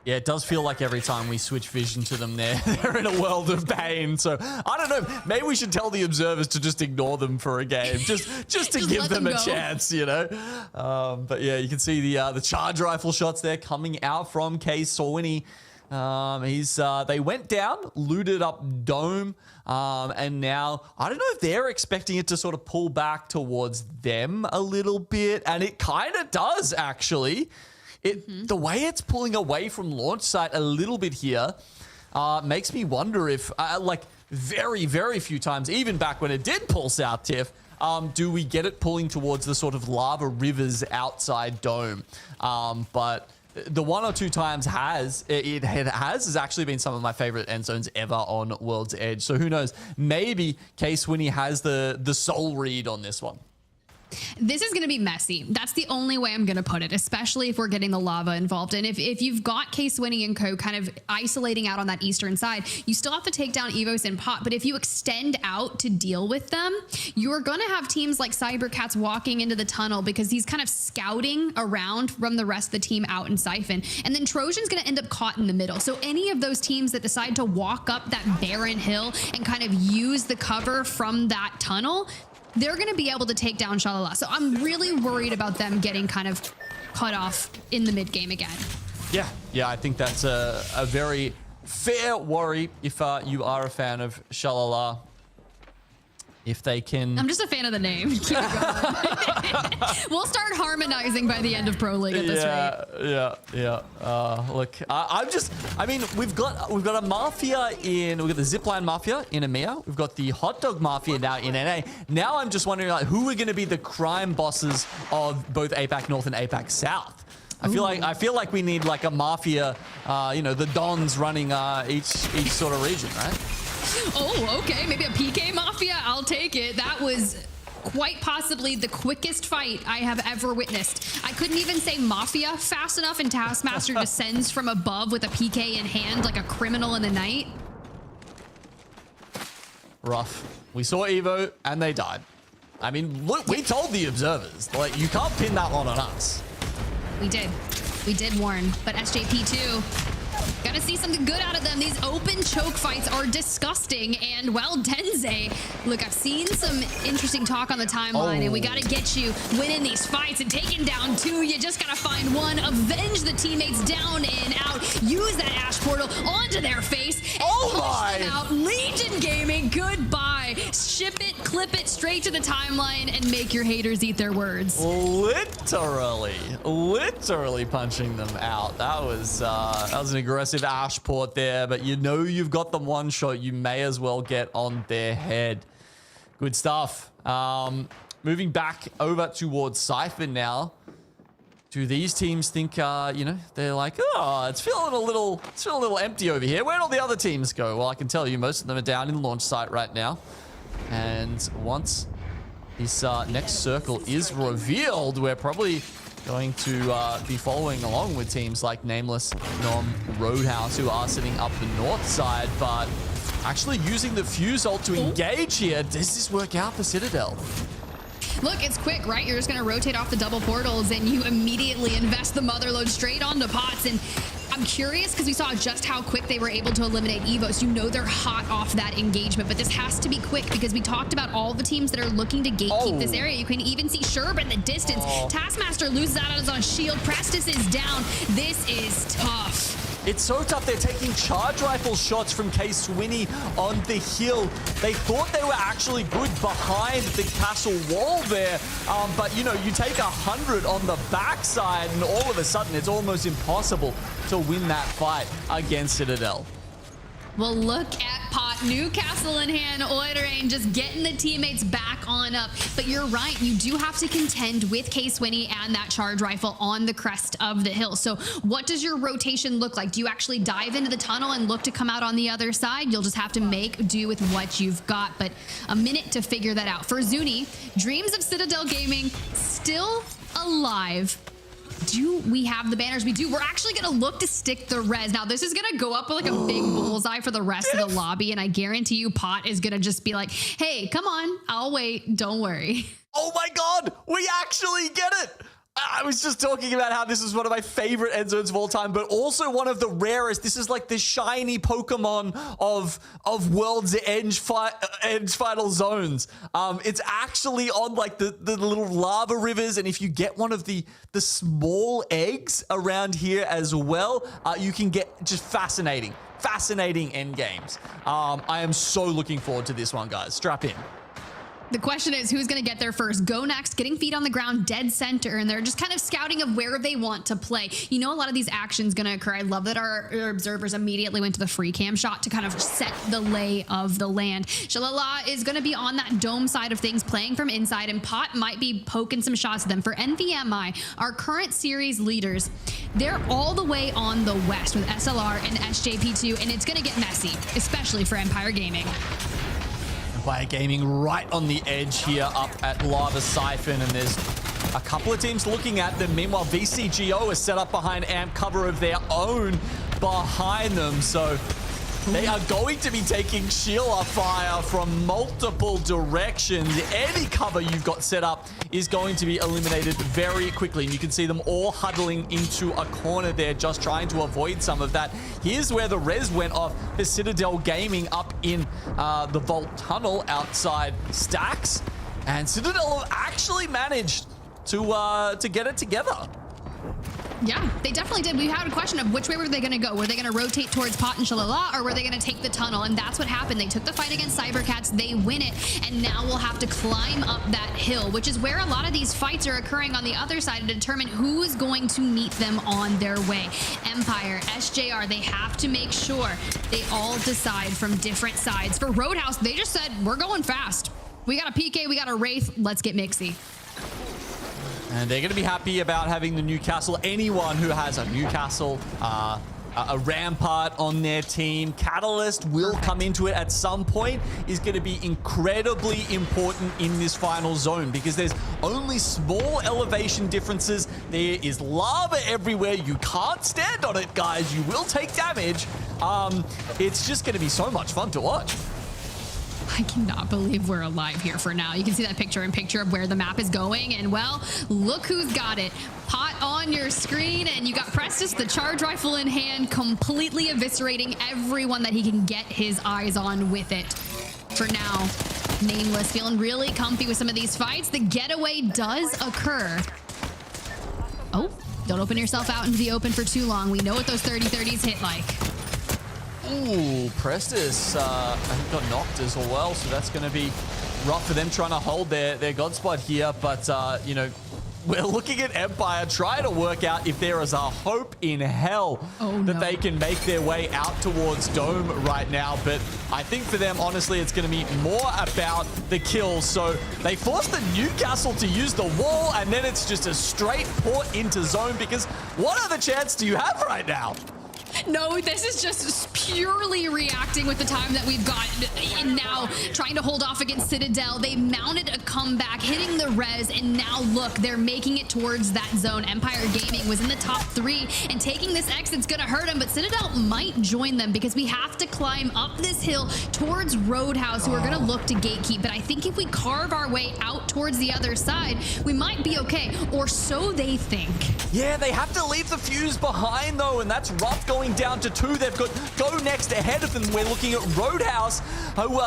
Yeah, it does feel like every time we switch vision to them, they're in a world of pain. So I don't know. Maybe we should tell the observers to just ignore them for a game, just to give them a chance, you know. But yeah, you can see the charge rifle shots there coming out from K-Sawini. They went down, looted up Dome, and now I don't know if they're expecting it to sort of pull back towards them a little bit, and it kind of does actually. The way it's pulling away from launch site a little bit here makes me wonder if, like very, very few times, even back when it did pull south, Tiff, do we get it pulling towards the sort of lava rivers outside Dome? But the one or two times has actually been some of my favorite end zones ever on World's Edge. So who knows? Maybe K-Sawini has the soul read on this one. This is going to be messy. That's the only way I'm going to put it, especially if we're getting the lava involved. And if you've got K-Sawini and co kind of isolating out on that eastern side, you still have to take down EVOS and Pot. But if you extend out to deal with them, you're going to have teams like cybercats walking into the tunnel because he's kind of scouting around from the rest of the team out in Siphon. And then Trojan's going to end up caught in the middle. So any of those teams that decide to walk up that barren hill and kind of use the cover from that tunnel, they're going to be able to take down SHALALA. So I'm really worried about them getting kind of cut off in the mid game again. Yeah, I think that's a very fair worry if you are a fan of SHALALA. If they can... I'm just a fan of the name. Keep it going. We'll start harmonizing by the end of Pro League at this rate. Yeah. Look, I mean, we've got a mafia we've got the Zipline Mafia in EMEA. We've got the Hot Dog Mafia now in NA. Now I'm just wondering, like, who are going to be the crime bosses of both APAC North and APAC South? I feel like we need like a mafia, the Dons running each sort of region, right? Oh, okay. Maybe a PK Mafia. I'll take it. That was quite possibly the quickest fight I have ever witnessed. I couldn't even say Mafia fast enough, and Taskmaster descends from above with a PK in hand like a criminal in the night. Rough. We saw Evo and they died. I mean, look, we told the observers, like, you can't pin that one on us. We did warn, but SJP too. Gotta see something good out of them. These open choke fights are disgusting. And, well, Denze, look, I've seen some interesting talk on the timeline, and we gotta get you winning these fights and taking down two. You just gotta find one, avenge the teammates down and out, use that Ash Portal onto their face, and push them out. Legion Gaming, goodbye. Ship it, clip it straight to the timeline, and make your haters eat their words. Literally punching them out. That was an aggressive Ash port there, but you know you've got them one shot. You may as well get on their head. Good stuff. Moving back over towards Siphon now. Do these teams think, they're like, oh, it's feeling a little empty over here. Where'd all the other teams go? Well, I can tell you most of them are down in launch site right now. And once this next circle is revealed, we're probably going to be following along with teams like Nameless, Nom, Roadhouse, who are sitting up the north side, but actually using the Fuse ult to engage here. Does this work out for Citadel? Look, it's quick, right? You're just going to rotate off the double portals, and you immediately invest the motherload straight onto Pots. And I'm curious because we saw just how quick they were able to eliminate EVOS. You know they're hot off that engagement, but this has to be quick because we talked about all the teams that are looking to gatekeep this area. You can even see Sherb in the distance. Taskmaster loses out on shield. Prestis is down. This is tough. It's so tough. They're taking charge rifle shots from K-Sawini on the hill. They thought they were actually good behind the castle wall there. But, you take 100 on the backside, and all of a sudden, it's almost impossible to win that fight against Citadel. Well, look at Pot got Newcastle in hand. ONIC just getting the teammates back on up. But you're right, you do have to contend with K-Swinny and that charge rifle on the crest of the hill. So what does your rotation look like? Do you actually dive into the tunnel and look to come out on the other side? You'll just have to make do with what you've got. But a minute to figure that out. For Zuni, dreams of Citadel Gaming still alive. Do we have the banners? We do. We're actually going to look to stick the res. Now, this is going to go up with like a big bullseye for the rest of the lobby. And I guarantee you Pot is going to just be like, hey, come on. I'll wait. Don't worry. Oh my God, we actually get it. I was just talking about how this is one of my favorite end zones of all time, but also one of the rarest. This is like the shiny Pokemon of World's Edge final zones. It's actually on like the little lava rivers, and if you get one of the small eggs around here as well, you can get just fascinating end games. I am so looking forward to this one, guys. Strap in. The question is, who's going to get there first? GoNext getting feet on the ground, dead center, and they're just kind of scouting of where they want to play. You know, a lot of these actions going to occur. I love that our observers immediately went to the free cam shot to kind of set the lay of the land. SHALALA is going to be on that dome side of things, playing from inside, and Pot might be poking some shots at them. For NVMI, our current series leaders, they're all the way on the west with SLR and SJP2, and it's going to get messy, especially for Empire Gaming. Empire Gaming right on the edge here up at Lava Siphon, and there's a couple of teams looking at them. Meanwhile, VCGO is set up behind amp cover of their own behind them, so they are going to be taking Sheila fire from multiple directions. Any cover you've got set up is going to be eliminated very quickly. And you can see them all huddling into a corner there, just trying to avoid some of that. Here's where the res went off for Citadel Gaming up in the Vault Tunnel outside Stacks. And Citadel have actually managed to get it together. Yeah, they definitely did. We had a question of which way were they going to go? Were they going to rotate towards Pot and SHALALA, or were they going to take the tunnel? And that's what happened. They took the fight against cybercats, they win it, and now we'll have to climb up that hill, which is where a lot of these fights are occurring on the other side to determine who is going to meet them on their way. Empire, SJR, they have to make sure they all decide from different sides. For Roadhouse, they just said, we're going fast. We got a PK, we got a Wraith, let's get mixy. And they're going to be happy about having the Newcastle. Anyone who has a Newcastle, a Rampart on their team, Catalyst will come into it at some point, is going to be incredibly important in this final zone because there's only small elevation differences. There is lava everywhere. You can't stand on it, guys. You will take damage. It's just going to be so much fun to watch. I cannot believe we're alive here for now. You can see that picture of where the map is going. And well, look who's got it. Pot on your screen, and you got Prestis, the charge rifle in hand, completely eviscerating everyone that he can get his eyes on with it. For now, Nameless feeling really comfy with some of these fights. The getaway does occur. Oh, don't open yourself out into the open for too long. We know what those 30-30s hit like. Ooh, Prestis got knocked as well, so that's going to be rough for them trying to hold their god spot here. But, you know, we're looking at Empire trying to work out if there is a hope in hell that they can make their way out towards Dome right now. But I think for them, honestly, it's going to be more about the kills. So they force the Newcastle to use the wall, and then it's just a straight port into zone because what other chance do you have right now? No, this is just purely reacting with the time that we've got and now trying to hold off against Citadel. They mounted a comeback, hitting the res, and now look, they're making it towards that zone. Empire Gaming was in the top 3, and taking this exit's gonna hurt them, but Citadel might join them because we have to climb up this hill towards Roadhouse, who are gonna look to gatekeep. But I think if we carve our way out towards the other side, we might be okay, or so they think. Yeah, they have to leave the fuse behind though, and that's rough going down to 2. They've got GoNext ahead of them. We're looking at Roadhouse, who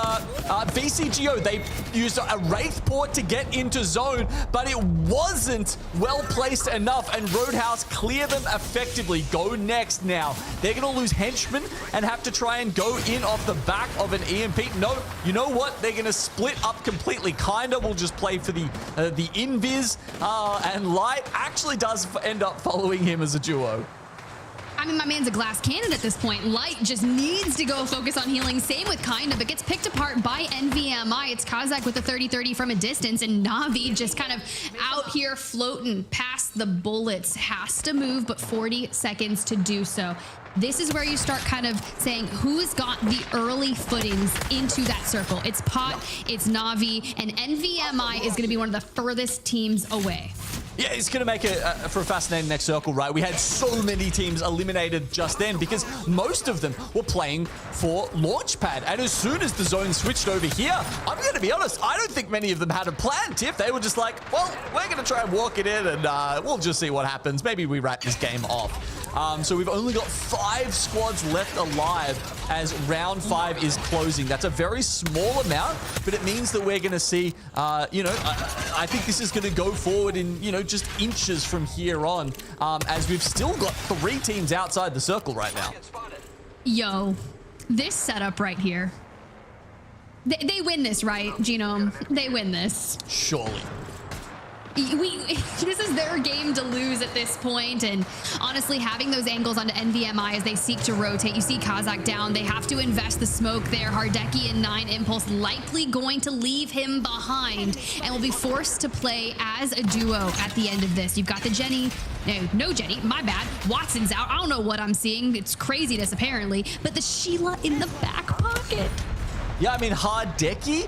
VCGO, they used a Wraith port to get into zone, but it wasn't well placed enough, and Roadhouse clear them effectively. GoNext now. They're going to lose Henchmen and have to try and go in off the back of an EMP. No, you know what? They're going to split up completely. Kinda will just play for the Invis, and Light actually does end up following him as a duo. I mean, my man's a glass cannon at this point. Light just needs to go focus on healing. Same with Kinda, but gets picked apart by NVMI. It's Kazakh with the 30-30 from a distance, and Navi just kind of out here floating past the bullets. Has to move, but 40 seconds to do so. This is where you start kind of saying who's got the early footings into that circle. It's Pot, it's Navi, and NVMI is going to be one of the furthest teams away. Yeah, it's going to make it for a fascinating next circle, right? We had so many teams eliminated just then because most of them were playing for Launchpad. And as soon as the zone switched over here, I'm going to be honest, I don't think many of them had a plan, Tiff. They were just like, well, we're going to try and walk it in and we'll just see what happens. Maybe we wrap this game off. So we've only got 5 squads left alive as round 5 is closing. That's a very small amount, but it means that we're going to see, I think this is going to go forward in, just inches from here on, as we've still got 3 teams outside the circle right now. Yo, this setup right here. They win this, right, Genome? They win this. Surely. This is their game to lose at this point, and honestly, having those angles onto NVMI as they seek to rotate. You see Kazakh down. They have to invest the smoke there. Hardeki and 9 Impulse likely going to leave him behind and will be forced to play as a duo at the end of this. You've got the Jenny. No Jenny, my bad. Watson's out. I don't know what I'm seeing. It's craziness apparently, but the Sheila in the back pocket. Yeah, I mean, Hardeki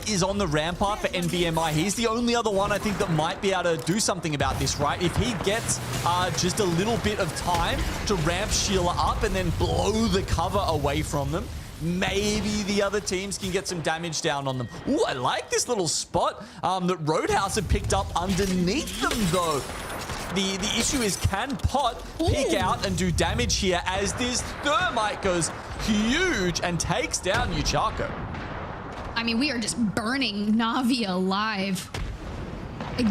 is on the rampart for NVMI. He's the only other one I think that might be able to do something about this, right? If he gets just a little bit of time to ramp Sheila up and then blow the cover away from them, maybe the other teams can get some damage down on them. Ooh, I like this little spot that Roadhouse had picked up underneath them, though. The issue is, can Pot peek out and do damage here as this Thermite goes huge and takes down Uchako? I mean, we are just burning Navi alive. They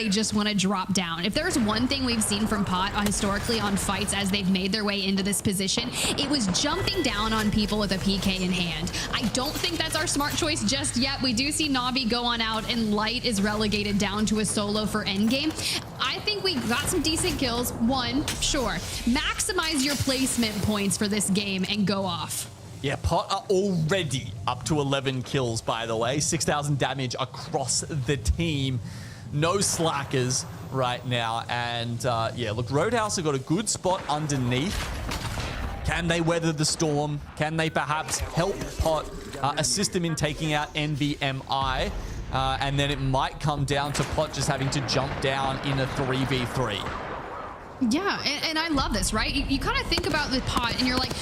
just want to drop down. If there's one thing we've seen from Pot historically on fights as they've made their way into this position, it was jumping down on people with a PK in hand. I don't think that's our smart choice just yet. We do see Navi go on out, and Light is relegated down to a solo for endgame. I think we got some decent kills. One, sure. Maximize your placement points for this game and go off. Yeah, Pot are already up to 11 kills, by the way. 6,000 damage across the team. No slackers right now. And yeah, look, Roadhouse have got a good spot underneath. Can they weather the storm? Can they perhaps help Pot assist them in taking out NVMI? And then it might come down to Pot just having to jump down in a 3v3. Yeah, and I love this, right? You kind of think about the Pot and you're like,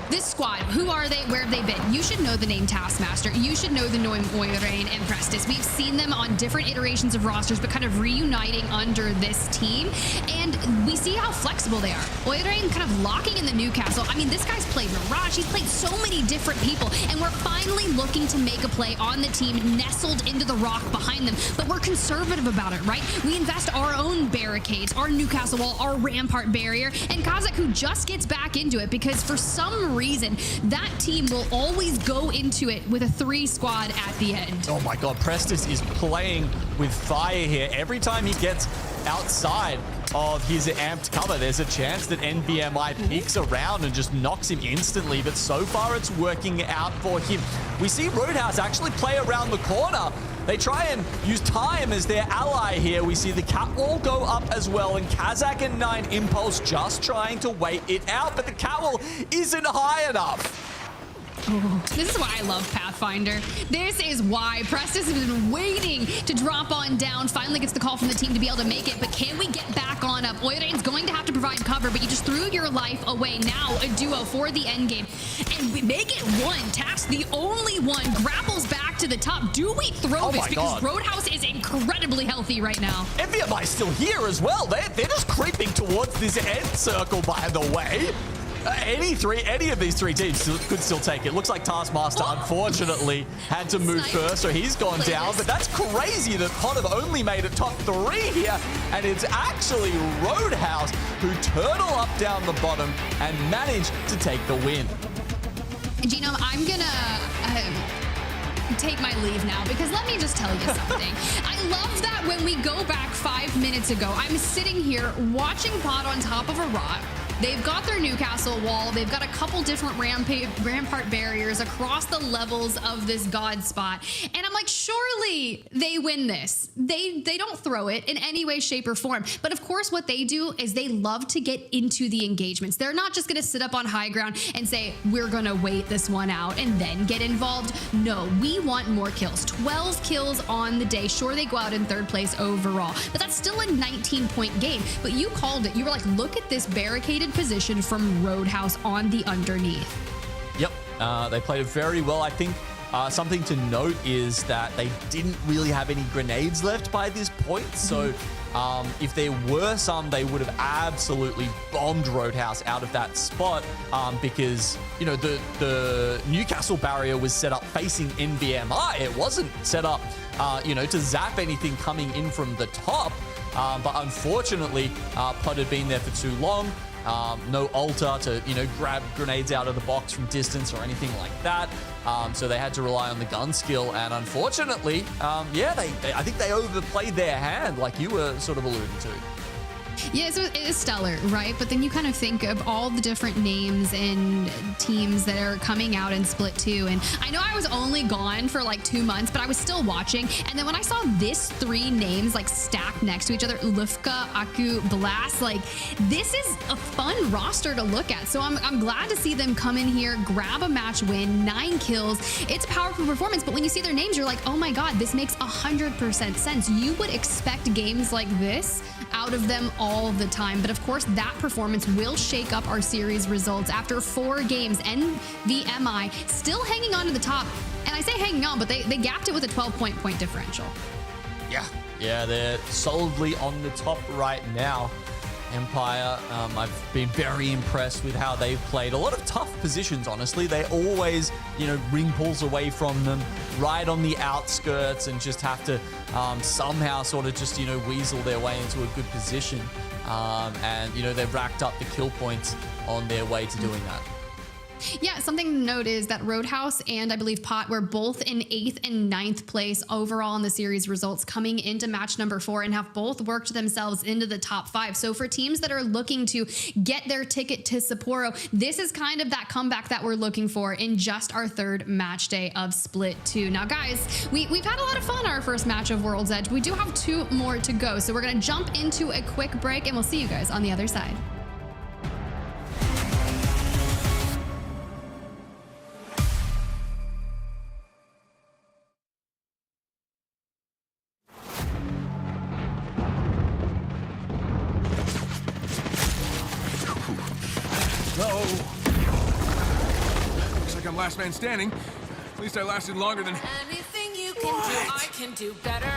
this squad, who are they? Where have they been? You should know the name Taskmaster. You should know the name Oirain and Prestis. We've seen them on different iterations of rosters, but kind of reuniting under this team. And we see how flexible they are. Oirain kind of locking in the Newcastle. I mean, this guy's played Mirage. He's played so many different people. And we're finally looking to make a play on the team nestled into the rock behind them. But we're conservative about it, right? We invest our own barricades, our Newcastle wall, our rampart barrier, and Kazakh, who just gets back into it because for some reason that team will always go into it with a 3 squad at the end. Oh my god, Prestis is playing with fire here. Every time he gets outside of his amped cover, there's a chance that NVMI peeks around and just knocks him instantly, but so far it's working out for him. We see Roadhouse actually play around the corner. They try and use time as their ally here. We see the catwall go up as well, and Kazakh and 9 Impulse just trying to wait it out, but the catwall isn't high enough. This is why I love Pathfinder. This is why Prestis has been waiting to drop on down. Finally gets the call from the team to be able to make it, but can we get back on up? Oirain's going to have to provide cover, but you just threw your life away. Now a duo for the end game, and we make it one. Task, the only one, grapples back to the top. Do we throw this? Because Roadhouse is incredibly healthy right now. NVMI is still here as well. They're just creeping towards this end circle, by the way. Any of these 3 teams could still take it. Looks like Taskmaster, unfortunately, had to move first, so he's gone down. But that's crazy that Pot have only made it top 3 here, and it's actually Roadhouse who turtle up down the bottom and manage to take the win. Genome, I'm gonna take my leave now because let me just tell you something. I love that when we go back 5 minutes ago, I'm sitting here watching Pod on top of a rock. They've got their Newcastle wall. They've got a couple different rampart barriers across the levels of this god spot. And I'm like, surely they win this. They don't throw it in any way, shape, or form. But of course, what they do is they love to get into the engagements. They're not just going to sit up on high ground and say, we're going to wait this one out and then get involved. No, we want more kills. 12 kills on the day. Sure, they go out in 3rd place overall, but that's still a 19-point game. But you called it. You were like, look at this barricaded position from Roadhouse on the underneath. Yep, they played it very well. I think something to note is that they didn't really have any grenades left by this point. So if there were some, they would have absolutely bombed Roadhouse out of that spot because, you know, the Newcastle barrier was set up facing NVMI. It wasn't set up, you know, to zap anything coming in from the top. But unfortunately, Pod had been there for too long. No altar to, you know, grab grenades out of the box from distance or anything like that. So they had to rely on the gun skill. And unfortunately, yeah, I think they overplayed their hand, like you were sort of alluding to. Yeah, so it is stellar, right? But then you kind of think of all the different names and teams that are coming out in Split 2. And I know I was only gone for like 2 months, but I was still watching. And then when I saw this 3 names like stacked next to each other, Lufka, Aku, Blast, like this is a fun roster to look at. So I'm glad to see them come in here, grab a match win, 9 kills. It's a powerful performance, but when you see their names, you're like, oh my God, this makes 100% sense. You would expect games like this out of them all the time. But of course, that performance will shake up our series results after 4 games. NVMI still hanging on to the top. And I say hanging on, but they gapped it with a 12-point differential. Yeah, they're solidly on the top right now. Empire, I've been very impressed with how they've played a lot of tough positions, honestly. They always, you know, ring pulls away from them, right on the outskirts, and just have to somehow sort of just, you know, weasel their way into a good position. And, you know, they've racked up the kill points on their way to doing that. Yeah, something to note is that Roadhouse and I believe Pot were both in 8th and 9th place overall in the series results coming into match number 4 and have both worked themselves into the top 5. So for teams that are looking to get their ticket to Sapporo, this is kind of that comeback that we're looking for in just our 3rd match day of Split 2. Now, guys, we've had a lot of fun our first match of World's Edge. We do have 2 more to go. So we're going to jump into a quick break and we'll see you guys on the other side. Looks like I'm last man standing. At least I lasted longer than... Anything you can do, I can do better.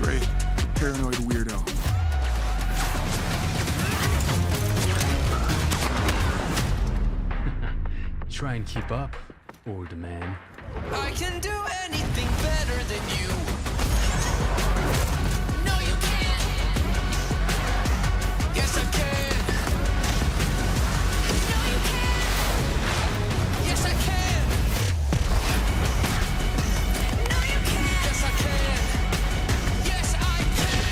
Great. Paranoid weirdo. Try and keep up, old man. I can do anything better than you. No, you can't. Yes, I can. No, you can't. Yes, I can. No, you can't. Yes, I can. Yes, I can.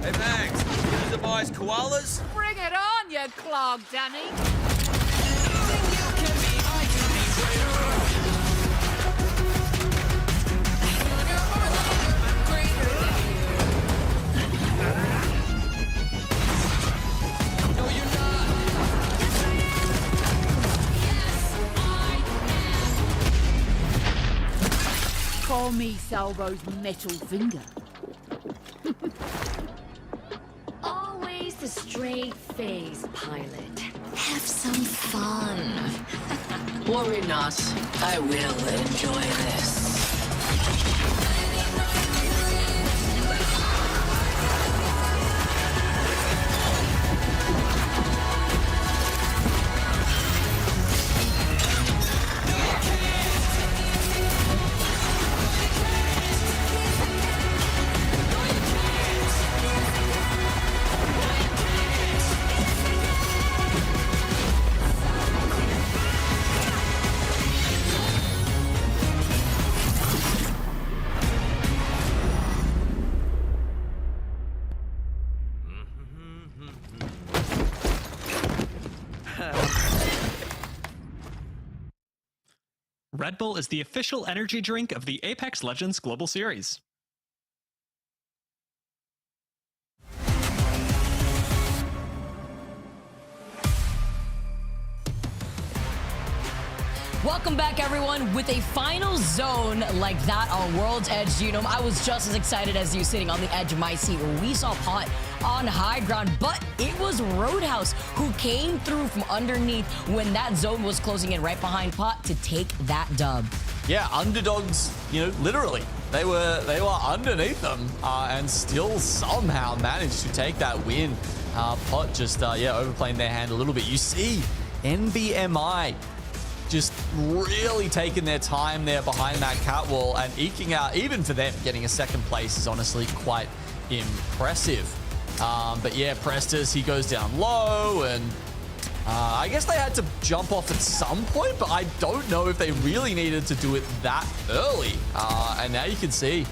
Hey, Max, you use the boys koalas? Bring it on, you clog dummy. Call me Salvo's metal finger. Always the straight face, pilot. Have some fun. Worry not. I will enjoy this. Red Bull is the official energy drink of the Apex Legends Global Series. Welcome back, everyone. With a final zone like that on World's Edge Genome, I was just as excited as you sitting on the edge of my seat when we saw Pot on high ground, but it was Roadhouse who came through from underneath when that zone was closing in right behind Pot to take that dub. Yeah, underdogs, literally. They were underneath them and still somehow managed to take that win. Pot just, overplaying their hand a little bit. You see NVMI just really taking their time there behind that catwall and eking out, even for them, getting a second place is honestly quite impressive. But yeah, Prestus, he goes down low, and I guess they had to jump off at some point, but I don't know if they really needed to do it that early. And now you can see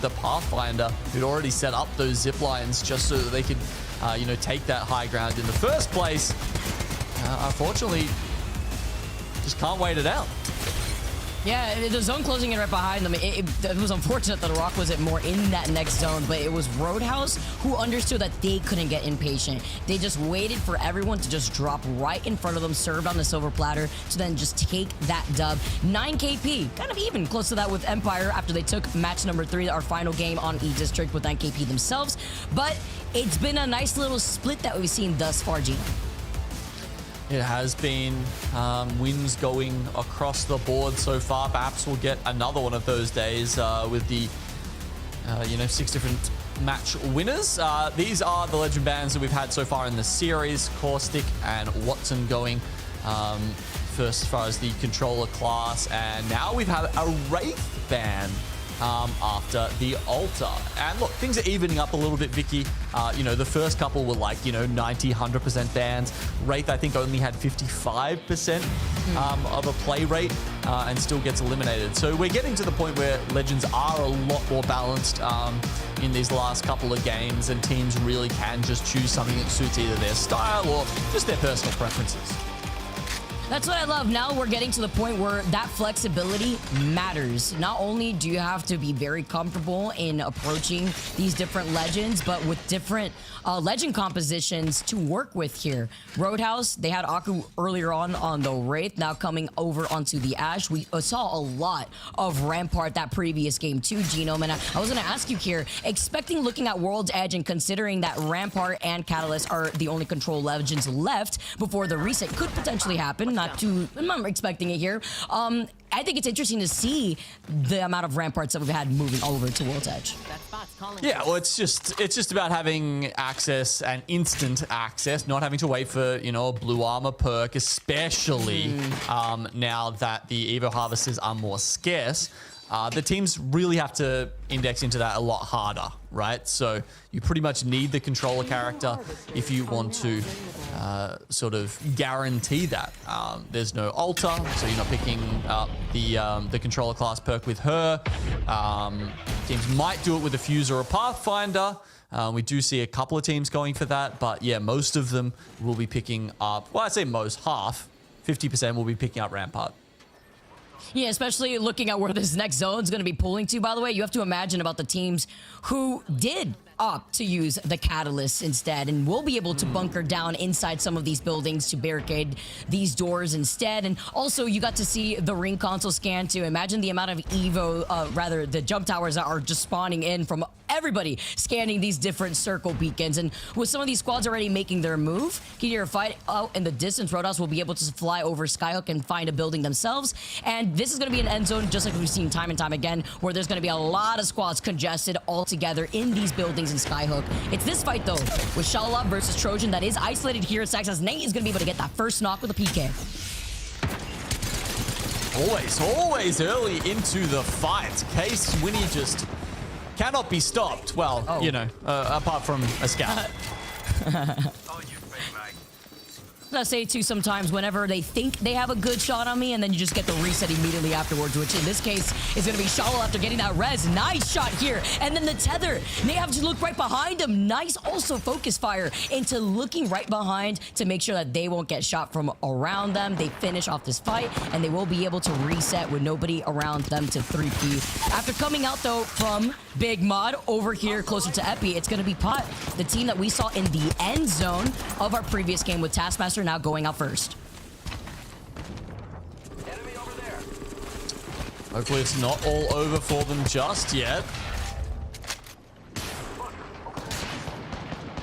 the Pathfinder who'd already set up those zip lines just so that they could, take that high ground in the first place. Unfortunately, just can't wait it out. Yeah, the zone closing in right behind them. It was unfortunate that Rock wasn't more in that next zone, but it was Roadhouse who understood that they couldn't get impatient. They just waited for everyone to just drop right in front of them, served on the silver platter, to then just take that dub. 9 KP, kind of even, close to that with Empire after they took match number 3, our final game on E-District with 9 KP themselves. But it's been a nice little split that we've seen thus far, Gino. It has been wins going across the board so far. Perhaps we'll get another one of those days with the, 6 different match winners. These are the legend bands that we've had so far in the series. Caustic and Watson going first as far as the controller class. And now we've had a Wraith band after the altar. And look, things are evening up a little bit, Vicky. The first couple were like, 90, 100% bans. Wraith, I think, only had 55% of a play rate and still gets eliminated. So we're getting to the point where Legends are a lot more balanced in these last couple of games, and teams really can just choose something that suits either their style or just their personal preferences. That's what I love. Now we're getting to the point where that flexibility matters. Not only do you have to be very comfortable in approaching these different legends, but with different legend compositions to work with here. Roadhouse, they had Aku earlier on the Wraith, now coming over onto the Ash. We saw a lot of Rampart that previous game too, Genome. And I was going to ask you here, looking at World's Edge and considering that Rampart and Catalyst are the only control legends left before the reset could potentially happen. I'm expecting it here. I think it's interesting to see the amount of Ramparts that we've had moving over to World's Edge. Yeah, well, it's just about having access and instant access, not having to wait for, a blue armor perk, especially now that the Evo harvesters are more scarce. The teams really have to index into that a lot harder, right? So you pretty much need the controller character if you want to sort of guarantee that. There's no altar, so you're not picking up the controller class perk with her. Teams might do it with a Fuse or a Pathfinder. We do see a couple of teams going for that, but yeah, most of them will be picking up, well, I'd say most, half, 50% will be picking up Rampart. Yeah, especially looking at where this next zone is going to be pulling to, by the way. You have to imagine about the teams who did opt to use the Catalyst instead and will be able to bunker down inside some of these buildings to barricade these doors instead. And also, you got to see the ring console scan too. Imagine the amount of the jump towers that are just spawning in from everybody scanning these different circle beacons. And with some of these squads already making their move, can you hear a fight out in the distance? Roadhouse will be able to fly over Skyhook and find a building themselves. And this is going to be an end zone, just like we've seen time and time again, where there's going to be a lot of squads congested all together in these buildings in Skyhook. It's this fight, though, with SHALALA versus Trojan that is isolated here. Sax as Nate is going to be able to get that first knock with a PK. Always early into the fight. Case Winnie just cannot be stopped. Well, apart from a scout. I say too sometimes whenever they think they have a good shot on me, and then you just get the reset immediately afterwards, which in this case is going to be SHALALA after getting that res. Nice shot here. And then the tether. They have to look right behind him. Nice also focus fire into looking right behind to make sure that they won't get shot from around them. They finish off this fight, and they will be able to reset with nobody around them to 3P. After coming out, though, from Big Mod over here closer to Epi, it's going to be Pot, the team that we saw in the end zone of our previous game with Taskmaster now going out first. Hopefully it's not all over for them just yet.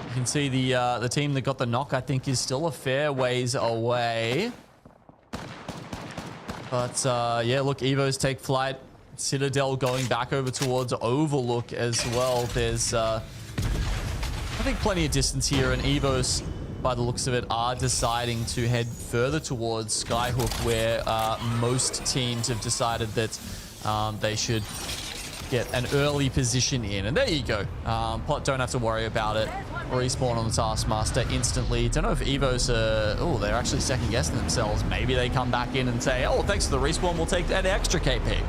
You can see the team that got the knock, I think, is still a fair ways away. But yeah, look, EVOS take flight. Citadel going back over towards Overlook as well. There's I think plenty of distance here, and EVOS, by the looks of it, are deciding to head further towards Skyhook, where most teams have decided that they should get an early position in. And there you go. Pot don't have to worry about it. Respawn on the Taskmaster instantly. Don't know if EVOS oh, they're actually second-guessing themselves. Maybe they come back in and say, oh, thanks for the respawn, we'll take that extra KP.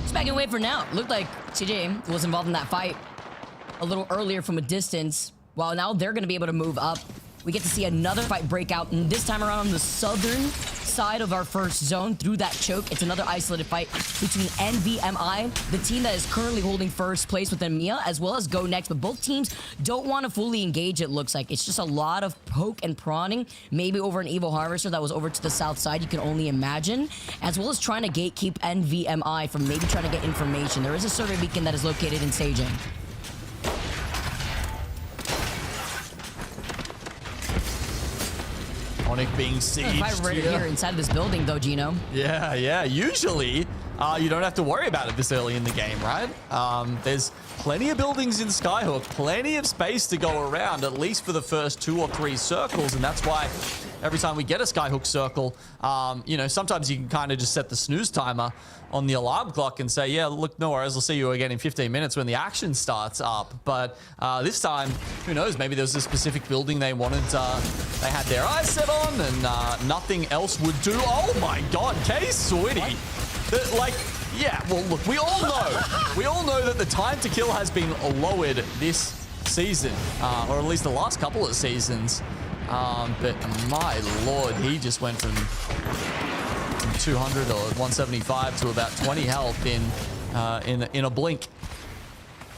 Just back and wait for now. Looked like CJ was involved in that fight a little earlier from a distance. Well, now they're going to be able to move up. We get to see another fight break out, and this time around on the southern side of our first zone through that choke. It's another isolated fight between NVMI, the team that is currently holding first place with EMEA, as well as GoNext. But both teams don't want to fully engage, it looks like. It's just a lot of poke and prawning, maybe over an Evo Harvester that was over to the south side, you can only imagine, as well as trying to gatekeep NVMI from maybe trying to get information. There is a survey beacon that is located in staging. ONIC being sieged. If I right here inside this building, though, Gino. Yeah. Usually, you don't have to worry about it this early in the game, right? There's plenty of buildings in Skyhook, plenty of space to go around, at least for the first 2 or 3 circles, and that's why every time we get a Skyhook circle, you know, sometimes you can kind of just set the snooze timer on the alarm clock and say, yeah, look, no worries, I'll see you again in 15 minutes when the action starts up. But this time, who knows, maybe there was a specific building they wanted, they had their eyes set on, and nothing else would do. Oh my God, K-Switty. Like, yeah, well, look, we all know that the time to kill has been lowered this season, or at least the last couple of seasons. But my Lord, he just went from 200 or 175 to about 20 health in a blink.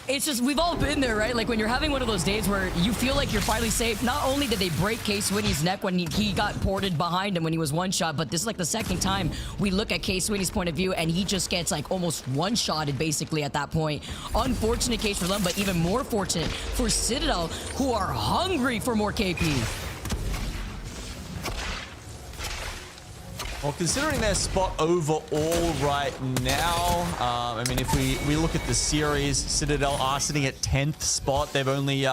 It's just, we've all been there, right? Like when you're having one of those days where you feel like you're finally safe. Not only did they break K-Swinny's neck when he got ported behind him when he was one-shot, but this is like the second time we look at K-Swinny's point of view, and he just gets like almost one-shotted basically at that point. Unfortunate case for them, but even more fortunate for Citadel, who are hungry for more KP. Well, considering their spot overall right now, I mean, if we look at the series, Citadel are sitting at 10th spot. They've only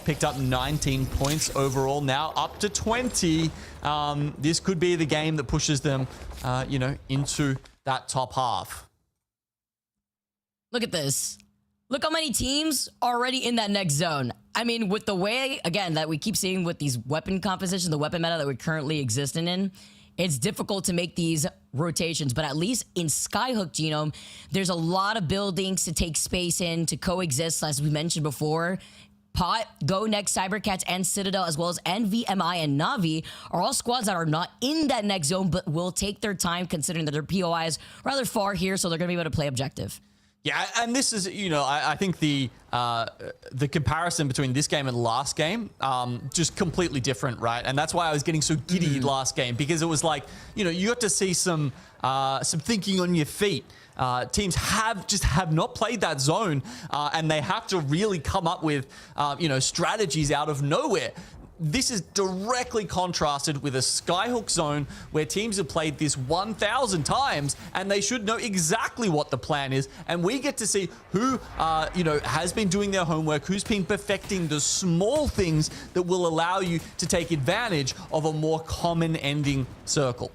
picked up 19 points overall, now up to 20. This could be the game that pushes them, you know, into that top half. Look at this. Look how many teams are already in that next zone. I mean, with the way, again, that we keep seeing with these weapon compositions, the weapon meta that we're currently existing in, it's difficult to make these rotations, but at least in Skyhook Genome, there's a lot of buildings to take space in, to coexist, as we mentioned before. Pot, GoNext, cybercats, and Citadel, as well as NVMI and Navi, are all squads that are not in that next zone, but will take their time, considering that their POI is rather far here, so they're going to be able to play objective. Yeah, and this is, you know, I think the comparison between this game and last game, just completely different, right? And that's why I was getting so giddy last game, because it was like, you know, you got to see some thinking on your feet. Teams have not played that zone, and they have to really come up with, you know, strategies out of nowhere. This is directly contrasted with a Skyhook zone where teams have played this 1,000 times, and they should know exactly what the plan is. And we get to see who, you know, has been doing their homework, who's been perfecting the small things that will allow you to take advantage of a more common ending circle.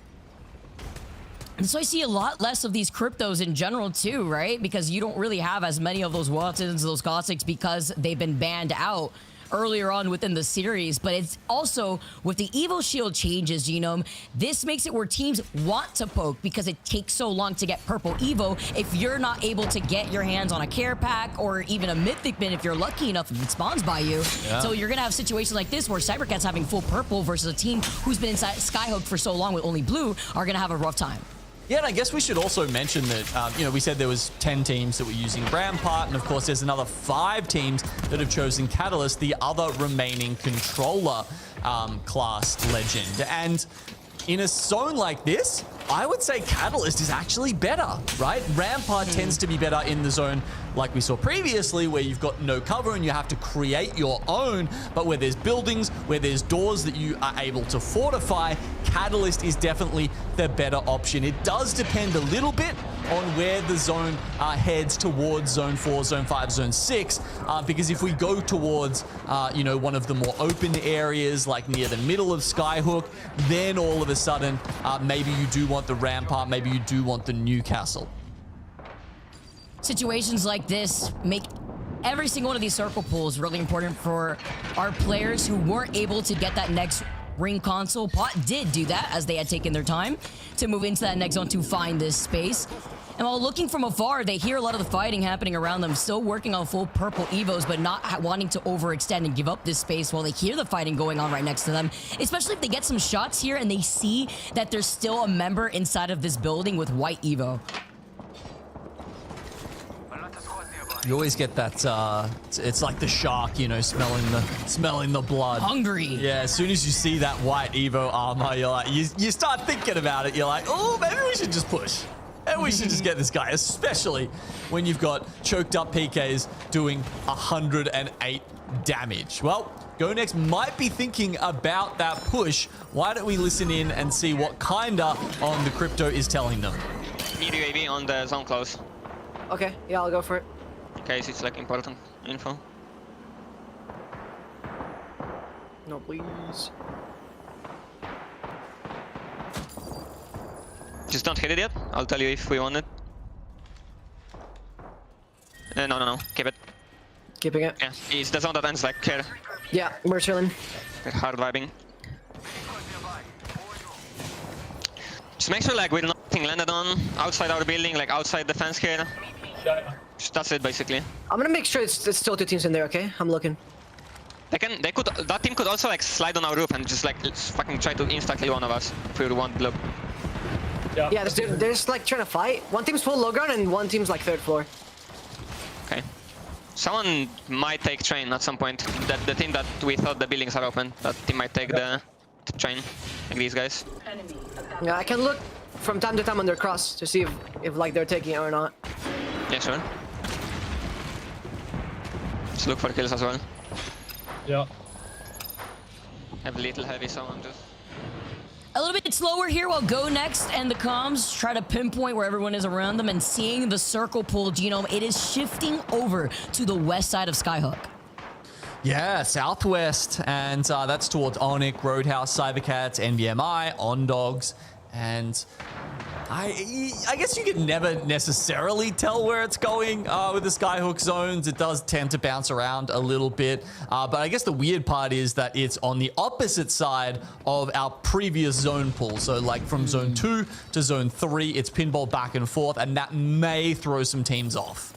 And so I see a lot less of these cryptos in general too, right? Because you don't really have as many of those Waltons, those Gothics, because they've been banned out earlier on within the series, but it's also with the Evo Shield changes, Genome, this makes it where teams want to poke because it takes so long to get purple Evo if you're not able to get your hands on a care pack or even a mythic bin if you're lucky enough if it spawns by you. Yeah. So you're gonna have situations like this where cybercats having full purple versus a team who's been inside Skyhook for so long with only blue are gonna have a rough time. Yeah, and I guess we should also mention that, you know, we said there was 10 teams that were using Rampart, and of course there's another 5 teams that have chosen Catalyst, the other remaining controller class legend. And in a zone like this, I would say Catalyst is actually better, right? Rampart tends to be better in the zone like we saw previously, where you've got no cover and you have to create your own, but where there's buildings, where there's doors that you are able to fortify, Catalyst is definitely the better option. It does depend a little bit on where the zone heads towards Zone 4, Zone 5, Zone 6, because if we go towards, you know, one of the more open areas, like near the middle of Skyhook, then all of a sudden, maybe you do want the Rampart, maybe you do want the Newcastle. Situations like this make every single one of these circle pulls really important for our players who weren't able to get that next ring console. Pot did do that as they had taken their time to move into that next zone to find this space. And while looking from afar, they hear a lot of the fighting happening around them, still working on full purple Evos, but not wanting to overextend and give up this space while they hear the fighting going on right next to them. Especially if they get some shots here and they see that there's still a member inside of this building with white Evo. You always get that, it's like the shark, you know, smelling the blood. Hungry. Yeah, as soon as you see that white Evo armor, you're like, you start thinking about it. You're like, oh, maybe we should just push. Maybe we should just get this guy, especially when you've got choked up PKs doing 108 damage. Well, GoNext might be thinking about that push. Why don't we listen in and see what kinda on the crypto is telling them? Need UAV on the zone close. Okay, yeah, I'll go for it. In case it's like important info. No, please. Just don't hit it yet. I'll tell you if we want it. No. Keep it. Keeping it? Yeah, it's the zone that ends like here. Yeah, we're chilling. We're hard vibing. Just make sure like we're nothing landed on outside our building, like outside the fence here. That's it basically. I'm gonna make sure it's still 2 teams in there, okay? I'm looking. That team could also like slide on our roof and just like fucking try to insta-kill one of us if we want blow. Yeah, they're just like trying to fight. One team's full low ground and one team's like 3rd floor. Okay. Someone might take train at some point. The team that we thought the buildings are open, that team might take the train, like these guys. Yeah, I can look from time to time on their cross to see if like they're taking it or not. Yeah, sure. Just look for kills as well. Yeah. Have a little heavy someone just. A little bit slower here while GoNext and the comms try to pinpoint where everyone is around them, and seeing the circle pull, Genome, it is shifting over to the west side of Skyhook. Yeah, southwest, and that's towards ONIC, Roadhouse, Cybercats, NVMI, OnDogs, and I guess you can never necessarily tell where it's going with the Skyhook zones. It does tend to bounce around a little bit, but I guess the weird part is that it's on the opposite side of our previous zone pool. So like from zone 2 to zone 3, it's pinball back and forth, and that may throw some teams off.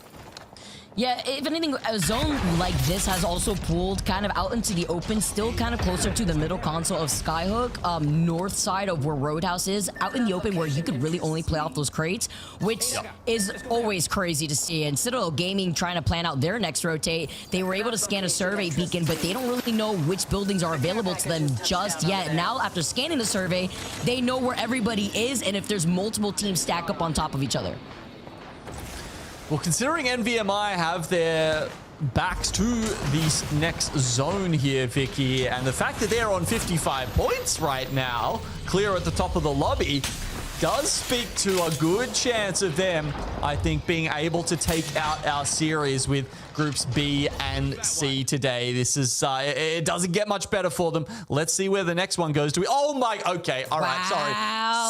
Yeah, if anything, a zone like this has also pulled kind of out into the open, still kind of closer to the middle console of Skyhook, north side of where Roadhouse is, out in the open where you could really only play off those crates, which is always crazy to see. And Citadel Gaming trying to plan out their next rotate, they were able to scan a survey beacon, but they don't really know which buildings are available to them just yet. Now, after scanning the survey, they know where everybody is and if there's multiple teams stacked up on top of each other. Well, considering NVMI have their backs to this next zone here, Vicky, and the fact that they're on 55 points right now, clear at the top of the lobby, does speak to a good chance of them, I think, being able to take out our series with groups B and C today. This is, it doesn't get much better for them. Let's see where the next one goes. Oh my, okay, all right,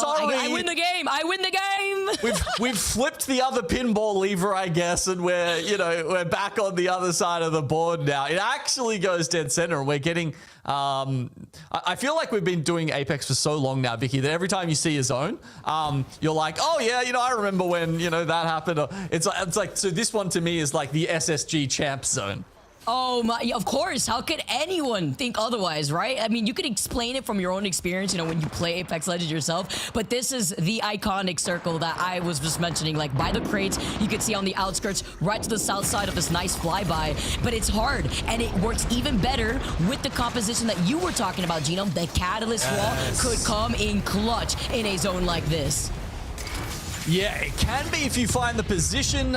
Sorry. I win the game. I win the game. We've flipped the other pinball lever, I guess, and we're back on the other side of the board now. It actually goes dead center, and we're getting. I feel like we've been doing Apex for so long now, Vicky, that every time you see a zone, you're like, oh yeah, I remember when that happened. It's like so. This one to me is like the SSG champ zone. Oh my, of course. How could anyone think otherwise, right? I mean, you could explain it from your own experience, when you play Apex Legends yourself, but this is the iconic circle that I was just mentioning, like by the crates, you could see on the outskirts, right to the south side of this nice flyby, but it's hard, and it works even better with the composition that you were talking about, Gino. The catalyst wall could come in clutch in a zone like this. Yeah, it can be if you find the position.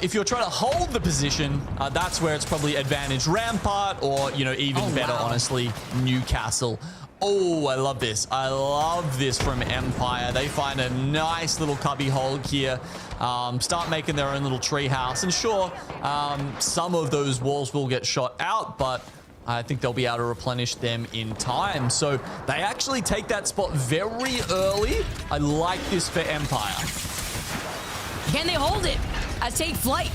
If you're trying to hold the position, that's where it's probably advantage Rampart or, even better, honestly, Newcastle. Oh, I love this. I love this from Empire. They find a nice little cubby hole here. Start making their own little tree house. And sure, some of those walls will get shot out, but I think they'll be able to replenish them in time. So they actually take that spot very early. I like this for Empire. Can they hold it? I take Flyte.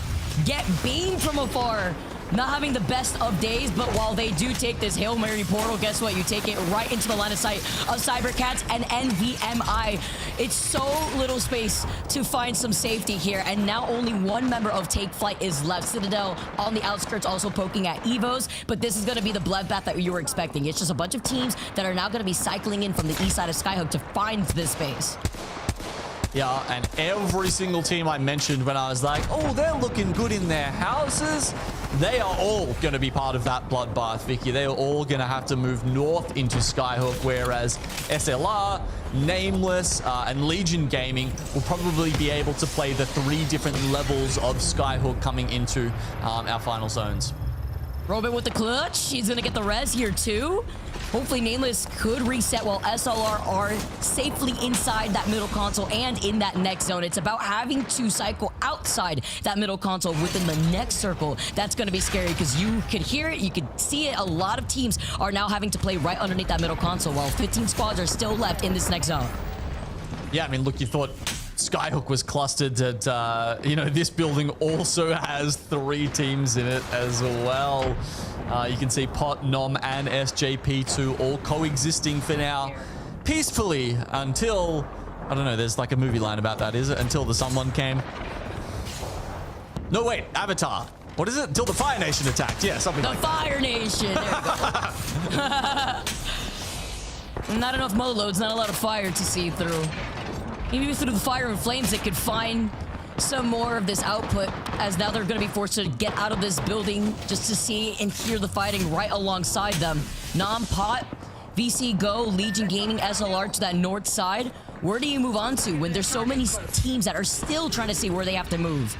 Get beamed from afar. Not having the best of days, but while they do take this Hail Mary portal, guess what? You take it right into the line of sight of cybercats and NVMI. It's so little space to find some safety here, and now only one member of Take Flight is left. Citadel on the outskirts also poking at EVOS, but this is going to be the bloodbath that you were expecting. It's just a bunch of teams that are now going to be cycling in from the east side of Skyhook to find this space. Yeah, and every single team I mentioned when I was like, oh, they're looking good in their houses, they are all going to be part of that bloodbath, Vicky. They are all going to have to move north into Skyhook, whereas SLR, Nameless, and Legion Gaming will probably be able to play the 3 different levels of Skyhook coming into our final zones. Robin with the clutch. He's going to get the res here too. Hopefully Nameless could reset while SLR are safely inside that middle console and in that next zone. It's about having to cycle outside that middle console within the next circle. That's going to be scary because you could hear it, you could see it. A lot of teams are now having to play right underneath that middle console while 15 squads are still left in this next zone. Yeah, I mean, look, you thought Skyhook was clustered at, this building also has 3 teams in it as well. You can see Pot, Nom, and SJP2 all coexisting for now peacefully until, I don't know, there's like a movie line about that, is it? Until the someone came. No, wait, Avatar. What is it? Until the Fire Nation attacked. Yeah, something like that. The Fire Nation. There we go. Not enough mo loads, not a lot of fire to see through. Maybe through the fire and flames, they could find some more of this output, as now they're going to be forced to get out of this building just to see and hear the fighting right alongside them. Nom, Pot, VC Go, Legion Gaming, SLR to that north side. Where do you move on to when there's so many teams that are still trying to see where they have to move?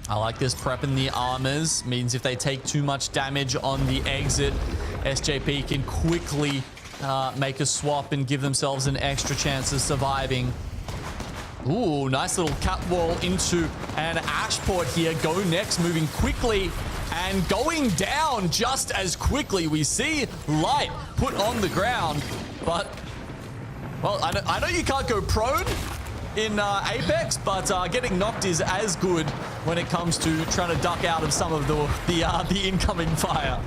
I like this prepping the armors. Means if they take too much damage on the exit, SJP can quickly make a swap and give themselves an extra chance of surviving. Ooh, nice little cat wall into an Ashport here. GoNext moving quickly and going down just as quickly. We see Light put on the ground, but, well, I know you can't go prone in Apex, but getting knocked is as good when it comes to trying to duck out of some of the incoming fire.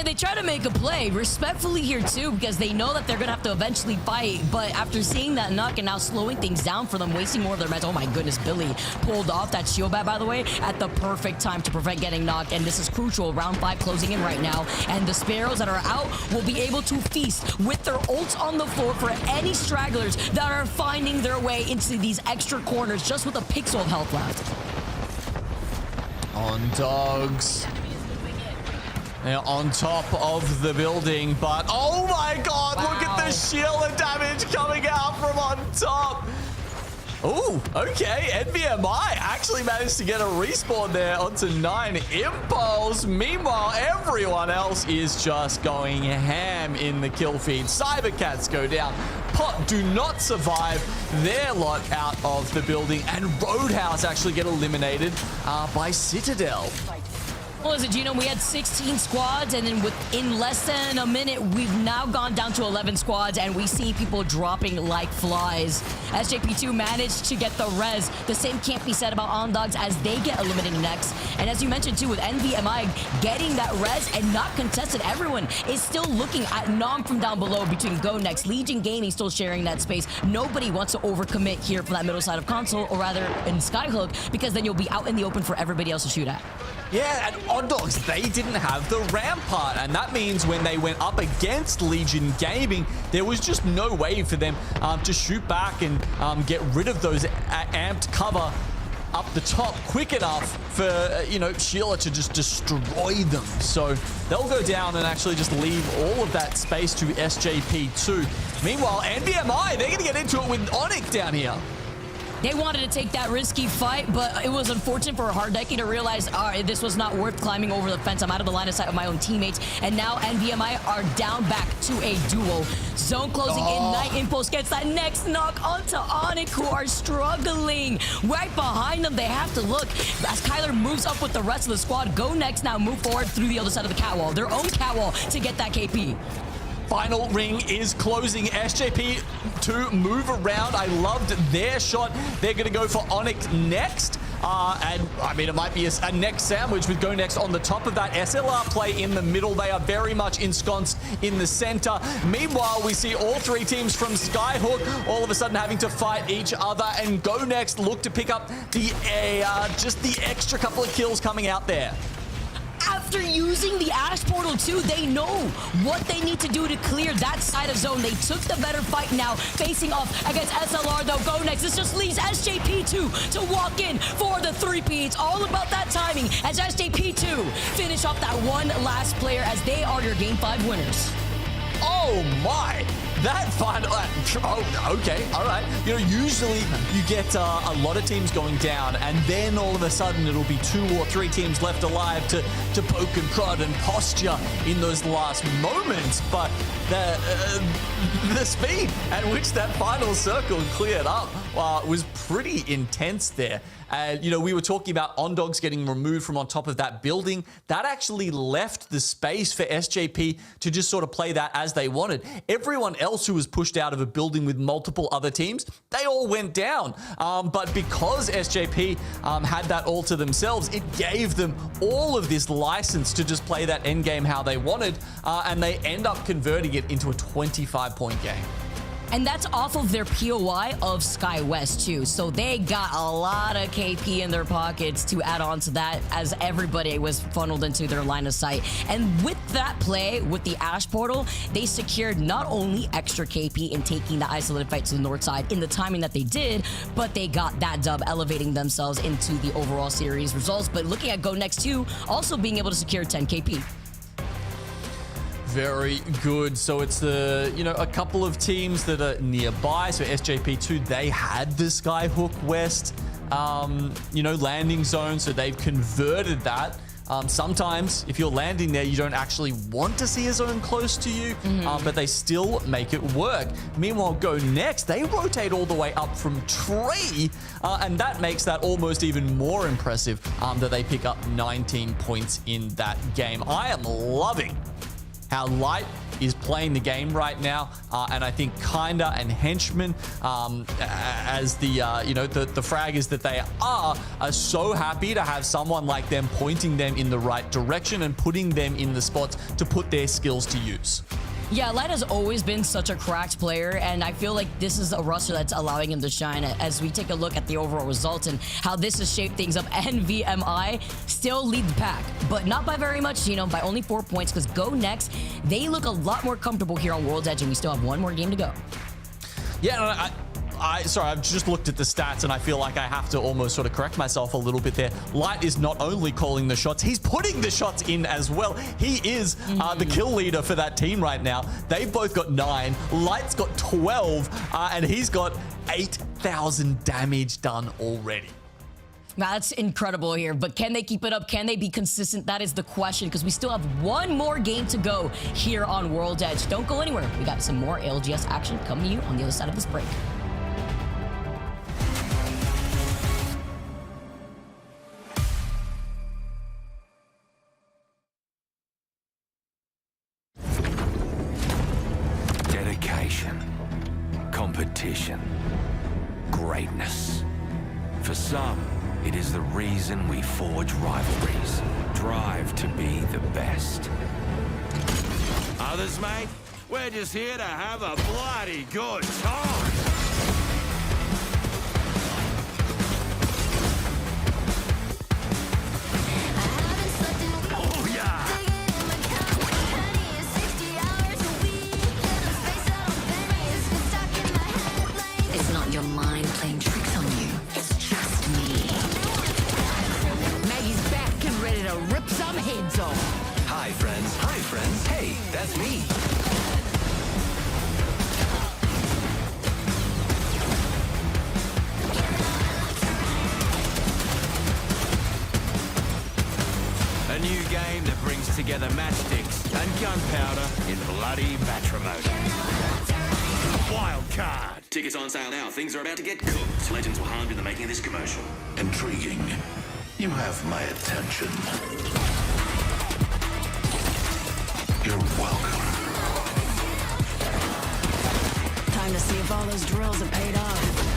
They try to make a play respectfully here too, because they know that they're gonna have to eventually fight, but after seeing that knock and now slowing things down for them, wasting more of their meds. Oh my goodness, Billy pulled off that shield bat, by the way, at the perfect time to prevent getting knocked, and this is crucial. Round 5 closing in right now, and the Sparrows that are out will be able to feast with their ults on the floor for any stragglers that are finding their way into these extra corners just with a pixel of health left. On dogs. They're on top of the building, but oh my god, wow. Look at the shield of damage coming out from on top. Oh, okay, NVMI actually managed to get a respawn there onto 9 Impulse. Meanwhile, everyone else is just going ham in the kill feed. Cybercats go down. Pot do not survive their lot out of the building, and Roadhouse actually get eliminated by Citadel. Listen, Gino, we had 16 squads, and then within less than a minute, we've now gone down to 11 squads, and we see people dropping like flies. SJP2 managed to get the res. The same can't be said about Ondogs as they get eliminated next. And as you mentioned, too, with NVMI getting that res and not contested, everyone is still looking at Nom from down below between GoNext, Legion Gaming still sharing that space. Nobody wants to overcommit here for that middle side of console, or rather in Skyhook, because then you'll be out in the open for everybody else to shoot at. Yeah, and Ondogs, they didn't have the rampart, and that means when they went up against Legion Gaming, there was just no way for them to shoot back and get rid of those amped cover up the top quick enough for, you know, Sheila to just destroy them. So they'll go down and actually just leave all of that space to SJP2. Meanwhile, NVMI, they're going to get into it with ONIC down here. They wanted to take that risky fight, but it was unfortunate for Hardeki to realize this was not worth climbing over the fence. I'm out of the line of sight of my own teammates, and now NVMI are down back to a duo. Zone closing in. Night Impulse gets that next knock onto ONIC, who are struggling. Right behind them, they have to look. As Kyler moves up with the rest of the squad, GoNext now move forward through the other side of the catwall, their own catwall, to get that KP. Final ring is closing. SJP to move around. I loved their shot. They're going to go for ONIC next. And I mean, it might be a next sandwich with GoNext on the top of that. SLR play in the middle. They are very much ensconced in the center. Meanwhile, we see all three teams from Skyhook all of a sudden having to fight each other, and GoNext look to pick up the just the extra couple of kills coming out there. After using the Ash Portal too, they know what they need to do to clear that side of zone. They took the better fight now, facing off against SLR though. GoNext, this just leaves SJP2 to walk in for the 3P. It's all about that timing as SJP2 finish off that one last player, as they are your Game 5 winners. Oh my! That final... oh, okay, all right. You know, usually you get a lot of teams going down, and then all of a sudden it'll be 2 or 3 teams left alive to poke and prod and posture in those last moments. But the speed at which that final circle cleared up was pretty intense there. You know, we were talking about Ondogs getting removed from on top of that building. That actually left the space for SJP to just sort of play that as they wanted. Everyone else who was pushed out of a building with multiple other teams, they all went down. But because SJP had that all to themselves, it gave them all of this license to just play that endgame how they wanted, and they end up converting it into a 25-point game. And that's off of their POI of SkyWest too. So they got a lot of KP in their pockets to add on to that, as everybody was funneled into their line of sight. And with that play, with the Ash Portal, they secured not only extra KP in taking the isolated fight to the north side in the timing that they did, but they got that dub, elevating themselves into the overall series results. But looking at GoNext too, also being able to secure 10 KP. Very good. So it's a couple of teams that are nearby. So SJP2, they had the Skyhook West, landing zone. So they've converted that. Sometimes if you're landing there, you don't actually want to see a zone close to you, but they still make it work. Meanwhile, GoNext, they rotate all the way up from tree, and that makes that almost even more impressive that they pick up 19 points in that game. I am loving how Light is playing the game right now, and I think Kinda and Henchman, as the fraggers that they are so happy to have someone like them pointing them in the right direction and putting them in the spots to put their skills to use. Yeah, Light has always been such a cracked player, and I feel like this is a roster that's allowing him to shine. As we take a look at the overall results and how this has shaped things up, NVMI still lead the pack, but not by very much, by only 4 points, because GoNext, they look a lot more comfortable here on World's Edge, and we still have one more game to go. Yeah, sorry, I've just looked at the stats and I feel like I have to almost sort of correct myself a little bit there. Light is not only calling the shots, he's putting the shots in as well. He is the kill leader for that team right now. They've both got 9. Light's got 12, and he's got 8,000 damage done already. Now, that's incredible here, but can they keep it up? Can they be consistent? That is the question, because we still have one more game to go here on World's Edge. Don't go anywhere. We got some more ALGS action coming to you on the other side of this break. competition. Greatness. For some, it is the reason we forge rivalries. Drive to be the best. Others, mate? We're just here to have a bloody good time. Oh, yeah. It's not your mind playing tricks on you. It's just me. Maggie's back and ready to rip some heads off. Hi, friends. Hi, friends. Hey, that's me. A new game that brings together matchsticks and gunpowder in bloody matrimony. Wild card. Tickets on sale now. Things are about to get cooked. Legends were harmed in the making of this commercial. Intriguing. You have my attention. You're welcome. Time to see if all those drills have paid off.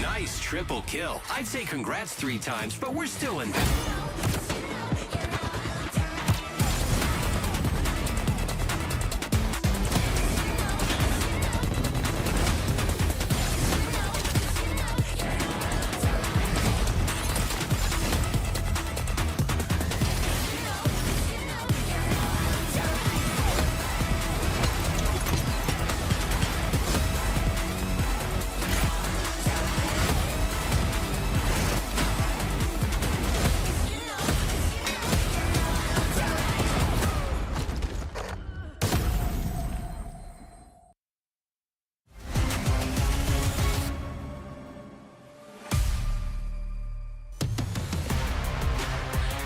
Nice triple kill. I'd say congrats 3 times, but we're still in.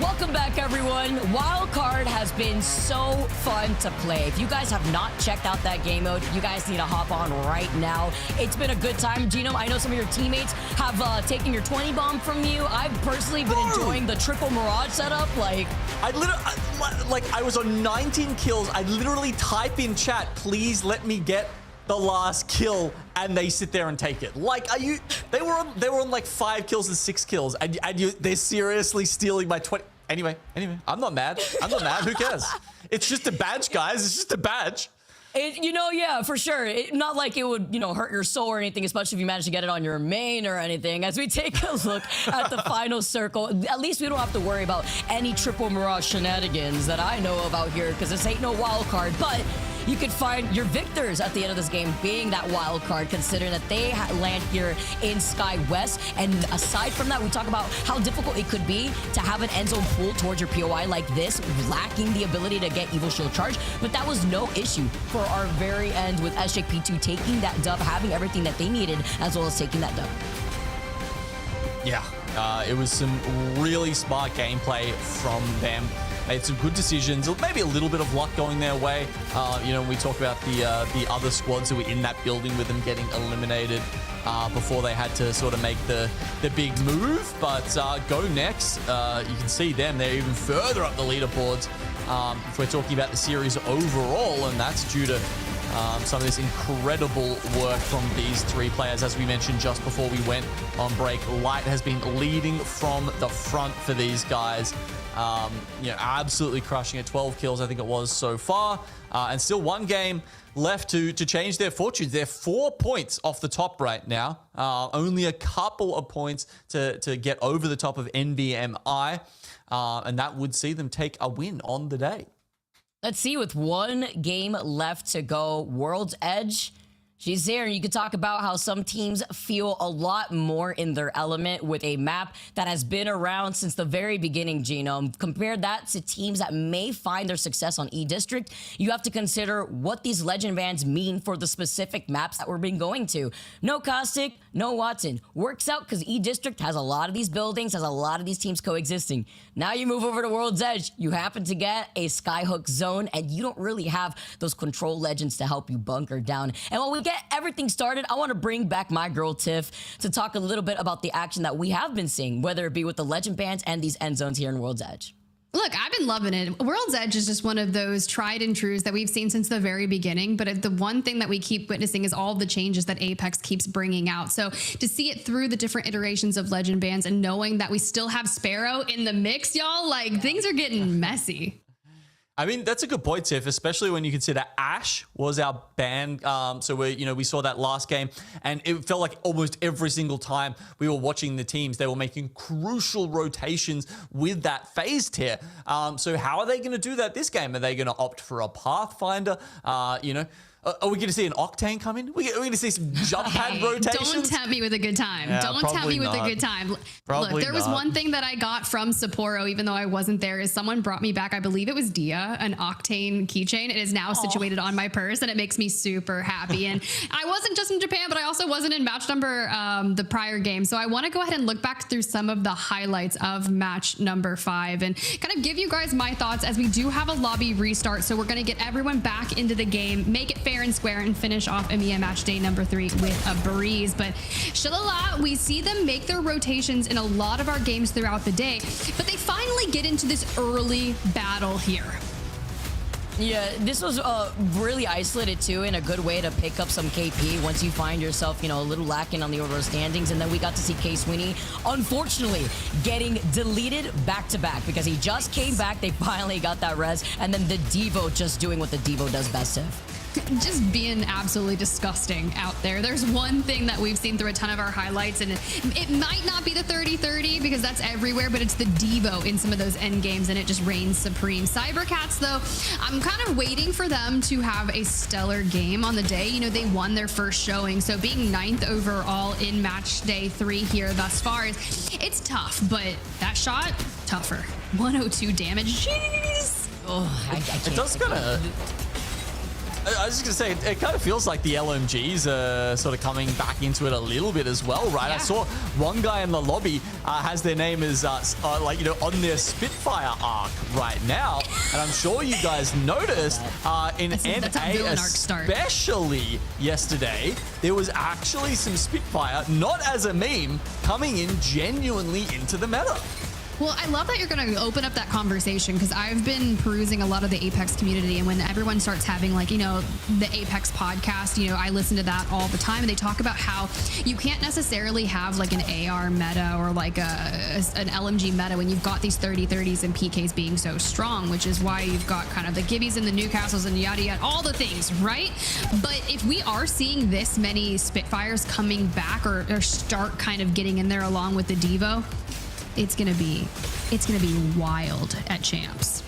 Welcome back, everyone. Wildcard has been so fun to play. If you guys have not checked out that game mode, you guys need to hop on right now. It's been a good time. Gino, I know some of your teammates have taken your 20 bomb from you. I've personally been enjoying the triple Mirage setup. Like, I was on 19 kills. I literally type in chat, please let me get the last kill, and they sit there and take it. Like, are you? They were on like 5 kills and 6 kills, and they're seriously stealing my 20. Anyway, I'm not mad. Who cares? It's just a badge, guys. It's just a badge. Yeah, for sure. Not like it would, hurt your soul or anything, especially if you manage to get it on your main or anything. As we take a look at the final circle, at least we don't have to worry about any triple Mirage shenanigans that I know about here, because this ain't no wild card, but you could find your victors at the end of this game being that wild card, considering that they land here in Sky West. And aside from that, we talk about how difficult it could be to have an end zone pull towards your POI like this, lacking the ability to get Evil Shield charge. But that was no issue for our very end with SJP2 taking that dub, having everything that they needed, as well as taking that dub. Yeah, it was some really smart gameplay from them. Made some good decisions, maybe a little bit of luck going their way. We talk about the other squads who were in that building with them getting eliminated before they had to sort of make the big move. But GoNext, you can see them, they're even further up the leaderboards if we're talking about the series overall, and that's due to some of this incredible work from these 3 players. As we mentioned just before we went on break, Flyte has been leading from the front for these guys. Absolutely crushing it. 12 kills, I think it was so far, and still 1 game left to change their fortunes. They're 4 points off the top right now. Only a couple of points to get over the top of NVMI, and that would see them take a win on the day. Let's see, with 1 game left to go, World's Edge, she's there. You could talk about how some teams feel a lot more in their element with a map that has been around since the very beginning, Genome. Compare that to teams that may find their success on E-District. You have to consider what these Legend Vans mean for the specific maps that we've been going to. No Caustic, no Watson. Works out because E-District has a lot of these buildings, has a lot of these teams coexisting. Now you move over to World's Edge. You happen to get a Skyhook zone, and you don't really have those control legends to help you bunker down. And what we get get everything started, I want to bring back my girl Tiff to talk a little bit about the action that we have been seeing, whether it be with the legend bands and these end zones here in World's Edge. Look, I've been loving it. World's Edge is just one of those tried and trues that we've seen since the very beginning. But the one thing that we keep witnessing is all the changes that Apex keeps bringing out. So to see it through the different iterations of legend bands and knowing that we still have Sparrow in the mix, y'all, like things are getting messy. I mean, that's a good point, Tiff, especially when you consider Ash was our ban. So we saw that last game, and it felt like almost every single time we were watching the teams, they were making crucial rotations with that phase tier. So how are they going to do that this game? Are they going to opt for a Pathfinder? Are we going to see an Octane come in? We're going to see some jump pad rotations? Don't tempt me with a good time. Yeah, don't tempt me with a good time. Probably Look, there was not. one thing that I got from Sapporo, even though I wasn't there, is someone brought me back, I believe it was Dia, an Octane keychain. It is now situated on my purse, and it makes me super happy. And I wasn't just in Japan, but I also wasn't in match number the prior game. So I want to go ahead and look back through some of the highlights of match number 5 and kind of give you guys my thoughts, as we do have a lobby restart. So we're going to get everyone back into the game, make it fair and square, and finish off EMEA Match Day number 3 with a breeze. But Shalala, we see them make their rotations in a lot of our games throughout the day, but they finally get into this early battle here. Yeah, this was really isolated too, in a good way to pick up some KP once you find yourself, a little lacking on the order of standings. And then we got to see K Sweeney, unfortunately, getting deleted back to back because he just came back. They finally got that res, and then the Devo just doing what the Devo does best of. Just being absolutely disgusting out there. There's one thing that we've seen through a ton of our highlights, and it might not be the 30-30 because that's everywhere, but it's the Devo in some of those end games, and it just reigns supreme. Cybercats, though, I'm kind of waiting for them to have a stellar game on the day. They won their first showing, so being 9th overall in match day 3 here thus far, it's tough, but that shot, tougher. 102 damage. Jeez. Oh, I can't. It does kind of... I was just going to say, it kind of feels like the LMGs are sort of coming back into it a little bit as well, right? Yeah. I saw one guy in the lobby has their name as, on their Spitfire arc right now. And I'm sure you guys noticed in NA especially yesterday, there was actually some Spitfire, not as a meme, coming in genuinely into the meta. Well, I love that you're going to open up that conversation, because I've been perusing a lot of the Apex community, and when everyone starts having the Apex podcast, I listen to that all the time, and they talk about how you can't necessarily have an AR meta or an LMG meta when you've got these 30-30s and PKs being so strong, which is why you've got kind of the Gibbies and the Newcastles and yada yada, all the things, right? But if we are seeing this many Spitfires coming back or start kind of getting in there along with the Devo, it's gonna be wild at champs.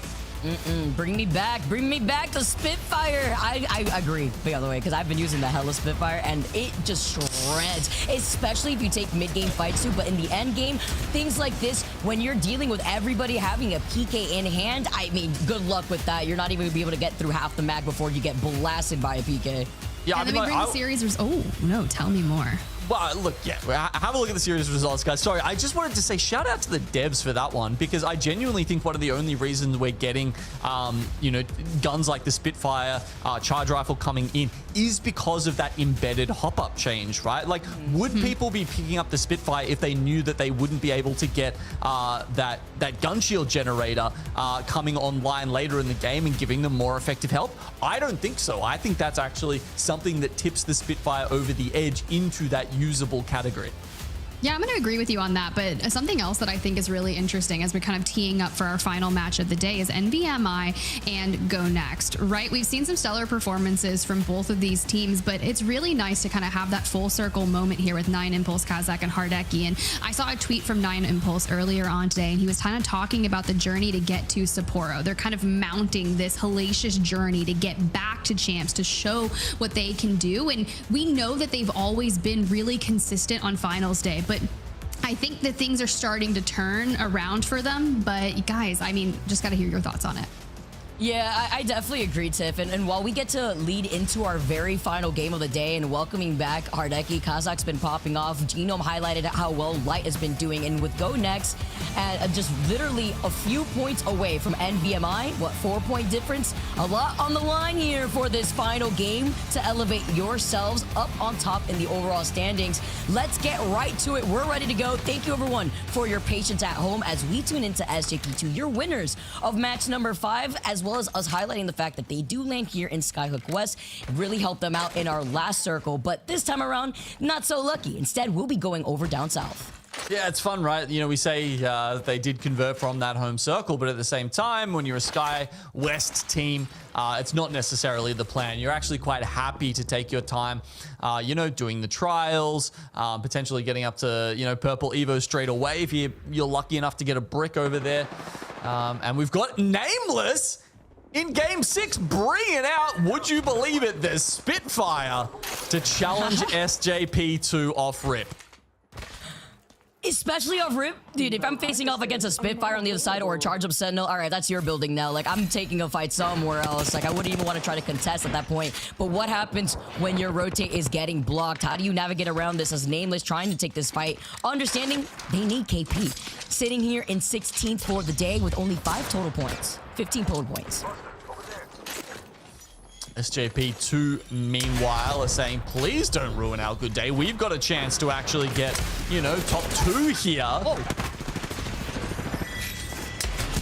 Bring me back the Spitfire. I agree, by the way, because I've been using the hella Spitfire and it just shreds, especially if you take mid-game fights too. But in the end game, things like this, when you're dealing with everybody having a PK in hand, I mean, good luck with that. You're not even gonna be able to get through half the mag before you get blasted by a PK. Yeah, and then we bring the series. Oh no, tell me more. Well, look, yeah, have a look at the series results, guys. Sorry, I just wanted to say shout out to the devs for that one, because I genuinely think one of the only reasons we're getting, guns like the Spitfire, charge rifle coming in is because of that embedded hop-up change, right? Like, would people be picking up the Spitfire if they knew that they wouldn't be able to get that gun shield generator coming online later in the game and giving them more effective help? I don't think so. I think that's actually something that tips the Spitfire over the edge into that usable category. Yeah, I'm going to agree with you on that. But something else that I think is really interesting as we're kind of teeing up for our final match of the day is NVMI and GoNext, right? We've seen some stellar performances from both of these teams, but it's really nice to kind of have that full circle moment here with 9 Impulse, Kazakh, and Hardeki. And I saw a tweet from 9 Impulse earlier on today, and he was kind of talking about the journey to get to Sapporo. They're kind of mounting this hellacious journey to get back to champs, to show what they can do. And we know that they've always been really consistent on finals day, but I think that things are starting to turn around for them. But guys, I mean, just got to hear your thoughts on it. Yeah, I definitely agree, Tiff. And while we get to lead into our very final game of the day and welcoming back Hardeki, Kazak's been popping off. Genome highlighted how well Light has been doing. And with GoNext, just literally a few points away from NVMI, what, 4-point difference? A lot on the line here for this final game to elevate yourselves up on top in the overall standings. Let's get right to it. We're ready to go. Thank you, everyone, for your patience at home as we tune into SJP2, your winners of match number 5, as well as us highlighting the fact that they do land here in Skyhook West. It really helped them out in our last circle, but this time around, not so lucky. Instead, we'll be going over down south. Yeah, it's fun, right? You know, we say they did convert from that home circle, but at the same time, when you're a Sky West team, it's not necessarily the plan. You're actually quite happy to take your time, you know, doing the trials, potentially getting up to, you know, purple Evo straight away if you're lucky enough to get a brick over there. And we've got Nameless in Game 6, bring it out. Would you believe it? There's Spitfire to challenge SJP2 off rip. Especially off rip. Dude, if I'm facing off against a Spitfire on the other side or a Charge Up Sentinel, all right, that's your building now. Like, I'm taking a fight somewhere else. Like, I wouldn't even want to try to contest at that point. But what happens when your rotate is getting blocked? How do you navigate around this as Nameless trying to take this fight? Understanding they need KP. Sitting here in 16th for the day with only 5 total points. 15 total points. SJP2, meanwhile, are saying, please don't ruin our good day. We've got a chance to actually get, you know, top 2 here. Oh.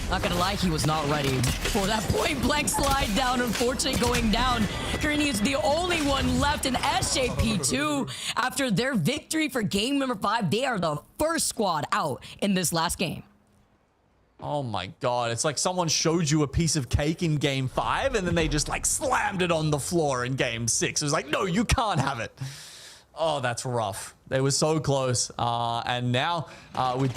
Not gonna lie, he was not ready for that point-blank slide down. Unfortunately, going down. Kearney is the only one left in SJP2. After their victory for game number 5, they are the first squad out in this last game. Oh my god, it's like someone showed you a piece of cake in Game 5 and then they just like slammed it on the floor in Game 6. It was like, no, you can't have it. Oh, that's rough. They were so close. And now with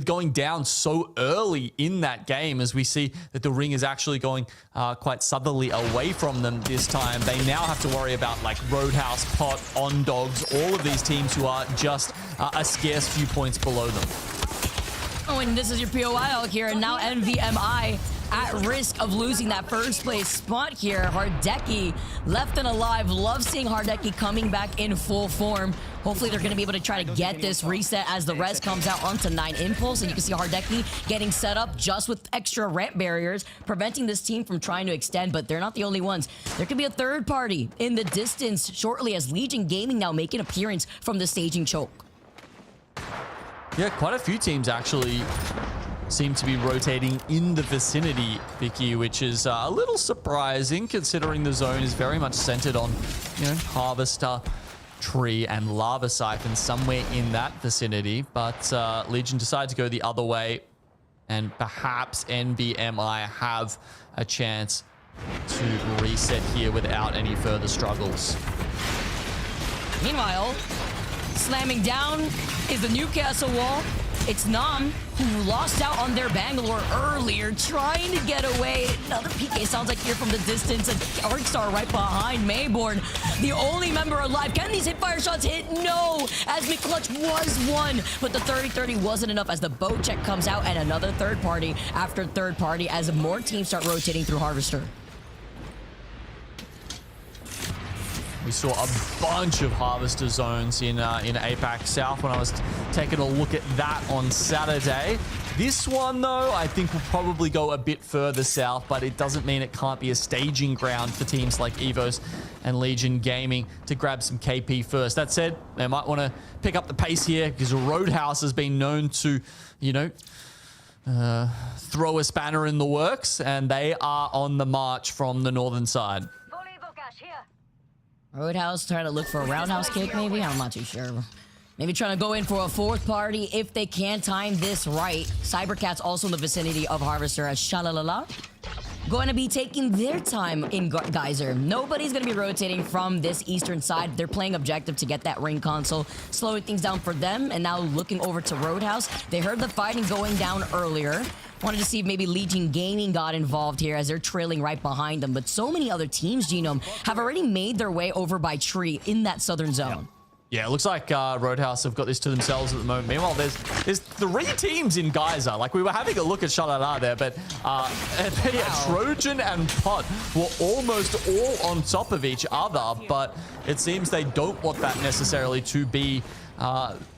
going down so early in that game, as we see that the ring is actually going quite southerly away from them this time, they now have to worry about like Roadhouse, Pot, On Dogs, all of these teams who are just a scarce few points below them. Oh, and this is your POI out here, and now NVMI at risk of losing that first place spot here. Hardeki left and alive. Love seeing Hardeki coming back in full form. Hopefully they're going to be able to try to get this reset as the res comes out onto 9 Impulse, and you can see Hardeki getting set up just with extra ramp barriers, preventing this team from trying to extend, but they're not the only ones. There could be a third party in the distance shortly as Legion Gaming now make an appearance from the staging choke. Yeah, quite a few teams actually seem to be rotating in the vicinity, Vicky, which is a little surprising considering the zone is very much centered on, you know, Harvester, Tree, and Lava Siphon somewhere in that vicinity. But Legion decided to go the other way, and perhaps NVMI have a chance to reset here without any further struggles. Meanwhile, slamming down is the Newcastle wall. It's Nam, who lost out on their Bangalore earlier, trying to get away. Another PK sounds like here from the distance, and Arkstar right behind Mayborn, the only member alive. Can these hit fire shots hit? No, as McClutch was one, but the 30-30 wasn't enough as the boat check comes out, and another third party after third party as more teams start rotating through Harvester. We saw a bunch of Harvester zones in APAC South when I was taking a look at that on Saturday. This one, though, I think will probably go a bit further south, but it doesn't mean it can't be a staging ground for teams like EVOS and Legion Gaming to grab some KP first. That said, they might want to pick up the pace here because Roadhouse has been known to, you know, throw a spanner in the works, and they are on the march from the northern side. Roadhouse trying to look for a roundhouse kick, maybe? I'm not too sure. Maybe trying to go in for a fourth party if they can time this right. Cybercats also in the vicinity of Harvester as SHALALA going to be taking their time in Geyser. Nobody's going to be rotating from this eastern side. They're playing objective to get that ring console, slowing things down for them, and now looking over to Roadhouse. They heard the fighting going down earlier. Wanted to see if maybe Legion Gaming got involved here as they're trailing right behind them. But so many other teams, Genome, have already made their way over by Tree in that southern zone. Yeah, it looks like Roadhouse have got this to themselves at the moment. Meanwhile, there's 3 teams in Geyser. Like, we were having a look at SHALALA there, but Trojan and Pot were almost all on top of each other, but it seems they don't want that necessarily to be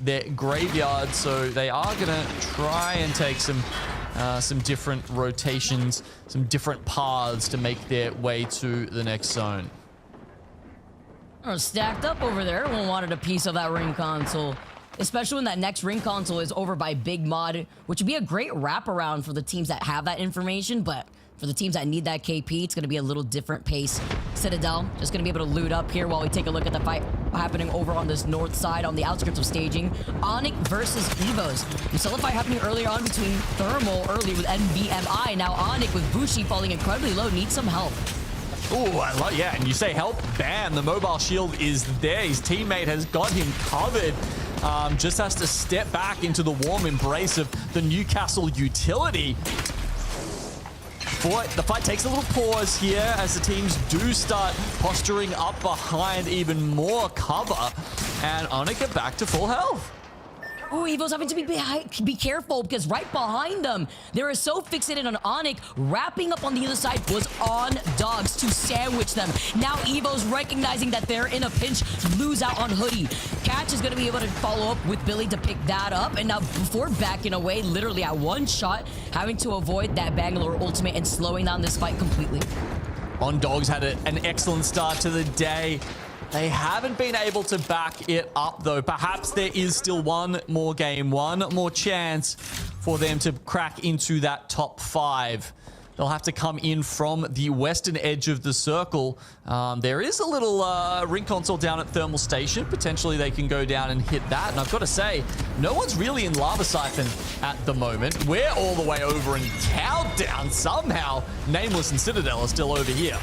their graveyard, so they are going to try and take some different rotations, some different paths to make their way to the next zone. Stacked up over there. Everyone wanted a piece of that ring console, especially when that next ring console is over by Big Mod, which would be a great wraparound for the teams that have that information, but for the teams that need that KP, it's going to be a little different pace. Citadel just going to be able to loot up here while we take a look at the fight happening over on this north side on the outskirts of staging. ONIC versus EVOS. We saw the fight happening earlier on between Thermal earlier with NVMI. Now ONIC with Bushi falling incredibly low needs some help. Oh, I love, yeah, and you say help, bam, the mobile shield is there. His teammate has got him covered. Just has to step back into the warm embrace of the Newcastle utility. Boy, the fight takes a little pause here as the teams do start posturing up behind even more cover. And ONIC are back to full health. Oh, EVO's having to be careful because right behind them, they are so fixated on ONIC. Wrapping up on the other side was on Dogs to sandwich them. Now EVO's recognizing that they're in a pinch, lose out on Hoodie. Catch is going to be able to follow up with Billy to pick that up. And now before backing away, literally at one shot, having to avoid that Bangalore ultimate and slowing down this fight completely. On Dogs had an excellent start to the day. They haven't been able to back it up, though. Perhaps there is still one more game, one more chance for them to crack into that top 5. They'll have to come in from the western edge of the circle. There is a little ring console down at Thermal Station. Potentially they can go down and hit that. And I've got to say, no one's really in Lava Siphon at the moment. We're all the way over in Countdown. Somehow, Nameless and Citadel are still over here.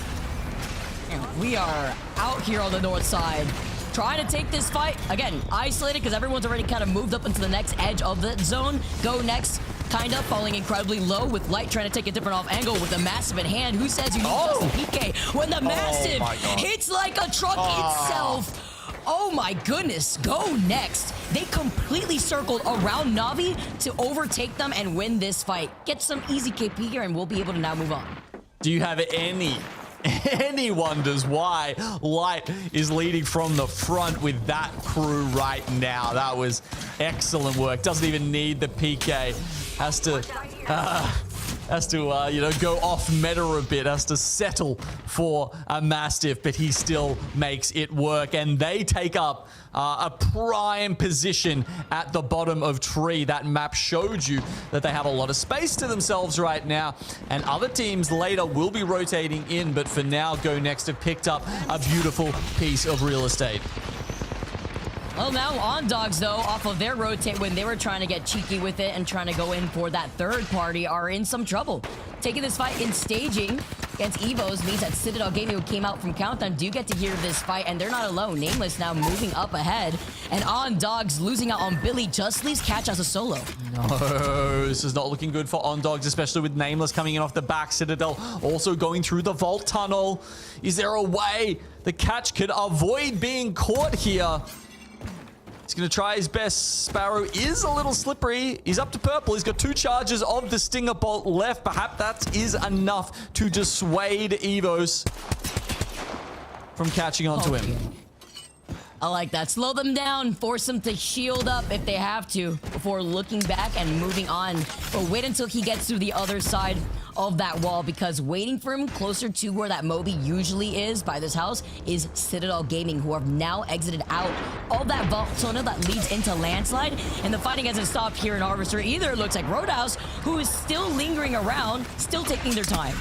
We are out here on the north side, trying to take this fight. Again, isolated because everyone's already kind of moved up into the next edge of the zone. GoNext kind of falling incredibly low with Light trying to take a different off angle with the Massive in hand. Who says you need Justin PK when the Massive hits like a truck itself? Oh my goodness, GoNext. They completely circled around Navi to overtake them and win this fight. Get some easy KP here and we'll be able to now move on. Do you have any wonders why Light is leading from the front with that crew right now? That was excellent work. Doesn't even need the PK. Has to you know, go off meta a bit. Has to settle for a Mastiff, but he still makes it work. And they take up a prime position at the bottom of tree. That map showed you that they have a lot of space to themselves right now. And other teams later will be rotating in. But for now, GoNext have picked up a beautiful piece of real estate. Well, now on Dogs, though, off of their rotate when they were trying to get cheeky with it and trying to go in for that third party, are in some trouble. Taking this fight in staging against EVOS means that Citadel Gaming, who came out from Countdown, do get to hear this fight, and they're not alone. Nameless now moving up ahead, and on Dogs losing out on Billy just leaves Catch as a solo. No, this is not looking good for On Dogs, especially with Nameless coming in off the back. Citadel also going through the vault tunnel. Is there a way the Catch could avoid being caught here? He's going to try his best. Sparrow is a little slippery. He's up to purple. He's got 2 charges of the Stinger Bolt left. Perhaps that is enough to dissuade EVOS from catching on to him. I like that. Slow them down. Force them to shield up if they have to before looking back and moving on. But wait until he gets to the other side of that wall, because waiting for him closer to where that Moby usually is by this house is Citadel Gaming, who have now exited out of that vault tunnel that leads into Landslide. And the fighting hasn't stopped here in Harvester either. It looks like Roadhouse, who is still lingering around, still taking their time.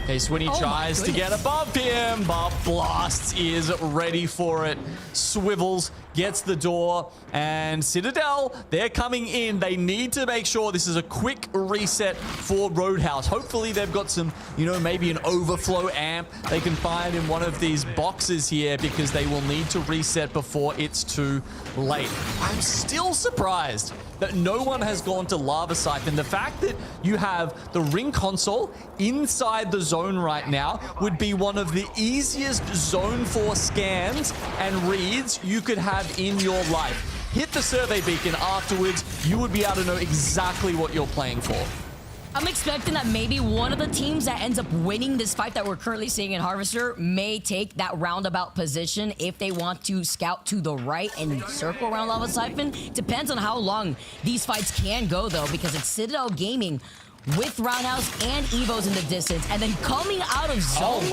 Okay, Swinny tries to get above him, but Blast is ready for it. Swivels gets the door, and Citadel, they're coming in. They need to make sure this is a quick reset for Roadhouse. Hopefully they've got some, you know, maybe an overflow amp they can find in one of these boxes here, because they will need to reset before it's too late. I'm still surprised that no one has gone to Lava Siphon. The fact that you have the ring console inside the zone right now would be one of the easiest zone 4 scans and reads you could have in your life. Hit the survey beacon afterwards, you would be able to know exactly what you're playing for. I'm expecting that maybe one of the teams that ends up winning this fight that we're currently seeing in Harvester may take that roundabout position if they want to scout to the right and circle around Lava Siphon. Depends on how long these fights can go, though, because it's Citadel Gaming with Roundhouse and EVOS in the distance. And then coming out of zone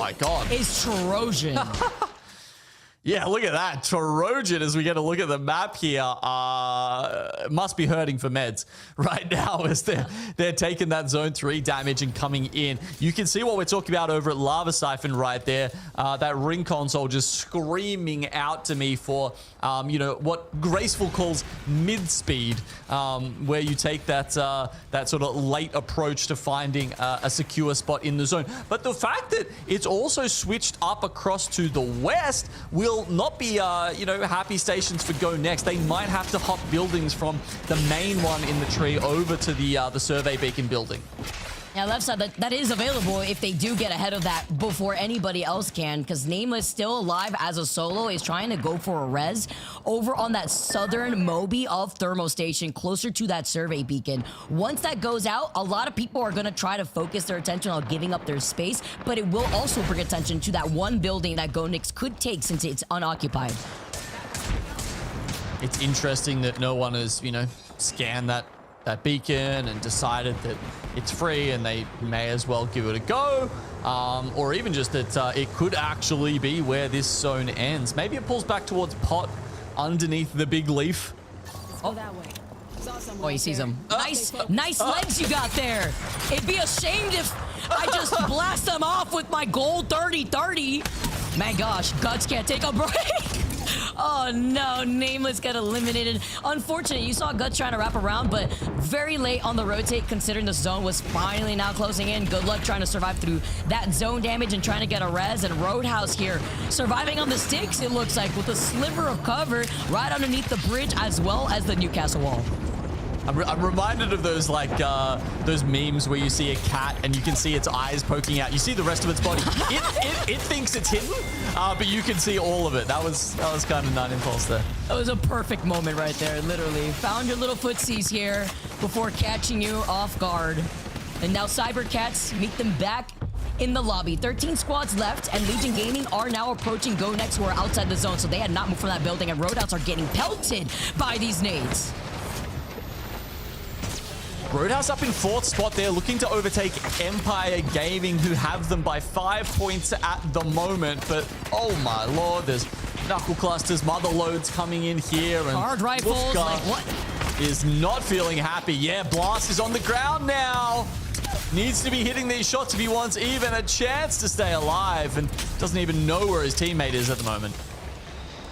is Trojan. Yeah, look at that. Trojan, as we get a look at the map here, must be hurting for meds right now as they're taking that zone 3 damage and coming in. You can see what we're talking about over at Lava Siphon right there. That ring console just screaming out to me for, you know, what Graceful calls mid-speed, where you take that, that sort of late approach to finding a secure spot in the zone. But the fact that it's also switched up across to the west will not be, you know, happy stations for GoNext. They might have to hop buildings from the main one in the tree over to the survey beacon building. Yeah, left side, that is available if they do get ahead of that before anybody else can, because Nameless, still alive as a solo, is trying to go for a res over on that southern Moby of Thermo Station, closer to that survey beacon. Once that goes out, a lot of people are going to try to focus their attention on giving up their space, but it will also bring attention to that one building that GoNext could take since it's unoccupied. It's interesting that no one has, you know, scanned that beacon and decided that it's free and they may as well give it a go, or even just that it could actually be where this zone ends. Maybe it pulls back towards pot underneath the big leaf. Oh, that way. Oh, he sees him. Nice legs you got there. It'd be ashamed if I just blast them off with my gold 30-30. My gosh, Guts can't take a break. Oh no, Nameless got eliminated. Unfortunate, you saw Guts trying to wrap around, but very late on the rotate, considering the zone was finally now closing in. Good luck trying to survive through that zone damage and trying to get a res. And Roadhouse here, surviving on the sticks, it looks like, with a sliver of cover right underneath the bridge, as well as the Newcastle wall. I'm reminded of those, like, those memes where you see a cat and you can see its eyes poking out. You see the rest of its body. It thinks it's hidden, but you can see all of it. That was kind of nut impulse there. That was a perfect moment right there, literally. Found your little footsies here before catching you off guard. And now cybercats meet them back in the lobby. 13 squads left, and Legion Gaming are now approaching GoNext, who are outside the zone, so they had not moved from that building, and Roadhouse are getting pelted by these nades. Roadhouse up in 4th spot there, looking to overtake Empire Gaming, who have them by 5 points at the moment. But, oh my lord, there's knuckle clusters, mother loads coming in here. And hard rifles, like what? Is not feeling happy. Yeah, Blast is on the ground now. Needs to be hitting these shots if he wants even a chance to stay alive, and doesn't even know where his teammate is at the moment.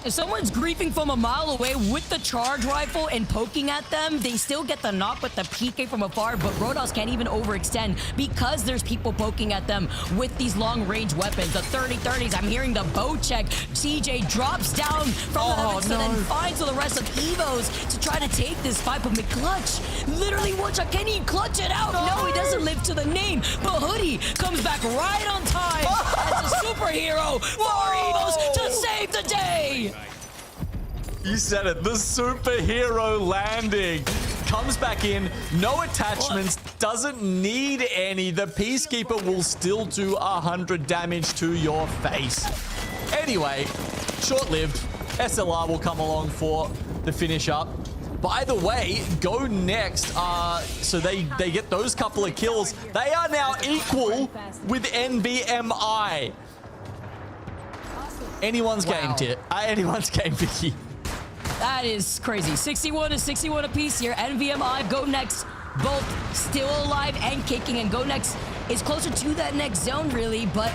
If someone's griefing from a mile away with the charge rifle and poking at them, they still get the knock with the PK from afar, but Roadhouse can't even overextend because there's people poking at them with these long-range weapons. The 30-30s, I'm hearing the bow check. CJ drops down from the heavens and then finds the rest of EVOS to try to take this fight, but McClutch, literally, can he clutch it out? No, he doesn't live to the name, but Hoodie comes back right on time as a superhero for EVOS to save the day. You said it, the superhero landing. Comes back in, no attachments, doesn't need any. The Peacekeeper will still do 100 damage to your face. Anyway, short-lived. SLR will come along for the finish up. By the way, GoNext, so they get those couple of kills. They are now equal with NVMI. Anyone's game, anyone's game, Vicky. That is crazy. 61 to 61 apiece here. NVMI, GoNext, both still alive and kicking. And GoNext is closer to that next zone, really. But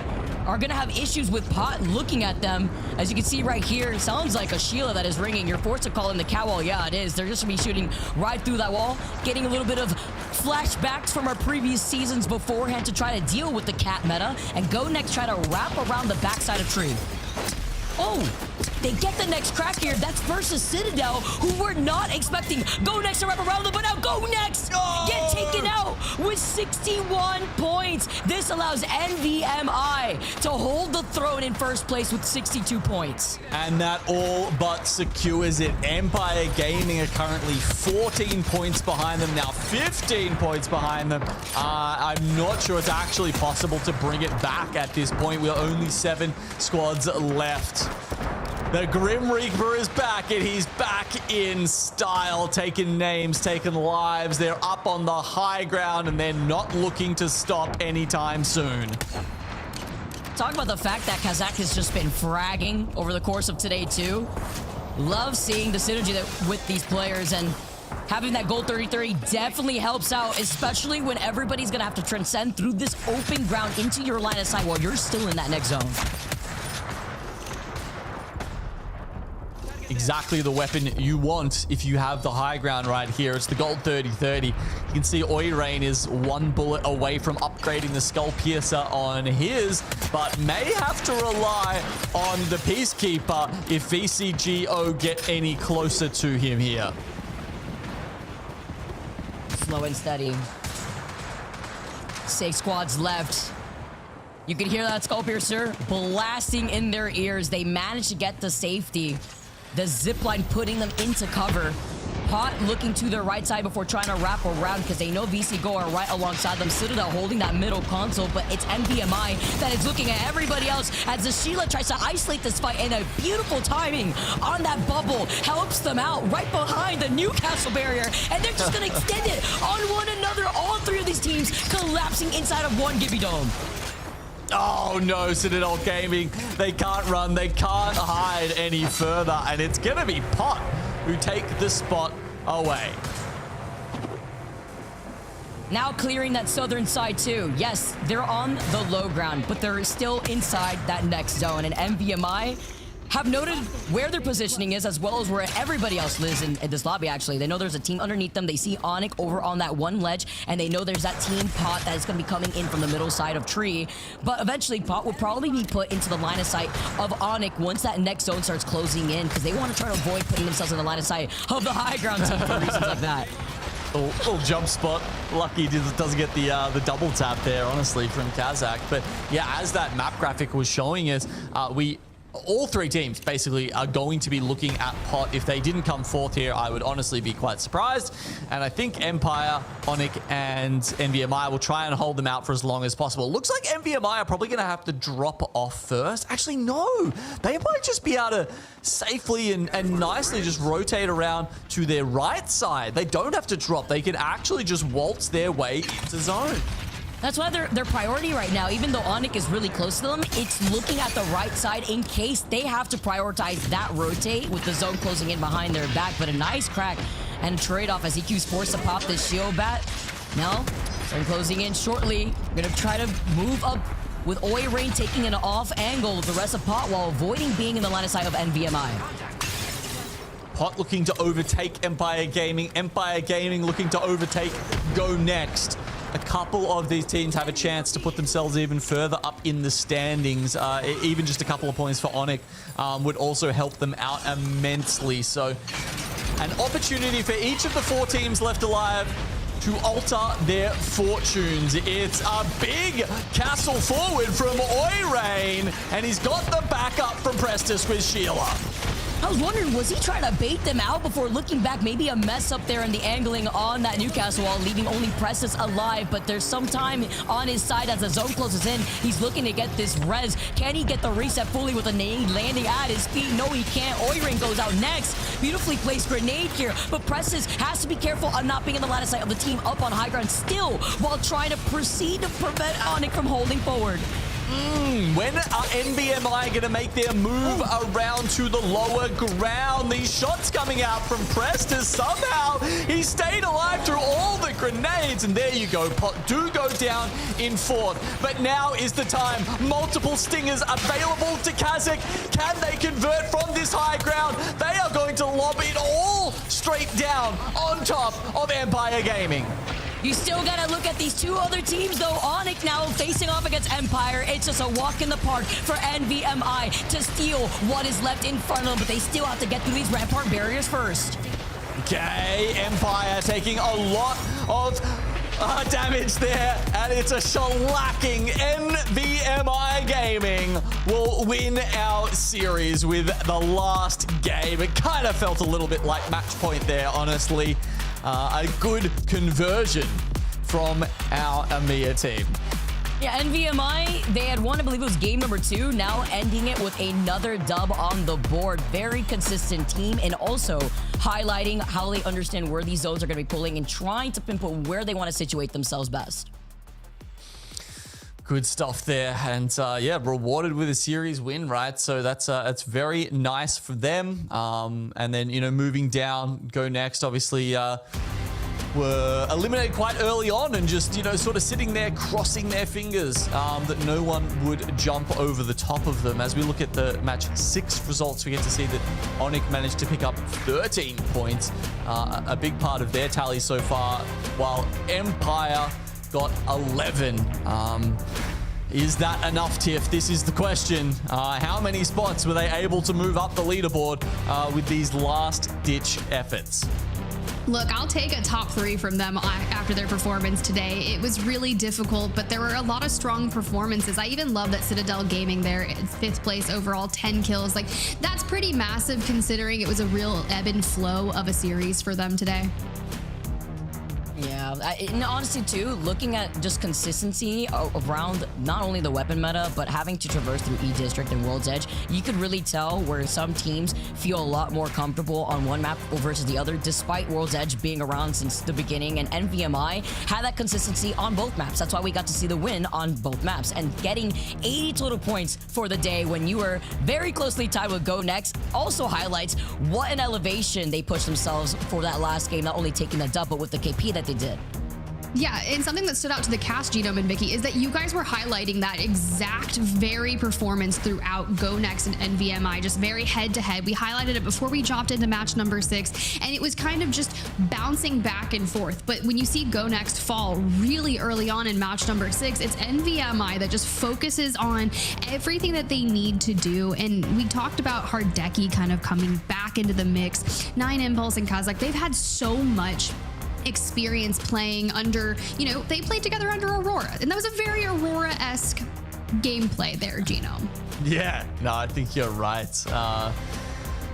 are going to have issues with Pot looking at them. As you can see right here, it sounds like a Sheila that is ringing. You're forced to call in the cat wall. Yeah, it is. They're just going to be shooting right through that wall, getting a little bit of flashbacks from our previous seasons beforehand to try to deal with the cat meta, and GoNext try to wrap around the backside of tree. Oh, they get the next crack here. That's versus Citadel, who we're not expecting. GoNext to wrap around them, but now GoNext get taken out with 61 points. This allows NVMI to hold the throne in first place with 62 points. And that all but secures it. Empire Gaming are currently 14 points behind them, now 15 points behind them. I'm not sure it's actually possible to bring it back at this point. We're only 7 squads left. The Grim Reaper is back, and he's back in style, taking names, taking lives. They're up on the high ground, and they're not looking to stop anytime soon. Talk about the fact that Kazakh has just been fragging over the course of today, too. Love seeing the synergy with these players, and having that gold 30-30 definitely helps out, especially when everybody's going to have to transcend through this open ground into your line of sight while you're still in that next zone. Exactly the weapon you want if you have the high ground right here. It's the gold 30-30. You can see Oirain is 1 bullet away from upgrading the Skull Piercer on his, but may have to rely on the Peacekeeper if VCGO get any closer to him here. Slow and steady. 6 squads left. You can hear that Skull Piercer blasting in their ears. They managed to get to safety. The zipline putting them into cover. Pot looking to their right side before trying to wrap around because they know VCGO are right alongside them. Citadel holding that middle console, but it's NVMI that is looking at everybody else as the Sheila tries to isolate this fight, and a beautiful timing on that bubble helps them out right behind the Newcastle barrier, and they're just going to extend it on one another. All 3 of these teams collapsing inside of one Gibby Dome. Oh no, Citadel Gaming. They can't run, they can't hide any further, and it's gonna be Pot who take the spot away. Now clearing that southern side too. Yes, they're on the low ground, but they're still inside that next zone, and NVMI have noted where their positioning is as well as where everybody else lives in this lobby, actually. They know there's a team underneath them. They see ONIC over on that one ledge, and they know there's that team Pot that is going to be coming in from the middle side of tree. But eventually, Pot will probably be put into the line of sight of ONIC once that next zone starts closing in, because they want to try to avoid putting themselves in the line of sight of the high ground team for reasons like that. Little jump spot. Lucky doesn't get the double tap there, honestly, from Kazakh. But yeah, as that map graphic was showing us, all 3 teams basically are going to be looking at Pot. If they didn't come fourth here, I would honestly be quite surprised. And I think Empire, ONIC, and NVMI will try and hold them out for as long as possible. Looks like NVMI are probably going to have to drop off first. Actually, no. They might just be able to safely and nicely just rotate around to their right side. They don't have to drop. They can actually just waltz their way into zone. That's why their priority right now, even though ONIC is really close to them, it's looking at the right side in case they have to prioritize that rotate with the zone closing in behind their back. But a nice crack and trade-off as EQ's forced to pop this shield bat. Now, zone closing in shortly. Gonna try to move up with Oirain taking an off angle with the rest of Pot while avoiding being in the line of sight of NVMI. Pot looking to overtake Empire Gaming. Empire Gaming looking to overtake GoNext. A couple of these teams have a chance to put themselves even further up in the standings. Even just a couple of points for ONIC would also help them out immensely. So an opportunity for each of the 4 teams left alive to alter their fortunes. It's a big castle forward from Oirain, and he's got the backup from Prestis with Sheila. I was wondering, was he trying to bait them out before looking back? Maybe a mess up there in the angling on that Newcastle wall, leaving only Prestis alive, but there's some time on his side as the zone closes in. He's looking to get this res. Can he get the reset fully with a nade landing at his feet? No, he can't. Oirain goes out next. Beautifully placed grenade here, but Prestis has to be careful on not being in the line of sight of the team up on high ground still, while trying to proceed to prevent ONIC from holding forward. When are NVMI going to make their move around to the lower ground? These shots coming out from Preston. Somehow he stayed alive through all the grenades. And there you go. Pot do go down in fourth. But now is the time. Multiple stingers available to Kazakh. Can they convert from this high ground? They are going to lob it all straight down on top of Empire Gaming. You still gotta look at these two other teams though. ONIC now facing off against Empire. It's just a walk in the park for NVMI to steal what is left in front of them, but they still have to get through these rampart barriers first. Okay, Empire taking a lot of damage there, and it's a shellacking. NVMI Gaming will win our series with the last game. It kind of felt a little bit like match point there, honestly. A good conversion from our EMEA team. Yeah, NVMI, they had won, I believe it was game number 2, now ending it with another dub on the board. Very consistent team, and also highlighting how they understand where these zones are going to be pulling and trying to pinpoint where they want to situate themselves best. Good stuff there, and yeah, rewarded with a series win, right? So that's very nice for them. And then, you know, moving down, GoNext obviously were eliminated quite early on, and just, you know, sort of sitting there crossing their fingers that no one would jump over the top of them. As we look at the match 6 results, we get to see that ONIC managed to pick up 13 points, a big part of their tally so far, while Empire got 11. Is that enough, Tiff? This is the question. How many spots were they able to move up the leaderboard with these last-ditch efforts? Look, I'll take a top 3 from them after their performance today. It was really difficult, but there were a lot of strong performances. I even love that Citadel Gaming there in 5th place overall, 10 kills. Like, that's pretty massive considering it was a real ebb and flow of a series for them today. Yeah, and honestly too, looking at just consistency around not only the weapon meta, but having to traverse through E-District and World's Edge, you could really tell where some teams feel a lot more comfortable on one map versus the other, despite World's Edge being around since the beginning. And NVMI had that consistency on both maps. That's why we got to see the win on both maps, and getting 80 total points for the day when you were very closely tied with GoNext also highlights what an elevation they pushed themselves for that last game, not only taking the dub, but with the KP that they did. Yeah, and something that stood out to the cast, Genome and Vicky, is that you guys were highlighting that exact very performance throughout GoNext and NVMI, just very head-to-head. We highlighted it before we dropped into match number 6, and it was kind of just bouncing back and forth. But when you see GoNext fall really early on in match number 6, it's NVMI that just focuses on everything that they need to do. And we talked about Hardeki kind of coming back into the mix. 9 Impulse and Kazakh, they've had so much experience playing under, you know, they played together under Aurora, and that was a very Aurora-esque gameplay there, Genome. Yeah, no, I think you're right.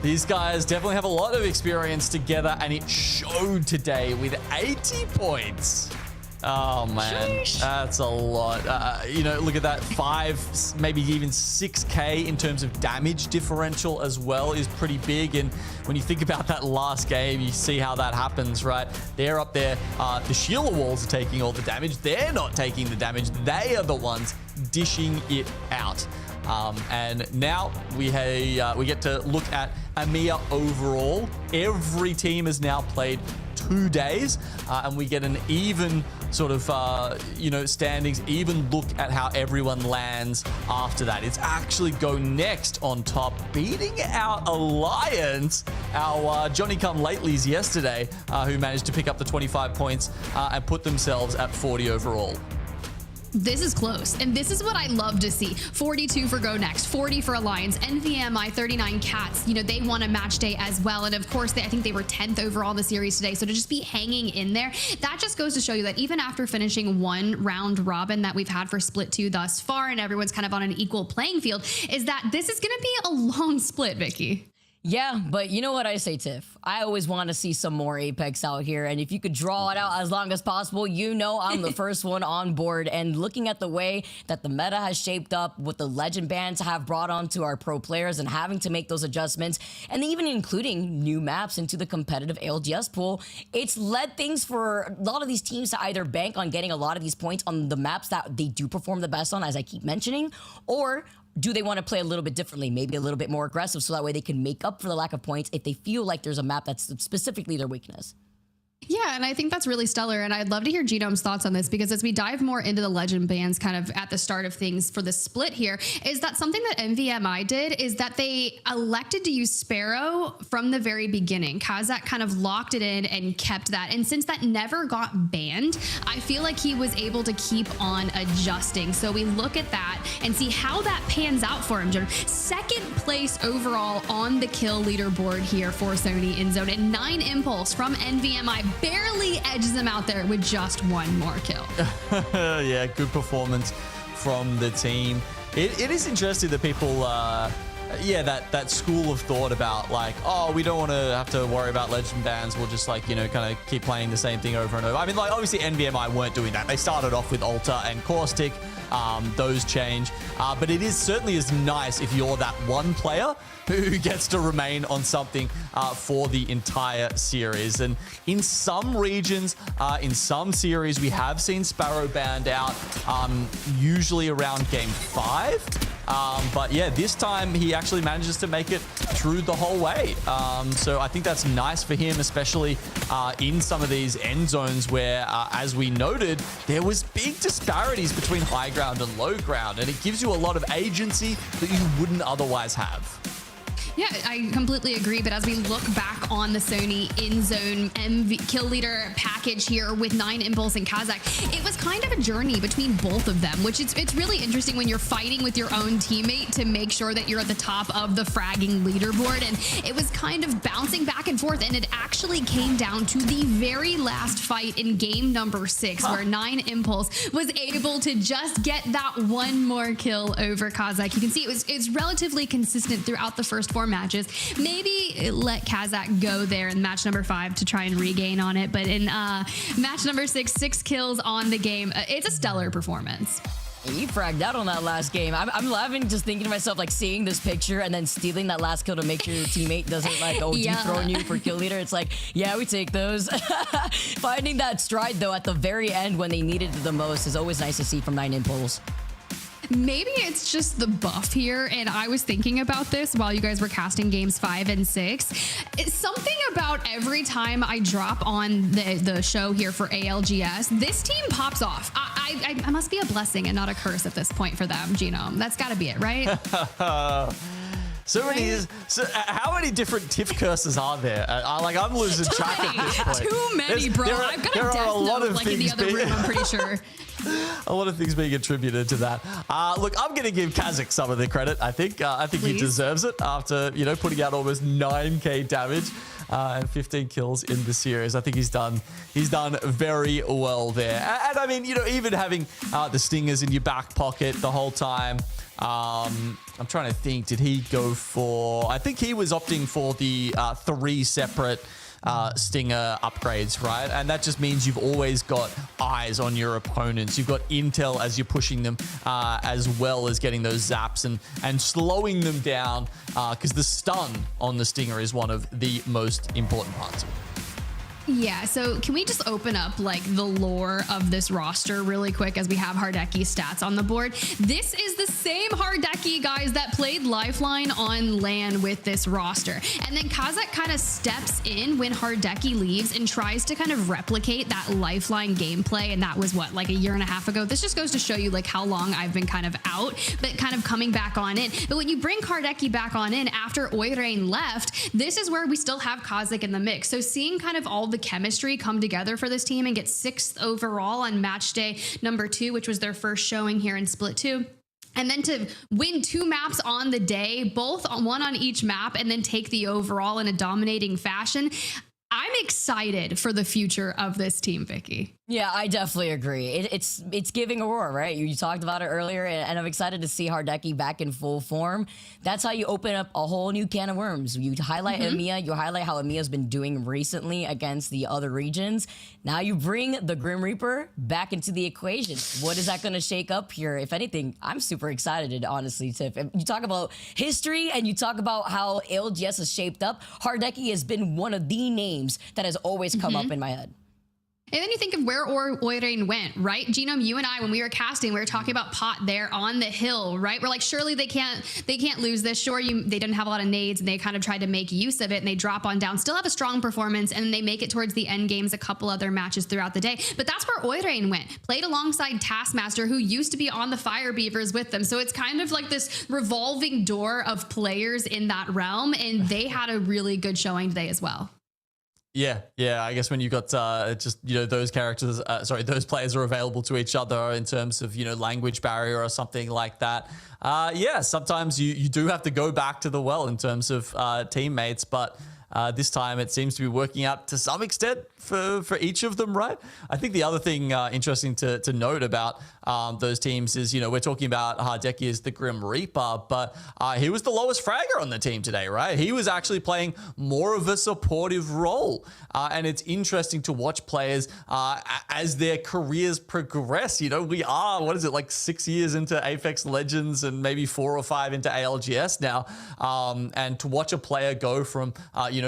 These guys definitely have a lot of experience together, and it showed today with 80 points. Oh man, that's a lot. You know, look at that, 5, maybe even 6k in terms of damage differential as well is pretty big. And when you think about that last game, you see how that happens, right? They're up there, the Sheila walls are taking all the damage. They're not taking the damage. They are the ones dishing it out. And now we get to look at EMEA overall. Every team has now played 2 days, and we get an even sort of, you know, standings, even look at how everyone lands after that. It's actually GoNext on top, beating our Alliance, our Johnny-come-latelys yesterday, who managed to pick up the 25 points and put themselves at 40 overall. This is close, and this is what I love to see. 42 for GoNext, 40 for Alliance, NVMI 39 Cats. You know, they won a match day as well, and of course, I think they were 10th overall in the series today. So to just be hanging in there, that just goes to show you that even after finishing one round robin that we've had for split 2 thus far, and everyone's kind of on an equal playing field, is that this is going to be a long split, Vicky. Yeah, but you know what I say, Tiff? I always want to see some more Apex out here. And if you could draw it out as long as possible, you know I'm the first one on board. And looking at the way that the meta has shaped up, what the legend bans have brought on to our pro players and having to make those adjustments, and even including new maps into the competitive ALGS pool, it's led things for a lot of these teams to either bank on getting a lot of these points on the maps that they do perform the best on, as I keep mentioning, or do they want to play a little bit differently, maybe a little bit more aggressive, so that way they can make up for the lack of points if they feel like there's a map that's specifically their weakness? Yeah, and I think that's really stellar. And I'd love to hear Genome's thoughts on this, because as we dive more into the legend bans kind of at the start of things for the split here, is that something that NVMI did is that they elected to use Sparrow from the very beginning. Kazakh kind of locked it in and kept that. And since that never got banned, I feel like he was able to keep on adjusting. So we look at that and see how that pans out for him. Second place overall on the kill leaderboard here for Sony in zone, and 9 impulse from NVMI barely edges them out there with just one more kill. Yeah, good performance from the team. It is interesting that people, yeah, that school of thought about like, oh, we don't want to have to worry about legend bans. We'll just like, you know, kind of keep playing the same thing over and over. I mean, like obviously NVMI weren't doing that. They started off with Ultra and Caustic. Those change, but it is certainly is nice if you're that one player who gets to remain on something for the entire series. And in some regions, in some series, we have seen Sparrow banned out, usually around game 5. But yeah, this time he actually manages to make it through the whole way. So I think that's nice for him, especially in some of these end zones where, as we noted, there was big disparities between high ground and low ground, and it gives you a lot of agency that you wouldn't otherwise have. Yeah, I completely agree. But as we look back on the Sony in-zone kill leader package here with 9 impulse and Kazakh, it was kind of a journey between both of them, which it's really interesting when you're fighting with your own teammate to make sure that you're at the top of the fragging leaderboard. And it was kind of bouncing back and forth, and it actually came down to the very last fight in game number 6, where 9 impulse was able to just get that one more kill over Kazakh. You can see it's relatively consistent throughout the first 4 matches. Maybe let Kazakh go there in match number 5 to try and regain on it, but in match number 6, 6 kills on the game. It's a stellar performance. He fragged out on that last game. I'm laughing just thinking to myself, like seeing this picture and then stealing that last kill to make sure your teammate doesn't like dethrone you for kill leader. It's like, yeah, we take those. Finding that stride though at the very end when they needed it the most is always nice to see from 9 impulse. Maybe it's just the buff here, and I was thinking about this while you guys were casting games 5 and 6. It's something about every time I drop on the show here for ALGS, this team pops off. I must be a blessing and not a curse at this point for them, Genome. That's got to be it, right? So many. So how many different TIFF curses are there? I'm losing track at this point. Too many, bro. I've got a death note like in the other room, I'm pretty sure. A lot of things being attributed to that. Look, I'm going to give Kazakh some of the credit. I think he deserves it after putting out almost 9k damage and 15 kills in the series. I think he's done very well there. And I mean, even having the stingers in your back pocket the whole time. I'm trying to think, did he go for... I think he was opting for the 3 separate stinger upgrades, right? And that just means you've always got eyes on your opponents. You've got intel as you're pushing them, as well as getting those zaps and slowing them down, because the stun on the stinger is one of the most important parts of it. Yeah, so can we just open up like the lore of this roster really quick as we have Hardecki's stats on the board? This is the same Hardecki, guys, that played Lifeline on LAN with this roster. And then Kazakh kind of steps in when Hardecki leaves and tries to kind of replicate that Lifeline gameplay. And that was what, like a year and a half ago? This just goes to show you like how long I've been kind of out, but kind of coming back on in. But when you bring Hardecki back on in after Oirain left, this is where we still have Kazakh in the mix. So seeing kind of all the chemistry come together for this team and get 6th overall on match day number 2, which was their first showing here in Split 2. And then to win 2 maps on the day, both on one on each map, and then take the overall in a dominating fashion. I'm excited for the future of this team, Vicky. Yeah, I definitely agree. It's giving Aurora, right? You talked about it earlier, and I'm excited to see Hardeki back in full form. That's how you open up a whole new can of worms. You highlight EMEA, you highlight how EMEA's been doing recently against the other regions. Now you bring the Grim Reaper back into the equation. What is that going to shake up here? If anything, I'm super excited, honestly, Tiff. You talk about history and you talk about how ALGS has shaped up. Hardeki has been one of the names that has always come up in my head. And then you think of where Oirain went, right? Genome, you and I, when we were casting, we were talking about Pot there on the hill, right? We're like, surely they can't lose this. Sure, they didn't have a lot of nades and they kind of tried to make use of it and they drop on down, still have a strong performance, and they make it towards the end games, a couple other matches throughout the day. But that's where Oirain went, played alongside Taskmaster, who used to be on the Fire Beavers with them. So it's kind of like this revolving door of players in that realm, and they had a really good showing today as well. Yeah, I guess when you got just, those characters, those players are available to each other in terms of, language barrier or something like that. Yeah, sometimes you do have to go back to the well in terms of teammates, but this time it seems to be working out to some extent for each of them, right? I think the other thing interesting to note about those teams is, we're talking about Hardeki as the Grim Reaper, but he was the lowest fragger on the team today, right? He was actually playing more of a supportive role. And it's interesting to watch players as their careers progress. We are, like 6 years into Apex Legends and maybe 4 or 5 into ALGS now. And to watch a player go from,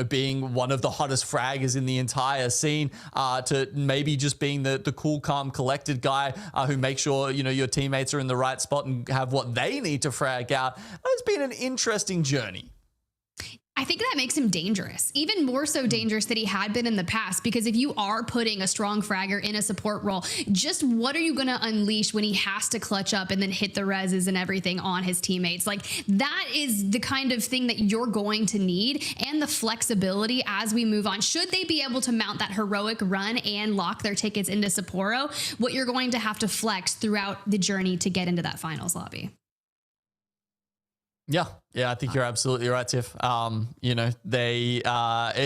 being one of the hottest fraggers in the entire scene to maybe just being the cool, calm, collected guy who makes sure, your teammates are in the right spot and have what they need to frag out. It's been an interesting journey. I think that makes him dangerous, even more so dangerous than he had been in the past, because if you are putting a strong fragger in a support role, just what are you going to unleash when he has to clutch up and then hit the reses and everything on his teammates? Like, that is the kind of thing that you're going to need, and the flexibility as we move on. Should they be able to mount that heroic run and lock their tickets into Sapporo, what you're going to have to flex throughout the journey to get into that finals lobby. Yeah, I think you're absolutely right, Tiff. It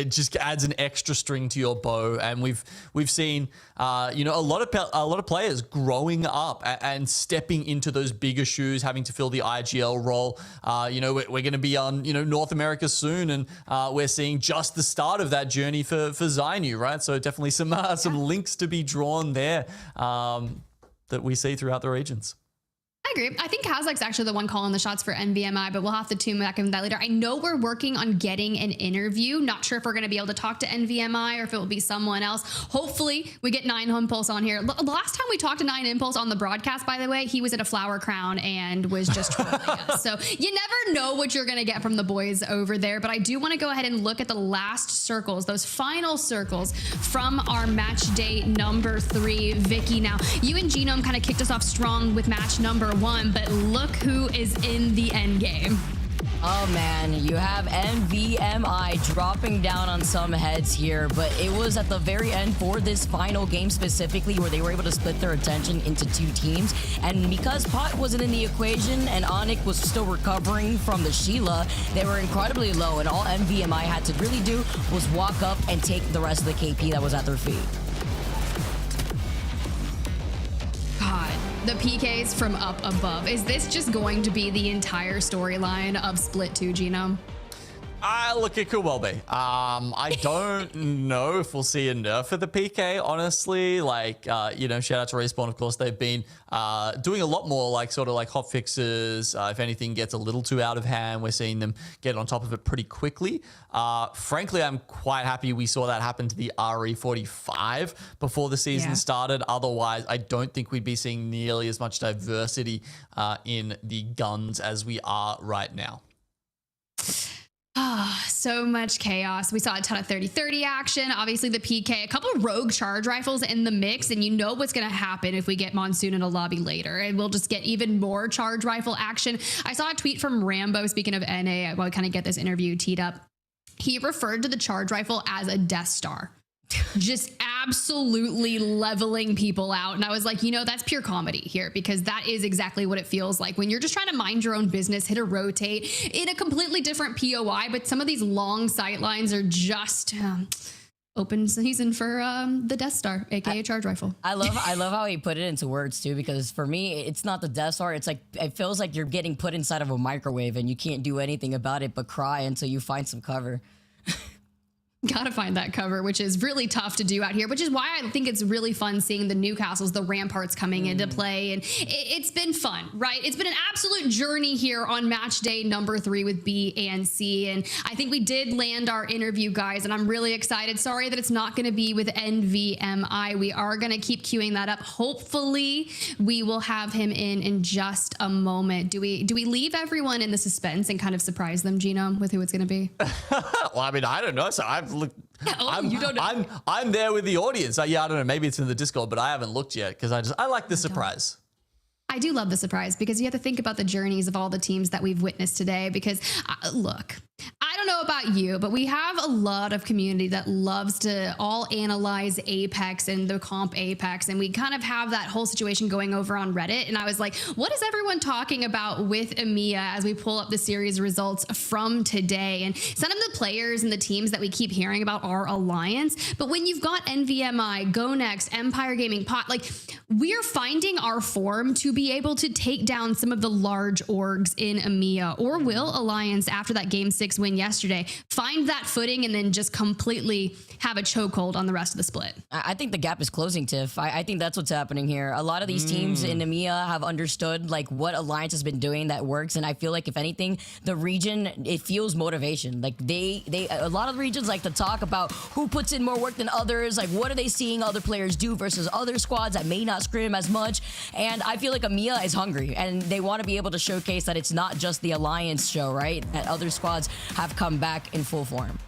just adds an extra string to your bow, and we've seen a lot of players growing up and stepping into those bigger shoes, having to fill the IGL role. We're going to be on North America soon, and we're seeing just the start of that journey for Zainu, right? So definitely some links to be drawn there that we see throughout the regions. I agree. I think Kazak's actually the one calling the shots for NVMI, but we'll have to tune back into that later. I know we're working on getting an interview. Not sure if we're going to be able to talk to NVMI or if it will be someone else. Hopefully we get 9 Impulse on here. The last time we talked to 9 Impulse on the broadcast, by the way, he was at a flower crown and was just trolling us. So you never know what you're going to get from the boys over there. But I do want to go ahead and look at the last circles, those final circles from our match day number 3. Vicky, now you and Genome kind of kicked us off strong with match number 1, but look who is in the end game. Oh man, you have NVMI dropping down on some heads here, but it was at the very end for this final game specifically where they were able to split their attention into 2 teams. And because Pot wasn't in the equation and ONIC was still recovering from the Sheila, they were incredibly low, and all NVMI had to really do was walk up and take the rest of the KP that was at their feet. God, the PKs from up above. Is this just going to be the entire storyline of Split 2, Genome? Look, it could well be. I don't know if we'll see a nerf for the PK, honestly. Like, shout out to Respawn, of course. They've been doing a lot more sort of hot fixes. If anything gets a little too out of hand, we're seeing them get on top of it pretty quickly. Frankly, I'm quite happy we saw that happen to the RE45 before the season started. Otherwise, I don't think we'd be seeing nearly as much diversity in the guns as we are right now. So much chaos. We saw a ton of 30-30 action. Obviously the PK, a couple of rogue charge rifles in the mix, and you know what's going to happen if we get Monsoon in a lobby later, and we'll just get even more charge rifle action. I saw a tweet from Rambo, speaking of NA, while I kind of get this interview teed up. He referred to the charge rifle as a Death Star. Just absolutely leveling people out. And I was like, that's pure comedy here, because that is exactly what it feels like when you're just trying to mind your own business, hit a rotate in a completely different POI. But some of these long sight lines are just open season for the Death Star, aka Charge Rifle. I love how he put it into words too, because for me, it's not the Death Star. It's like, it feels like you're getting put inside of a microwave and you can't do anything about it but cry until you find some cover. Gotta find that cover, which is really tough to do out here, which is why I think it's really fun seeing the new castles, the ramparts coming into play. And it's been fun, right? It's been an absolute journey here on match day number 3 with B and C. And I think we did land our interview, guys, and I'm really excited. Sorry that it's not going to be with NVMI. We are going to keep queuing that up. Hopefully we will have him in just a moment. Do we leave everyone in the suspense and kind of surprise them, Genome, with who it's going to be? Well, I mean, I don't know. So you don't know. I'm there with the audience. Yeah, I don't know. Maybe it's in the Discord, but I haven't looked yet because I like the surprise. I do love the surprise because you have to think about the journeys of all the teams that we've witnessed today. Because look, I don't know about you, but we have a lot of community that loves to all analyze Apex and the comp Apex. And we kind of have that whole situation going over on Reddit. And I was like, what is everyone talking about with EMEA as we pull up the series results from today? And some of the players and the teams that we keep hearing about are Alliance. But when you've got NVMI, GoNext, Empire Gaming, Pot, like we're finding our form to be able to take down some of the large orgs in EMEA. Or will Alliance, after that Game 6 win yesterday, find that footing and then just completely have a chokehold on the rest of the split? I think the gap is closing, Tiff. I think that's what's happening here. A lot of these teams in EMEA have understood like what Alliance has been doing that works, and I feel like if anything, the region, it feels motivation. Like a lot of regions like to talk about who puts in more work than others, like what are they seeing other players do versus other squads that may not scrim as much. And I feel like EMEA is hungry and they want to be able to showcase that it's not just the Alliance show, right? That other squads have come back in full form.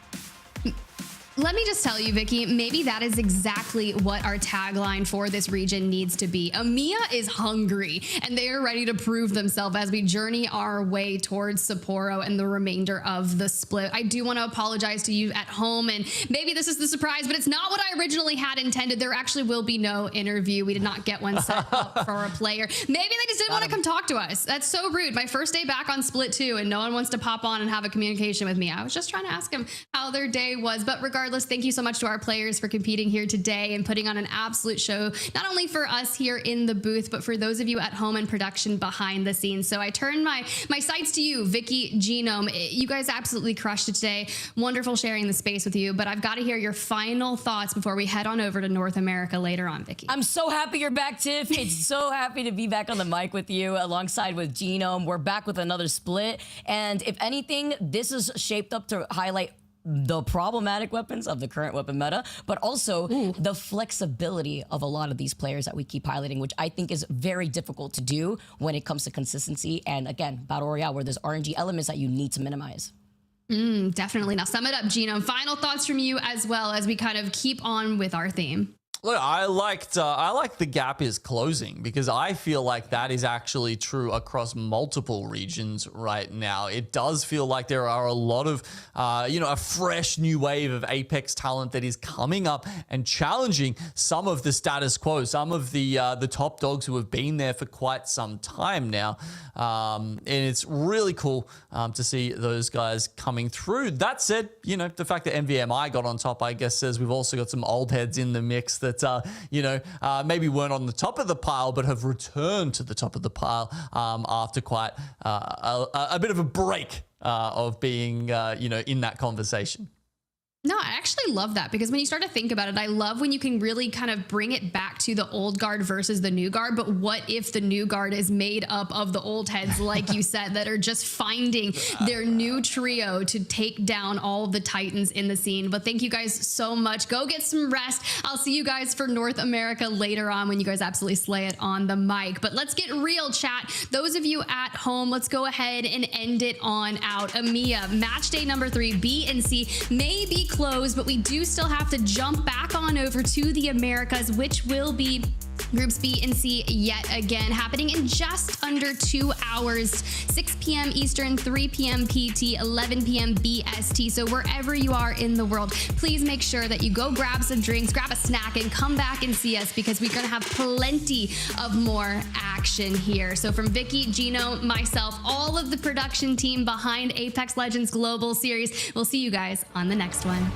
Let me just tell you, Vicky, maybe that is exactly what our tagline for this region needs to be. EMEA is hungry, and they are ready to prove themselves as we journey our way towards Sapporo and the remainder of the split. I do want to apologize to you at home, and maybe this is the surprise, but it's not what I originally had intended. There actually will be no interview. We did not get one set up for a player. Maybe they just didn't want to come talk to us. That's so rude. My first day back on Split 2, and no one wants to pop on and have a communication with me. I was just trying to ask them how their day was, but regardless, thank you so much to our players for competing here today and putting on an absolute show, not only for us here in the booth, but for those of you at home in production behind the scenes. So I turn my sights to you, Vicky, Genome. You guys absolutely crushed it today. Wonderful sharing the space with you, but I've got to hear your final thoughts before we head on over to North America later on, Vicky. I'm so happy you're back, Tiff. It's so happy to be back on the mic with you alongside with Genome. We're back with another split. And if anything, this is shaped up to highlight the problematic weapons of the current weapon meta, but also the flexibility of a lot of these players that we keep highlighting, which I think is very difficult to do when it comes to consistency. And again, Battle Royale, where there's RNG elements that you need to minimize. Definitely. Now sum it up, Genome. Final thoughts from you as well as we kind of keep on with our theme. Look, I like the gap is closing because I feel like that is actually true across multiple regions right now. It does feel like there are a lot of, a fresh new wave of Apex talent that is coming up and challenging some of the status quo, some of the top dogs who have been there for quite some time now. And it's really cool to see those guys coming through. That said, the fact that NVMI got on top, I guess, says we've also got some old heads in the mix that, maybe weren't on the top of the pile, but have returned to the top of the pile after quite a bit of a break of being, in that conversation. No, I actually love that because when you start to think about it, I love when you can really kind of bring it back to the old guard versus the new guard. But what if the new guard is made up of the old heads, like you said, that are just finding their new trio to take down all the titans in the scene? But thank you guys so much. Go get some rest. I'll see you guys for North America later on when you guys absolutely slay it on the mic. But let's get real, chat. Those of you at home, let's go ahead and end it on out. EMEA match day number 3, B and C may be closed, but we do still have to jump back on over to the Americas, which will be Groups B and C yet again, happening in just under 2 hours, 6 p.m. Eastern, 3 p.m. PT, 11 p.m. BST. So wherever you are in the world, please make sure that you go grab some drinks, grab a snack, and come back and see us because we're going to have plenty of more action here. So from Vicky, Gino, myself, all of the production team behind Apex Legends Global Series, we'll see you guys on the next one.